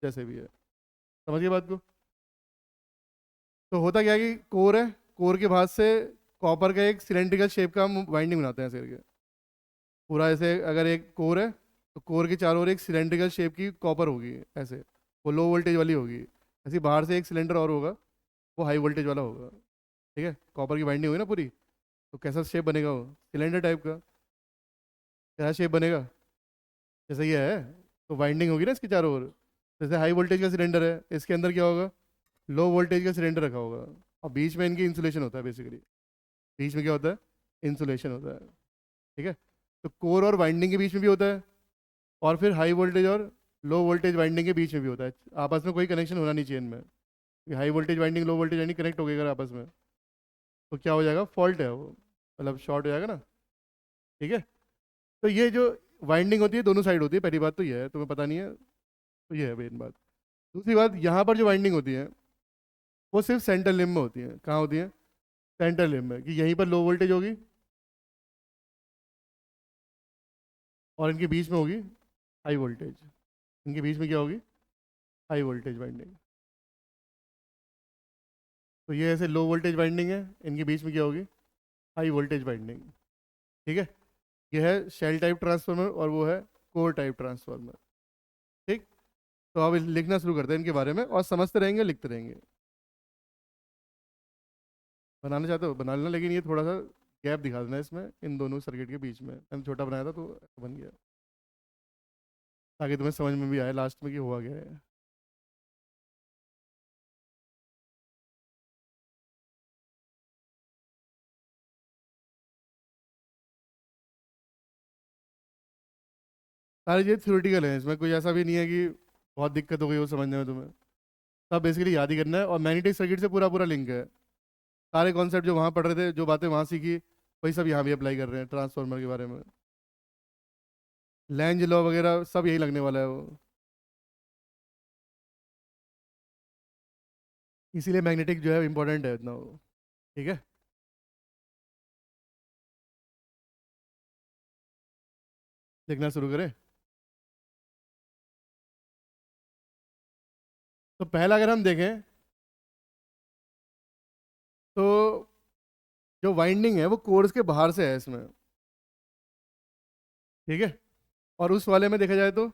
जैसे भी है। समझिए बात को। तो होता क्या है कि कोर है, कोर के बाद से कॉपर का एक सिलेंड्रिकल शेप का हम वाइंडिंग बनाते हैं ऐसे करके। पूरा ऐसे अगर एक कोर है, तो कोर के चारों ओर एक सिलेंड्रिकल शेप की कॉपर होगी ऐसे, वो लो वोल्टेज वाली होगी। ऐसे बाहर से एक सिलेंडर और होगा, वो हाई वोल्टेज वाला होगा। ठीक है, कॉपर की बाइंडिंग होगी ना पूरी, तो कैसा शेप बनेगा वो, सिलेंडर टाइप का, कैसा शेप बनेगा, जैसे ये है, तो वाइंडिंग होगी ना इसके चारों ओर। जैसे हाई वोल्टेज का सिलेंडर है, इसके अंदर क्या होगा, लो वोल्टेज का सिलेंडर रखा होगा, और बीच में इनकी इंसुलेशन होता है बेसिकली, बीच में क्या होता है, इंसुलेशन होता है। ठीक है, तो कोर और वाइंडिंग के बीच में भी होता है, और फिर हाई वोल्टेज और लो वोल्टेज वाइंडिंग के बीच में भी होता है। आपस में कोई कनेक्शन होना नहीं चाहिए इनमें, high voltage winding low voltage winding connect हो गई अगर आपस में, तो क्या हो जाएगा, फॉल्ट है वो, मतलब शॉर्ट हो जाएगा ना। ठीक है, तो ये जो वाइंडिंग होती है दोनों साइड होती है, पहली बात तो ये है, तुम्हें पता नहीं है, तो ये है मेन बात। दूसरी बात, यहाँ पर जो वाइंडिंग होती है वो सिर्फ सेंटर लिम्ब में होती है। कहाँ होती है, सेंटर लिम्ब में, कि यहीं पर लो वोल्टेज होगी और इनके बीच में होगी हाई वोल्टेज, इनके बीच में क्या होगी, हाई वोल्टेज वाइंडिंग। तो ये ऐसे लो वोल्टेज वाइंडिंग है, इनके बीच में क्या होगी, हाई वोल्टेज वाइंडिंग। ठीक है, ये है शेल टाइप ट्रांसफार्मर और वो है कोर टाइप ट्रांसफार्मर। ठीक, तो अब लिखना शुरू करते हैं इनके बारे में, और समझते रहेंगे लिखते रहेंगे। बनाना चाहते हो बना लेना, लेकिन ये थोड़ा सा गैप दिखा देना इसमें, इन दोनों सर्किट के बीच में, मैंने छोटा बनाया था तो बन गया, ताकि तुम्हें समझ में भी आए लास्ट में कि हुआ क्या है। सारी चीज़ थ्योरेटिकल है, इसमें कोई ऐसा भी नहीं है कि बहुत दिक्कत हो गई हो समझने में तुम्हें, सब बेसिकली याद ही करना है, और मैग्नेटिक सर्किट से पूरा पूरा लिंक है। सारे कॉन्सेप्ट जो वहाँ पढ़ रहे थे, जो बातें वहाँ सीखी, वही सब यहाँ भी अप्लाई कर रहे हैं ट्रांसफार्मर के बारे में। लैंज लॉ वगैरह सब यही लगने वाला है वो, इसीलिए मैग्नेटिक जो है इंपॉर्टेंट है इतना वो। ठीक है, लिखना शुरू करें। तो पहला अगर हम देखें, तो जो वाइंडिंग है वो कोर्स के बाहर से है इसमें। ठीक है, और उस वाले में देखा जाए तो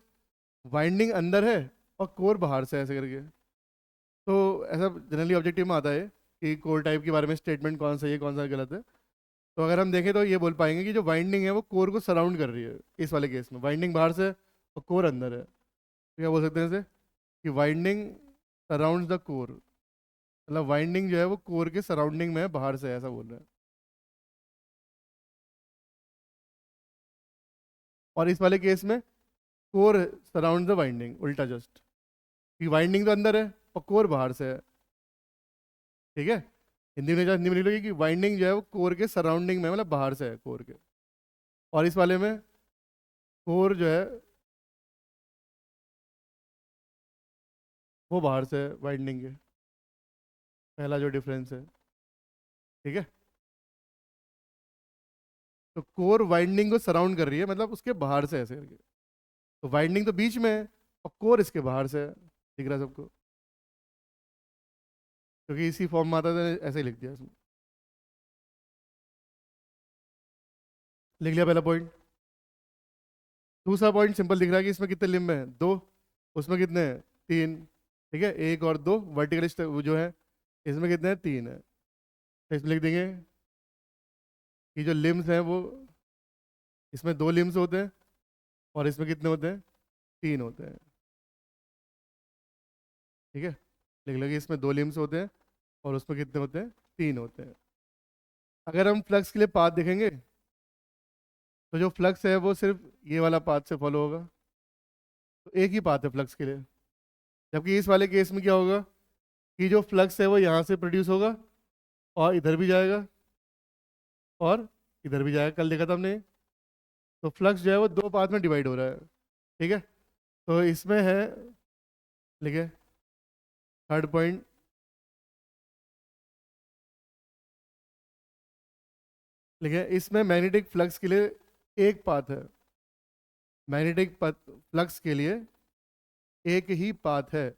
वाइंडिंग अंदर है और कोर बाहर से है, ऐसे करके। तो ऐसा जनरली ऑब्जेक्टिव में आता है कि कोर टाइप के बारे में स्टेटमेंट कौन सा है कौन सा गलत है। तो अगर हम देखें तो ये बोल पाएंगे कि जो वाइंडिंग है वो कोर को सराउंड कर रही है, इस वाले केस में वाइंडिंग बाहर से है और कोर अंदर है, तो क्या बोल सकते हैं इसे, कि वाइंडिंग सराउंड द कोर, मतलब वाइंडिंग जो है वो कोर के सराउंडिंग में है, बाहर से है, ऐसा बोल रहे हैं। और इस वाले केस में कोर सराउंड द वाइंडिंग, उल्टा जस्ट, कि वाइंडिंग तो अंदर है और कोर बाहर से है। ठीक है, हिंदी में लिख लो कि वाइंडिंग जो है वो कोर के सराउंडिंग में है, मतलब बाहर से है कोर के। और इस वाले में कोर जो है वो बाहर से है वाइंडिंग के, पहला जो डिफरेंस है। ठीक है, तो कोर वाइंडिंग को सराउंड कर रही है, मतलब उसके बाहर से ऐसे करके, तो वाइंडिंग तो बीच में है और कोर इसके बाहर से है, दिख रहा है सबको, क्योंकि इसी फॉर्म में आता था, ऐसे ही लिख दिया इसमें। लिख लिया पहला पॉइंट। दूसरा पॉइंट सिंपल दिख रहा है कि इसमें कितने लिम्ब हैं, दो, उसमें कितने हैं, तीन। ठीक है, एक और दो वर्टिकल वो जो है, इसमें कितने हैं, तीन है। तो इसमें लिख देंगे कि जो लिम्स हैं वो, इसमें दो लिम्स होते हैं और इसमें कितने होते हैं, तीन होते हैं। ठीक है, लिख लगे इसमें दो लिम्स होते हैं और उसमें कितने होते हैं, तीन होते हैं। अगर हम फ्लक्स के लिए पाथ देखेंगे, तो जो फ्लक्स है वो सिर्फ ये वाला पाथ से फॉलो होगा, तो एक ही पाथ है फ्लक्स के लिए। जबकि इस वाले केस में क्या होगा, कि जो फ्लक्स है वो यहाँ से प्रोड्यूस होगा और इधर भी जाएगा और इधर भी जाएगा, कल देखा था हमने। तो फ्लक्स जो है वो दो पाथ में डिवाइड हो रहा है। ठीक है, तो इसमें है, लिखे थर्ड पॉइंट, लिखे इसमें मैग्नेटिक फ्लक्स के लिए एक पाथ है, मैग्नेटिक फ्लक्स के लिए एक ही पाथ है,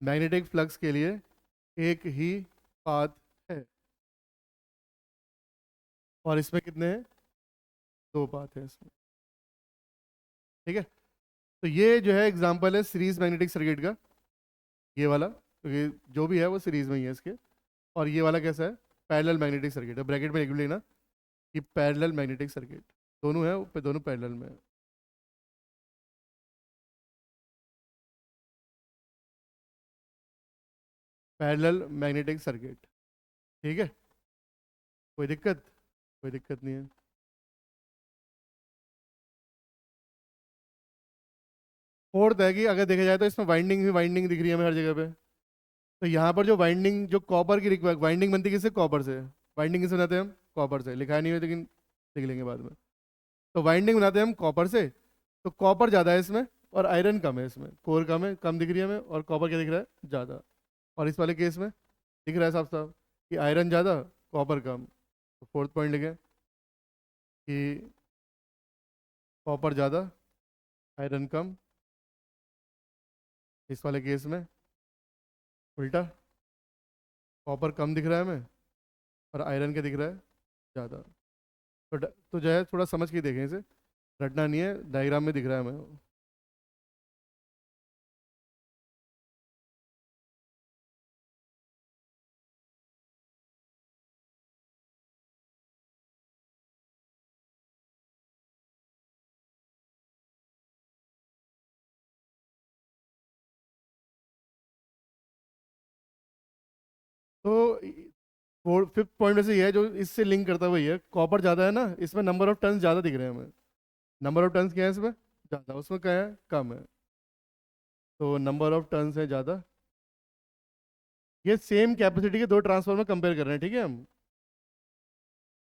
मैग्नेटिक फ्लक्स के लिए एक ही पाथ है। और इसमें कितने हैं, दो पाथ है इसमें। ठीक है, तो ये जो है एग्जांपल है सीरीज मैग्नेटिक सर्किट का, ये वाला, क्योंकि जो भी है वो सीरीज में ही है इसके। और ये वाला कैसा है, पैरेलल मैग्नेटिक सर्किट है। ब्रैकेट में लिख लेना कि पैरेलल मैग्नेटिक सर्किट, दोनों है पे दोनों पैरेलल में है। पैरेलल मैग्नेटिक सर्किट, ठीक है, कोई दिक्कत? कोई दिक्कत नहीं है। फोर्थ है कि अगर देखा जाए तो इसमें वाइंडिंग ही वाइंडिंग दिख रही है हमें हर जगह पे। तो यहाँ पर जो वाइंडिंग, जो कॉपर की वाइंडिंग बनती है किससे, कॉपर से। वाइंडिंग किससे बनाते हैं हम, कॉपर से। लिखा नहीं है लेकिन लिख लेंगे बाद में। तो वाइंडिंग बनाते हैं हम कॉपर से। तो कॉपर ज़्यादा है इसमें और आयरन कम है इसमें, कोर कम है, कम दिख रही है हमें, और कॉपर क्या दिख रहा है, ज़्यादा। और इस वाले केस में दिख रहा है साफ साफ कि आयरन ज़्यादा, कॉपर कम। तो फोर्थ पॉइंट लिखे कि कॉपर ज़्यादा, आयरन कम। इस वाले केस में उल्टा, कॉपर कम दिख रहा है हमें और आयरन क्या दिख रहा है, ज़्यादा। तो जो है थोड़ा समझ के देखें इसे, रटना नहीं है, डायग्राम में दिख रहा है हमें। तो फिफ्थ पॉइंट में से ये है जो इससे लिंक करता हुआ ये है, कॉपर ज़्यादा है ना, इसमें नंबर ऑफ टन ज़्यादा दिख रहे हैं हमें। नंबर ऑफ टन्स क्या है इसमें, ज़्यादा, उसमें क्या है, कम है। तो नंबर ऑफ टन्स है ज़्यादा। ये सेम कैपेसिटी के दो ट्रांसफार्मर कंपेयर कर रहे हैं, ठीक है हम।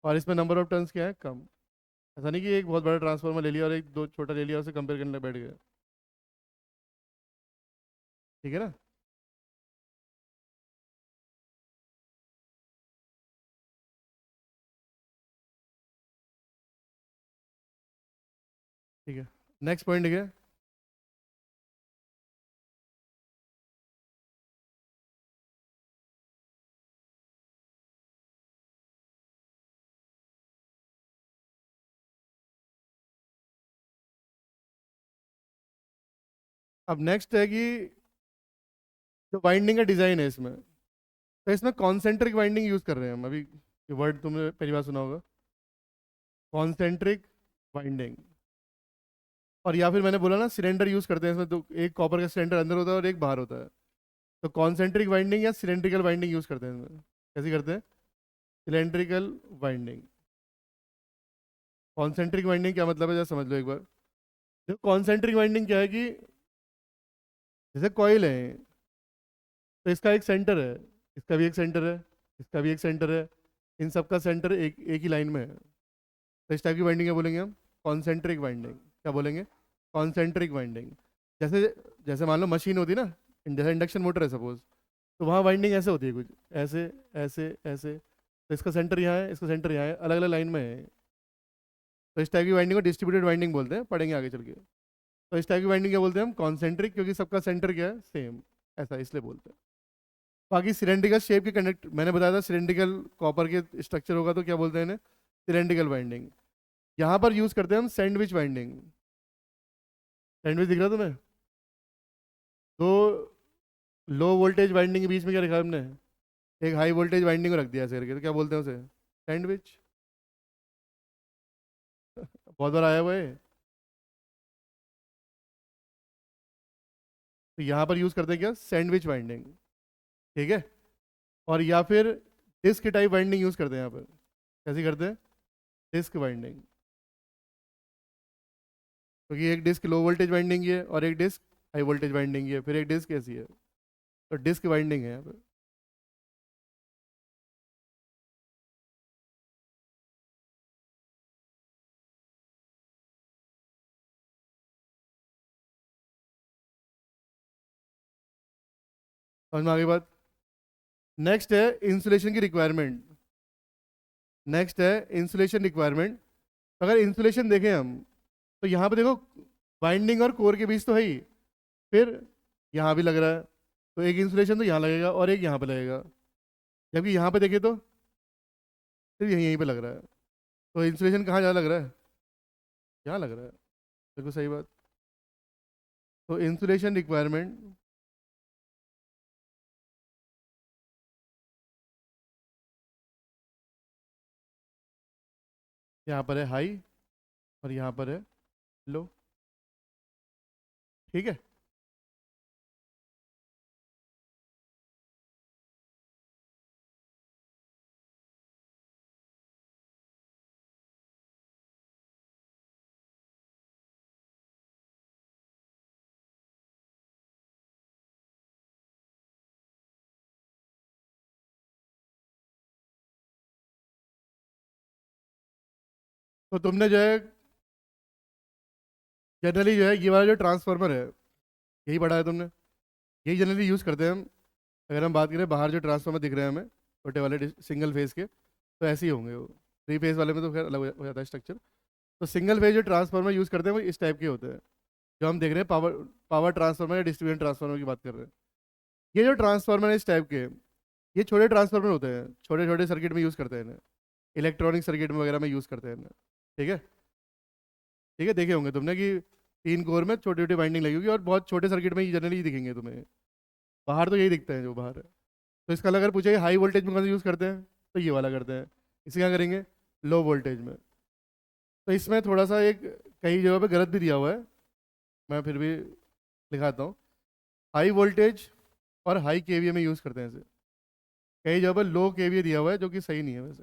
और इसमें नंबर ऑफ टन्स क्या है, कम। ऐसा नहीं कि एक बहुत बड़ा ट्रांसफार्मर ले लिया और एक दो छोटा ले लिया और उसे कंपेयर करने बैठ गया। ठीक है ना। ठीक है, नेक्स्ट पॉइंट क्या है। अब नेक्स्ट है कि जो वाइंडिंग का डिज़ाइन है इसमें, तो इसमें कॉन्सेंट्रिक वाइंडिंग यूज़ कर रहे हैं हम अभी। ये वर्ड तुमने पहली बार सुना होगा, कॉन्सेंट्रिक वाइंडिंग। और या फिर मैंने बोला ना सिलेंडर यूज़ करते हैं इसमें, तो एक कॉपर का सिलेंडर अंदर होता है और एक बाहर होता है। तो कॉन्सेंट्रिक वाइंडिंग या सिलेंड्रिकल वाइंडिंग यूज़ करते हैं इसमें। कैसे करते हैं, सिलेंड्रिकल वाइंडिंग। कॉन्सेंट्रिक वाइंडिंग क्या मतलब है, जरा समझ लो एक बार। जो कॉन्सेंट्रिक वाइंडिंग क्या है कि जैसे कॉइल है, तो इसका एक सेंटर है, इसका भी एक सेंटर है, इसका भी एक सेंटर है, इन सब का सेंटर एक एक ही लाइन में है। तो इस टाइप की वाइंडिंग क्या बोलेंगे हम, कॉन्सेंट्रिक वाइंडिंग। क्या बोलेंगे, कॉन्सेंट्रिक वाइंडिंग। जैसे जैसे मान लो मशीन होती है ना, जैसे इंडक्शन मोटर है सपोज, तो वहाँ वाइंडिंग ऐसे होती है कुछ, ऐसे ऐसे ऐसे। तो इसका सेंटर यहाँ है, इसका सेंटर यहाँ है, अलग अलग लाइन में है। तो इस टाइप की वाइंडिंग को डिस्ट्रीब्यूटेड वाइंडिंग बोलते हैं, पढ़ेंगे आगे चल के। तो इस टाइप की वाइंडिंग क्या बोलते हैं हम, कॉन्सेंट्रिक, क्योंकि सबका सेंटर क्या है, सेम, ऐसा इसलिए बोलते हैं। बाकी सिलेंड्रिकल शेप के कंडक्ट मैंने बताया था, सिलेंड्रिकल कॉपर के स्ट्रक्चर होगा तो क्या बोलते हैं इन्हें, सिलेंड्रिकल वाइंडिंग। यहाँ पर यूज करते हैं हम सैंडविच वाइंडिंग। सैंडविच दिख रहा है तुम्हें, दो लो वोल्टेज वाइंडिंग के बीच में क्या रखा है हमने, एक हाई वोल्टेज वाइंडिंग को रख दिया ऐसे करके, तो क्या बोलते हैं उसे, सैंडविच। बहुत बार आया हुआ है। तो यहाँ पर यूज करते हैं क्या, सैंडविच वाइंडिंग। ठीक है। और या फिर डिस्क टाइप वाइंडिंग यूज करते हैं यहाँ पर। कैसे करते हैं, डिस्क वाइंडिंग। क्योंकि एक डिस्क लो वोल्टेज वाइंडिंग है और एक डिस्क हाई वोल्टेज वाइंडिंग है, फिर एक डिस्क ऐसी है, तो डिस्क वाइंडिंग है यहाँ पर। समझ में आगे बात। नेक्स्ट है इंसुलेशन की रिक्वायरमेंट। नेक्स्ट है इंसुलेशन रिक्वायरमेंट। अगर इंसुलेशन देखें हम, तो यहाँ पे देखो बाइंडिंग और कोर के बीच तो है ही, फिर यहाँ भी लग रहा है। तो एक इंसुलेशन तो यहाँ लगेगा और एक यहाँ पे लगेगा। जबकि यहाँ पे देखें तो सिर्फ यहीं यहीं पे लग रहा है। तो इंसुलेशन कहाँ ज़्यादा लग रहा है, यहाँ लग रहा है। बिल्कुल सही बात। तो इंसुलेशन रिक्वायरमेंट यहाँ पर है हाई और यहाँ पर है लो। ठीक है। तो तुमने जो है जनरली जो है ये वाला जो ट्रांसफार्मर है यही पढ़ा है तुमने। यही जनरली यूज़ करते हैं हम। अगर हम बात करें बाहर जो ट्रांसफार्मर दिख रहे हैं हमें छोटे वाले सिंगल फेज के, तो ऐसे ही होंगे वो। थ्री फेज वाले में तो खैर अलग हो जाता है स्ट्रक्चर। तो सिंगल फेज जो ट्रांसफार्मर यूज़ करते हैं वो इस टाइप के होते हैं, जो हम देख रहे हैं पावर पावर ट्रांसफार्मर या डिस्ट्रीब्यूशन ट्रांसफार्मर की बात कर रहे हैं। ये जो ट्रांसफार्मर है इस टाइप के, ये छोटे ट्रांसफार्मर होते हैं, छोटे छोटे सर्किट में यूज़ करते हैं इन्हें, इलेक्ट्रॉनिक सर्किट में वगैरह में यूज़ करते हैं इन्हें। ठीक है। ठीक है, देखे होंगे तुमने कि 3 कोर में छोटी छोटी वाइंडिंग लगी होगी, और बहुत छोटे सर्किट में जनरली दिखेंगे तुम्हें। बाहर तो यही दिखते हैं जो बाहर है। तो इसका अगर पूछे हाई वोल्टेज में कौन सा यूज़ करते हैं, तो ये वाला करते हैं। इसे क्या करेंगे, लो वोल्टेज में। तो इसमें थोड़ा सा एक कई जगह पे गलत भी दिया हुआ है, मैं फिर भी लिखाता हूँ। हाई वोल्टेज और हाई केवीए में यूज़ करते हैं इसे। कई जगह पर लो केवीए दिया हुआ है, जो कि सही नहीं है वैसे।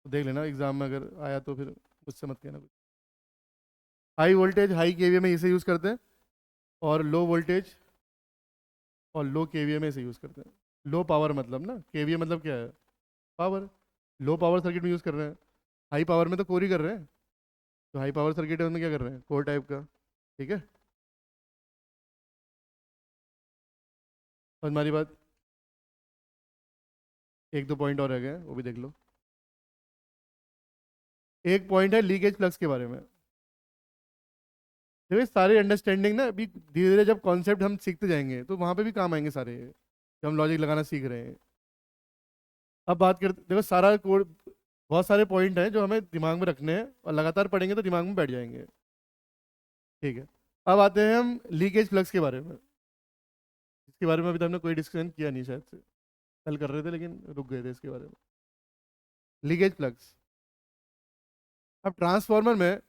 तो देख लेना एग्जाम में अगर आया तो फिर मुझसे मत कहना कुछ। हाई वोल्टेज हाई केवीए में इसे यूज़ करते हैं, और लो वोल्टेज और लो केवीए में इसे यूज़ करते हैं। लो पावर मतलब ना, केवीए मतलब क्या है, पावर। लो पावर सर्किट में यूज़ कर रहे हैं। हाई पावर में तो कोर ही कर रहे हैं। तो हाई पावर सर्किट है उसमें क्या कर रहे हैं, कोर टाइप का। ठीक है, और हमारी बात, एक दो पॉइंट और रह गए हैं, वो भी देख लो। एक पॉइंट है लीकेज फ्लक्स के बारे में। देखो ये सारे अंडरस्टैंडिंग ना अभी धीरे धीरे जब कॉन्सेप्ट हम सीखते जाएंगे तो वहाँ पे भी काम आएंगे सारे, जब हम लॉजिक लगाना सीख रहे हैं। अब बात करते, देखो सारा कोड, बहुत सारे पॉइंट हैं जो हमें दिमाग में रखने हैं, और लगातार पढ़ेंगे तो दिमाग में बैठ जाएंगे। ठीक है। अब आते हैं हम लीकेज फ्लक्स के बारे में। इसके बारे में अभी तो हमने कोई डिस्कशन किया नहीं शायद से, कल कर रहे थे लेकिन रुक गए थे इसके बारे में। लीकेज फ्लक्स, अब ट्रांसफार्मर में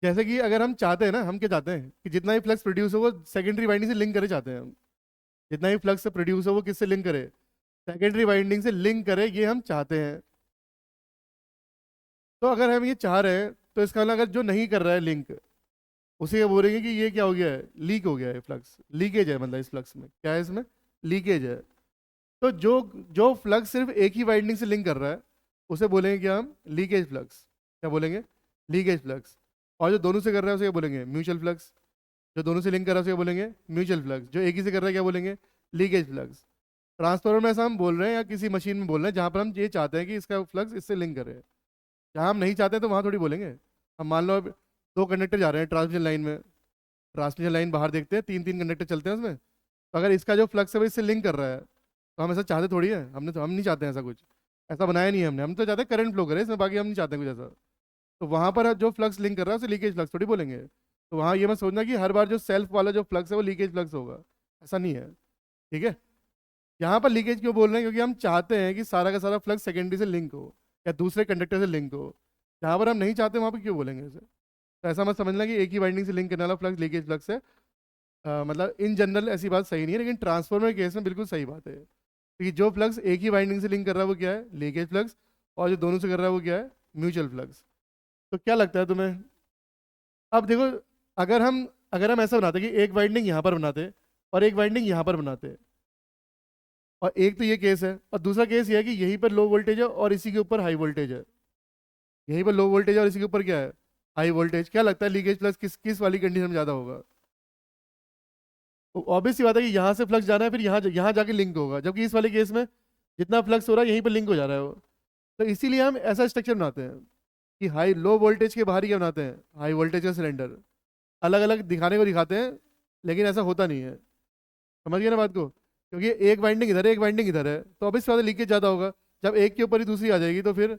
जैसे कि अगर हम चाहते हैं ना, हम क्या चाहते हैं कि जितना ही फ्लक्स प्रोड्यूस हो वो सेकेंडरी वाइंडिंग से लिंक करे चाहते हैं हम। जितना ही फ्लक्स प्रोड्यूस हो वो किससे लिंक करे, सेकेंडरी वाइंडिंग से लिंक करे, ये हम चाहते हैं। तो अगर हम ये चाह रहे हैं तो इसका मतलब अगर जो नहीं कर रहा है लिंक, उसे ये बोलेंगे कि ये क्या हो गया है, लीक हो गया है फ्लक्स, लीकेज है, मतलब इस फ्लक्स में क्या है, इसमें लीकेज है। तो जो जो फ्लक्स सिर्फ एक ही वाइंडिंग से लिंक कर रहा है उसे बोलेंगे क्या हम, लीकेज फ्लक्स। क्या बोलेंगे, लीकेज फ्लक्स। और जो दोनों से कर रहा है उसे क्या बोलेंगे, म्यूचुअल फ्लक्स। जो दोनों से लिंक कर रहा है उसे क्या बोलेंगे, म्यूचुअल फ्लक्स। जो एक ही से कर रहा है क्या बोलेंगे, लीकेज फ्लक्स। ट्रांसफार्मर में ऐसा हम बोल रहे हैं या किसी मशीन में बोल रहे हैं जहाँ पर हम ये चाहते हैं कि इसका फ्लक्स इससे लिंक करे। जहाँ हम नहीं चाहते तो वहाँ थोड़ी बोलेंगे। हम मान लो अब दो कंडक्टर जा रहे हैं ट्रांसमिशन लाइन में, ट्रांसमिशन लाइन बाहर देखते हैं, तीन तीन कंडक्टर चलते हैं उसमें। तो अगर इसका जो फ्लक्स है वो इससे लिंक कर रहा है, तो हम ऐसा चाहते थोड़ी है, हम नहीं चाहते हैं ऐसा कुछ। ऐसा बनाया नहीं है हमने, हम तो चाहते हैं करंट फ्लो करे इसमें, बाकी हम नहीं चाहते हैं कुछ ऐसा। तो वहाँ पर जो फ्लक्स लिंक कर रहा है उसे लीकेज फ्लक्स थोड़ी बोलेंगे। तो वहाँ ये मत सोचना कि हर बार जो सेल्फ वाला जो फ्लक्स है वो लीकेज फ्लक्स होगा, ऐसा नहीं है। ठीक है। यहाँ पर लीकेज क्यों बोल रहे हैं, क्योंकि हम चाहते हैं कि सारा का सारा फ्लक्स सेकेंडरी से लिंक हो या दूसरे कंडक्टर से लिंक हो। जहाँ पर हम नहीं चाहते वहाँ पर क्यों बोलेंगे इसे। तो ऐसा मत समझना कि एक ही वाइंडिंग से लिंक करने वाला फ्लक्स लीकेज फ्लक्स है। मतलब इन जनरल ऐसी बात सही नहीं है, लेकिन ट्रांसफार्मर केस में बिल्कुल सही बात है, क्योंकि जो फ्लक्स एक ही वाइंडिंग से लिंक कर रहा है वो क्या है, लीकेज फ्लक्स। और जो दोनों से कर रहा है वो क्या है, म्यूचुअल फ्लक्स। तो क्या लगता है तुम्हें, अब देखो, अगर हम ऐसा बनाते कि एक वाइंडिंग यहाँ पर बनाते और एक वाइंडिंग यहाँ पर बनाते, और एक तो ये केस है, और दूसरा केस ये है कि यहीं पर लो वोल्टेज है और इसी के ऊपर हाई वोल्टेज है। यहीं पर लो वोल्टेज है और इसी के ऊपर क्या है, हाई वोल्टेज। क्या लगता है लीकेज फ्लक्स किस किस वाली कंडीशन में ज़्यादा होगा। ऑब्वियस सी बात है कि यहाँ से फ्लक्स जाना है फिर यहाँ जाके लिंक होगा, जबकि इस वाले केस में जितना फ्लक्स हो रहा है यहीं पर लिंक हो जा रहा है वो। तो इसीलिए हम ऐसा स्ट्रक्चर बनाते हैं कि हाई लो वोल्टेज के बाहर ही क्या बनाते हैं, हाई वोल्टेज का सिलेंडर। अलग अलग दिखाने को दिखाते हैं, लेकिन ऐसा होता नहीं है। समझ गए ना बात को, क्योंकि एक वाइंडिंग इधर है एक वाइंडिंग इधर है, तो ऑब्वियस बात है लीकेज ज़्यादा होगा। जब एक के ऊपर ही दूसरी आ जाएगी तो फिर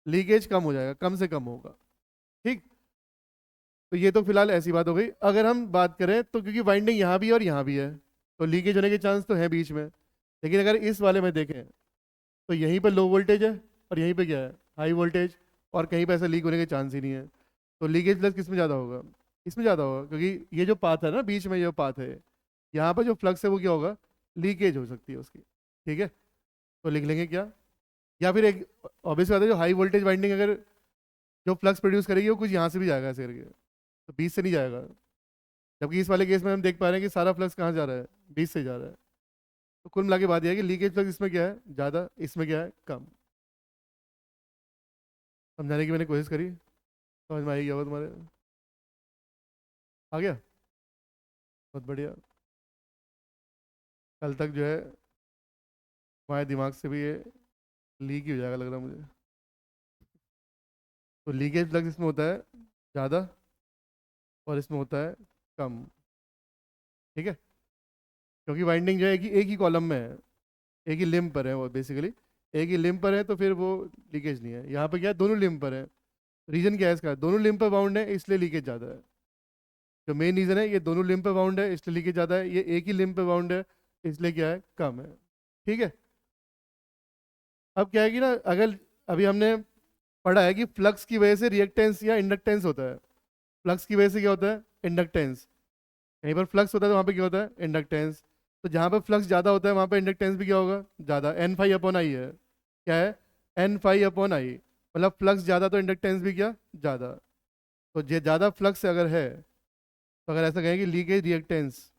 लीकेज कम हो जाएगा, कम से कम होगा। ठीक। तो ये तो फिलहाल ऐसी बात हो गई। अगर हम बात करें तो क्योंकि वाइंडिंग यहाँ भी है और यहाँ भी है, तो लीकेज होने के चांस तो है बीच में। लेकिन अगर इस वाले में देखें तो यहीं पर लो वोल्टेज है और यहीं पे क्या है, हाई वोल्टेज, और कहीं पे ऐसा लीक होने के चांस ही नहीं है। तो लीकेज फ्लक्स किस में ज़्यादा होगा, इसमें ज़्यादा होगा, क्योंकि ये जो पाथ है ना बीच में, ये पाथ है, यहाँ पर जो फ्लक्स है वो क्या होगा, लीकेज हो सकती है उसकी। ठीक है, तो लिख लेंगे क्या, या फिर एक ऑब्वियस बात है, जो हाई वोल्टेज वाइंडिंग अगर जो फ्लक्स प्रोड्यूस करेगी वो कुछ यहाँ से भी जाएगा ऐसे करके, तो बीच से नहीं जाएगा। जबकि इस वाले केस में हम देख पा रहे हैं कि सारा फ्लक्स कहाँ जा रहा है, बीच से जा रहा है। तो कुल मिला के बात यह है कि लीकेज फ्लक्स इसमें क्या है ज़्यादा, इसमें क्या है कम। समझाने की मैंने कोशिश करी, समझ में आई क्या होगा तुम्हारे, आ गया, बहुत बढ़िया। कल तक जो है तुम्हारे दिमाग से भी ये लीक ही हो जाएगा लग रहा है मुझे। तो लीकेज फ्लक्स इसमें होता है ज़्यादा और इसमें होता है कम। ठीक है, क्योंकि वाइंडिंग जो है एक ही कॉलम में है, एक ही लिम्ब पर है वो बेसिकली, एक ही लिम्ब पर है, तो फिर वो लीकेज नहीं है। यहाँ पे क्या है, दोनों लिम्ब पर है। रीजन क्या है इसका, दोनों लिम्ब पर बाउंड है इसलिए लीकेज ज़्यादा है। जो मेन रीज़न है, ये दोनों लिम्ब पे बाउंड है इसलिए लीकेज ज़्यादा है, ये एक ही लिम्ब पे बाउंड है इसलिए क्या है कम है। ठीक है, अब क्या है कि ना, अगर अभी हमने पढ़ा है कि फ्लक्स की वजह से रिएक्टेंस या इंडक्टेंस होता है। फ्लक्स की वजह से क्या होता है, इंडक्टेंस। कहीं पर फ्लक्स होता है तो वहाँ पे क्या होता है, इंडक्टेंस। तो जहाँ पर फ्लक्स ज़्यादा होता है वहाँ पर इंडक्टेंस भी क्या होगा, ज़्यादा, एन फाई अपॉन आई है। क्या है, एन फाई अपॉन आई, मतलब फ्लक्स ज़्यादा तो इंडक्टेंस भी क्या ज़्यादा। तो ये ज़्यादा फ्लक्स अगर है, तो अगर ऐसा कहें कि लीकेज रिएक्टेंस,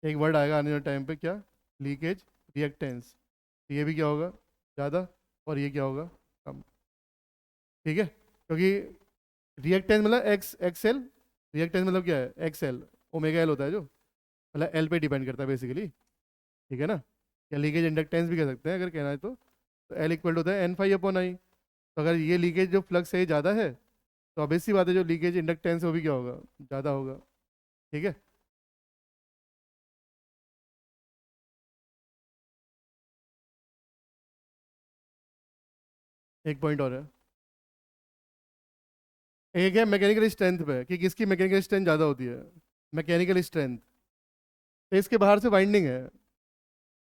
एक वर्ड आएगा आने वाले टाइम पे, क्या, लीकेज रिएक्टेंस। ये भी क्या होगा, ज़्यादा, और ये क्या होगा, कम। ठीक है, क्योंकि रिएक्टेंस मतलब एक्स एक्सएल, रिएक्टेंस मतलब क्या है, एक्सएल, ओमेगा एल होता है जो, मतलब एल पे डिपेंड करता है बेसिकली। ठीक है ना, या लीकेज इंडक्टेंस भी कह सकते हैं अगर कहना है तो एल इक्वल होता है एन फाई अपॉन आई। तो अगर ये लीकेज जो फ्लक्स है ज़्यादा है, तो ऑब्वियस सी बात है जो लीकेज इंडक्टेंस है वो भी क्या होगा, ज़्यादा होगा। ठीक है, एक पॉइंट और है, एक है मैकेनिकल स्ट्रेंथ पे, कि किसकी मैकेनिकल स्ट्रेंथ ज़्यादा होती है, मैकेनिकल स्ट्रेंथ। तो इसके बाहर से वाइंडिंग है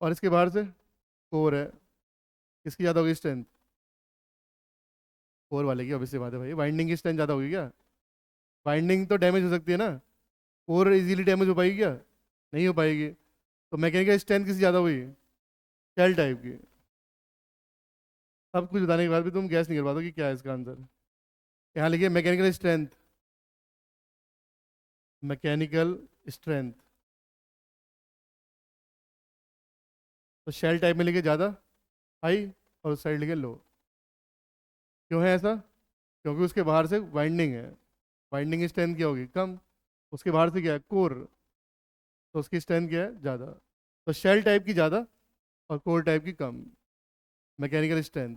और इसके बाहर से कोर है, किसकी ज़्यादा होगी स्ट्रेंथ, कोर वाले की, ऑब्वियसली बात है भाई, वाइंडिंग की स्ट्रेंथ ज़्यादा होगी क्या, वाइंडिंग तो डैमेज हो सकती है ना, कोर इजीली डैमेज हो पाएगी क्या, नहीं हो पाएगी। तो मैकेनिकल स्ट्रेंथ किसकी ज़्यादा हुई, शेल टाइप की। सब कुछ बताने के बाद भी तुम गैस नहीं कर पाते कि क्या है इसका आंसर। यहाँ लिखिए मैकेनिकल स्ट्रेंथ, मैकेनिकल स्ट्रेंथ, तो शेल टाइप में लिखे ज़्यादा हाई और उस साइड लिखे लो। क्यों है ऐसा, क्योंकि उसके बाहर से वाइंडिंग है, वाइंडिंग की स्ट्रेंथ क्या होगी, कम। उसके बाहर से क्या है, कोर, तो उसकी स्ट्रेंथ क्या है, ज़्यादा। तो शेल टाइप की ज़्यादा और कोर टाइप की कम, मैकेनिकल स्ट्रेंथ,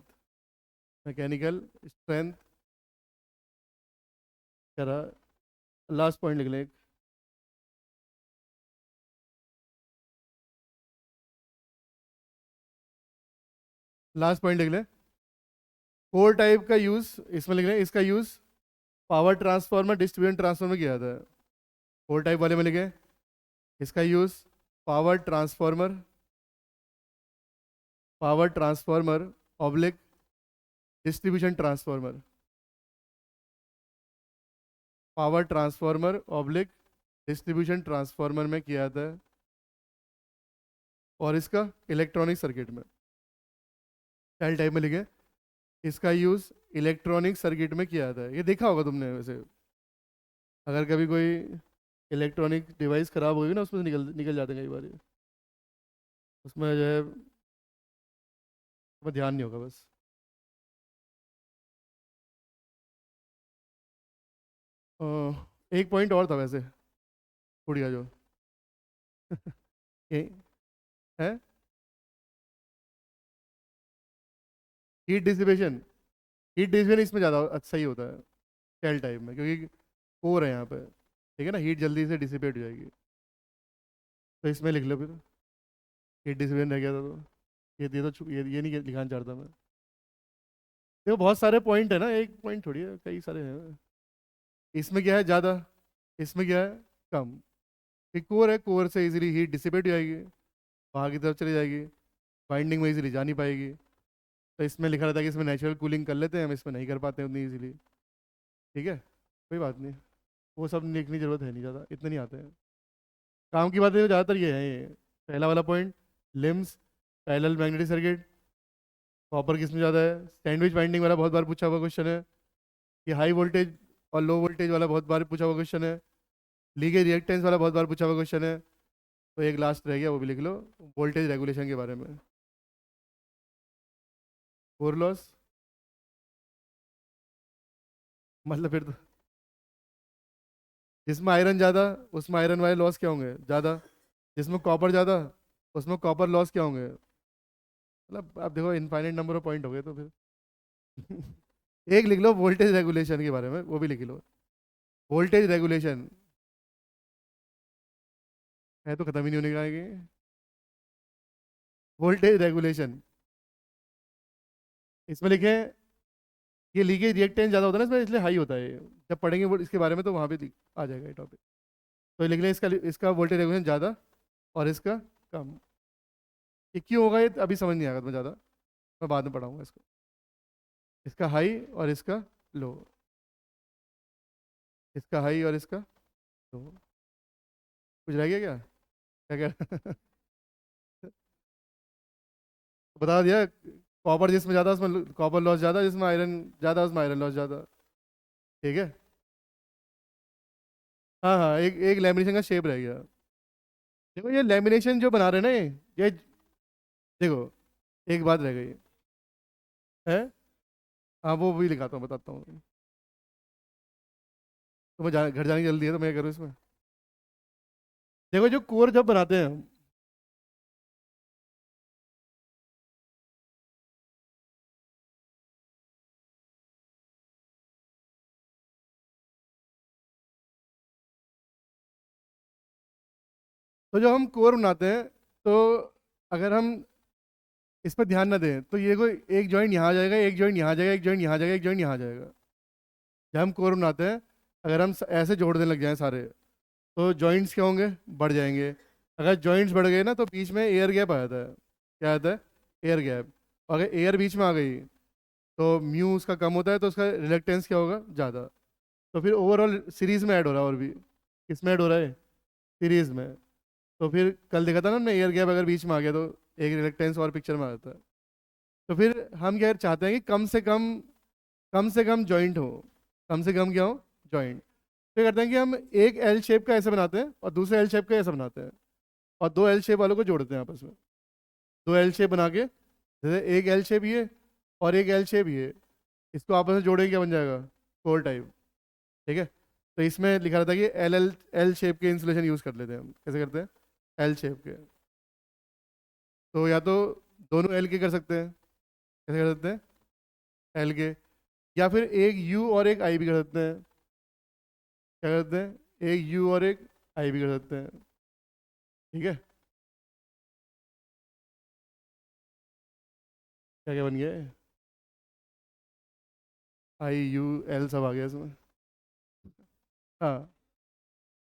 मैकेनिकल स्ट्रेंथ। करा, लास्ट पॉइंट लिख लें, लास्ट पॉइंट लिख लें, कोर टाइप का यूज़ इसमें लिख लें, इसका use power transformer distribution transformer किया जाता है। कोर टाइप वाले में लिखे, इसका use power transformer, power transformer oblique distribution transformer, power transformer oblique distribution transformer में किया जाता है। और इसका इलेक्ट्रॉनिक सर्किट में, सेल टाइप में लिखे, इसका यूज़ इलेक्ट्रॉनिक सर्किट में किया जाता है। ये देखा होगा तुमने वैसे, अगर कभी कोई इलेक्ट्रॉनिक डिवाइस ख़राब होगी ना, उसमें से निकल निकल जाते हैं कई बार, उसमें जो है वो ध्यान नहीं होगा बस। अ, एक पॉइंट और था वैसे, छूट गया जो ये है, हीट डिसिपेशन। हीट डिसिपेशन इसमें ज़्यादा अच्छा ही होता है सेल टाइप में, क्योंकि कोर है यहाँ पे। ठीक है ना, हीट जल्दी से डिसिपेट हो जाएगी। तो इसमें लिख लो फिर, हीट डिसिपेशन रह गया था तो ये नहीं लिखाना चाहता मैं। देखो बहुत सारे पॉइंट है ना, एक पॉइंट थोड़ी है, कई सारे हैं। इसमें क्या है ज़्यादा, इसमें क्या है कम। एक कोर है, कोर से इजीली हीट डिसिपेट हो जाएगी, बाहर की तरफ चली जाएगी। बाइंडिंग में इजीली जा नहीं पाएगी। तो इसमें लिखा रहता है कि इसमें नेचुरल कूलिंग कर लेते हैं, हम इसमें नहीं कर पाते उतनी इजीली। ठीक है, कोई बात नहीं, वो सब लिखने की जरूरत है नहीं, ज़्यादा इतने नहीं आते हैं। काम की बातें तो ज़्यादातर ये है ये। पहला वाला point, limbs, parallel magnetic circuit, copper किस में ज़्यादा है। सैंडविच बाइंडिंग वाला बहुत बार पूछा हुआ क्वेश्चन है। ये हाई वोल्टेज और लो वोल्टेज वाला बहुत बार पूछा हुआ क्वेश्चन है। लीकेज रिएक्टेंस वाला बहुत बार पूछा हुआ क्वेश्चन है। तो एक लास्ट रह गया, वो भी लिख लो, वोल्टेज रेगुलेशन के बारे में। कोर लॉस, मतलब फिर तो जिसमें आयरन ज़्यादा उसमें आयरन वाले लॉस क्या होंगे, ज़्यादा। जिसमें कॉपर ज़्यादा उसमें कॉपर लॉस क्या होंगे। मतलब आप देखो, इनफाइनाइट नंबर ऑफ पॉइंट हो गए तो फिर एक लिख लो वोल्टेज रेगुलेशन के बारे में, वो भी लिख लो। वोल्टेज रेगुलेशन है तो खत्म ही नहीं होने का ये। वोल्टेज रेगुलेशन, इसमें लिखे, ये लीकेज रिएक्टेंस ज़्यादा होता है ना इसमें, इसलिए हाई होता है ये। जब पढ़ेंगे वो इसके बारे में तो वहाँ पे आ जाएगा ये टॉपिक। तो ये लिख लें, इसका इसका वोल्टेज रेगुलेशन ज़्यादा और इसका कम। ये क्यों होगा ये अभी समझ नहीं आएगा तुम्हें ज़्यादा, मैं बाद में पढ़ाऊंगा इसको। इसका हाई और इसका लो, इसका हाई और इसका लो। कुछ रह गया क्या, क्या क्या बता दिया। कॉपर जिसमें ज़्यादा उसमें कॉपर लॉस ज़्यादा, जिसमें आयरन ज़्यादा उसमें आयरन लॉस ज़्यादा। ठीक है। हाँ हाँ, एक एक लेमिनेशन का शेप रह गया। देखो ये लेमिनेशन जो बना रहे हैं ना ये देखो, एक बात रह गई है। हाँ वो भी लिखाता हूँ, बताता हूँ। तो मैं घर जाने की जल्दी है तो मैं क्या करूँ इसमें। देखो जो कोर जब बनाते हैं, तो जब हम कोर बनाते हैं, तो अगर हम इस पर ध्यान ना दें तो ये कोई एक जॉइंट यहाँ आ जाएगा, एक जॉइंट यहाँ आ जाएगा, एक जॉइंट यहाँ आ जाएगा, एक जॉइंट यहाँ आ जाएगा। जब हम कोर बनाते हैं, अगर हम ऐसे जोड़ने लग जाएं सारे, तो जॉइंट्स क्या होंगे, बढ़ जाएंगे। अगर जॉइंट्स बढ़ गए ना तो बीच में एयर गैप आ जाता है। क्या आता है, एयर गैप। अगर एयर बीच में आ गई तो म्यू उसका कम होता है, तो उसका रिलेक्टेंस क्या होगा, ज़्यादा। तो फिर ओवरऑल सीरीज में ऐड हो रहा है, और भी किस में ऐड हो रहा है, सीरीज में। तो फिर कल देखा था ना हमने, एयर गैप अगर बीच में आ गया तो एक रिलेक्टेंस और पिक्चर में आ जाता है। तो फिर हम क्या चाहते हैं कि कम से कम जॉइंट हो, कम से कम क्या हो, जॉइंट। तो करते हैं कि हम एक एल शेप का ऐसे बनाते हैं और दूसरे एल शेप का ऐसे बनाते हैं, और दो एल शेप वालों को जोड़ते हैं आपस में। दो एल शेप बना के, जैसे एक एल शेप ये और एक एल शेप ये, इसको आपस में जोड़ेंगे क्या बन जाएगा, कोर टाइप। ठीक है। तो इसमें लिखा रहता है कि एल एल एल शेप के इंसुलेशन यूज़ कर लेते हैं हम। कैसे करते हैं, एल शेप के। तो या तो दोनों एल के कर सकते हैं, कैसे कर सकते हैं, एल के। या फिर एक यू और एक आई भी कर सकते हैं। क्या करते हैं, एक यू और एक आई भी कर सकते हैं। ठीक है। क्या क्या बन गया, आई यू एल सब आ गया इसमें। हाँ,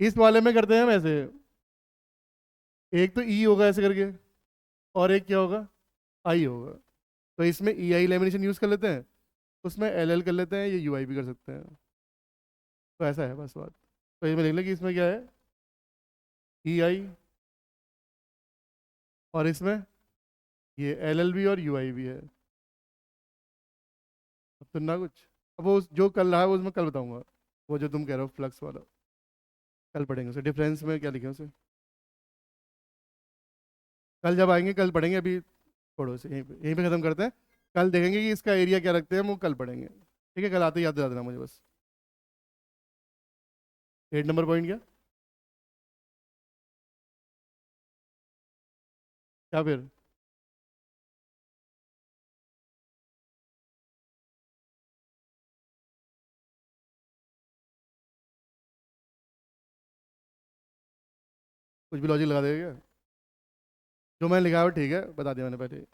इस वाले में करते हैं हम ऐसे, एक तो ई होगा ऐसे करके, और एक क्या होगा, आई होगा। तो इसमें ई आई लेमिनेशन यूज़ कर लेते हैं, उसमें एल एल कर लेते हैं, ये यू आई भी कर सकते हैं। तो ऐसा है बस बात। तो इसमें लिख लें कि इसमें क्या है, ई आई, और इसमें ये एल एल भी और यू आई भी है। अब सुनना कुछ, अब वो जो कल रहा है वो उसमें कल बताऊंगा। वो जो तुम कह रहे हो फ्लक्स वाला, कल पढ़ेंगे उसे, डिफरेंस में क्या लिखे उसे। कल जब आएंगे कल पढ़ेंगे, अभी छोड़ो इसे, यहीं पे ख़त्म करते हैं। कल देखेंगे कि इसका एरिया क्या रखते हैं, हम वो कल पढ़ेंगे। ठीक है, कल आते ही याद दिला देना मुझे बस। 8 नंबर पॉइंट क्या, क्या फिर। कुछ भी लॉजिक लगा देगा क्या, जो मैंने लिखा है वो ठीक है, बता दिया मैंने पहले ही।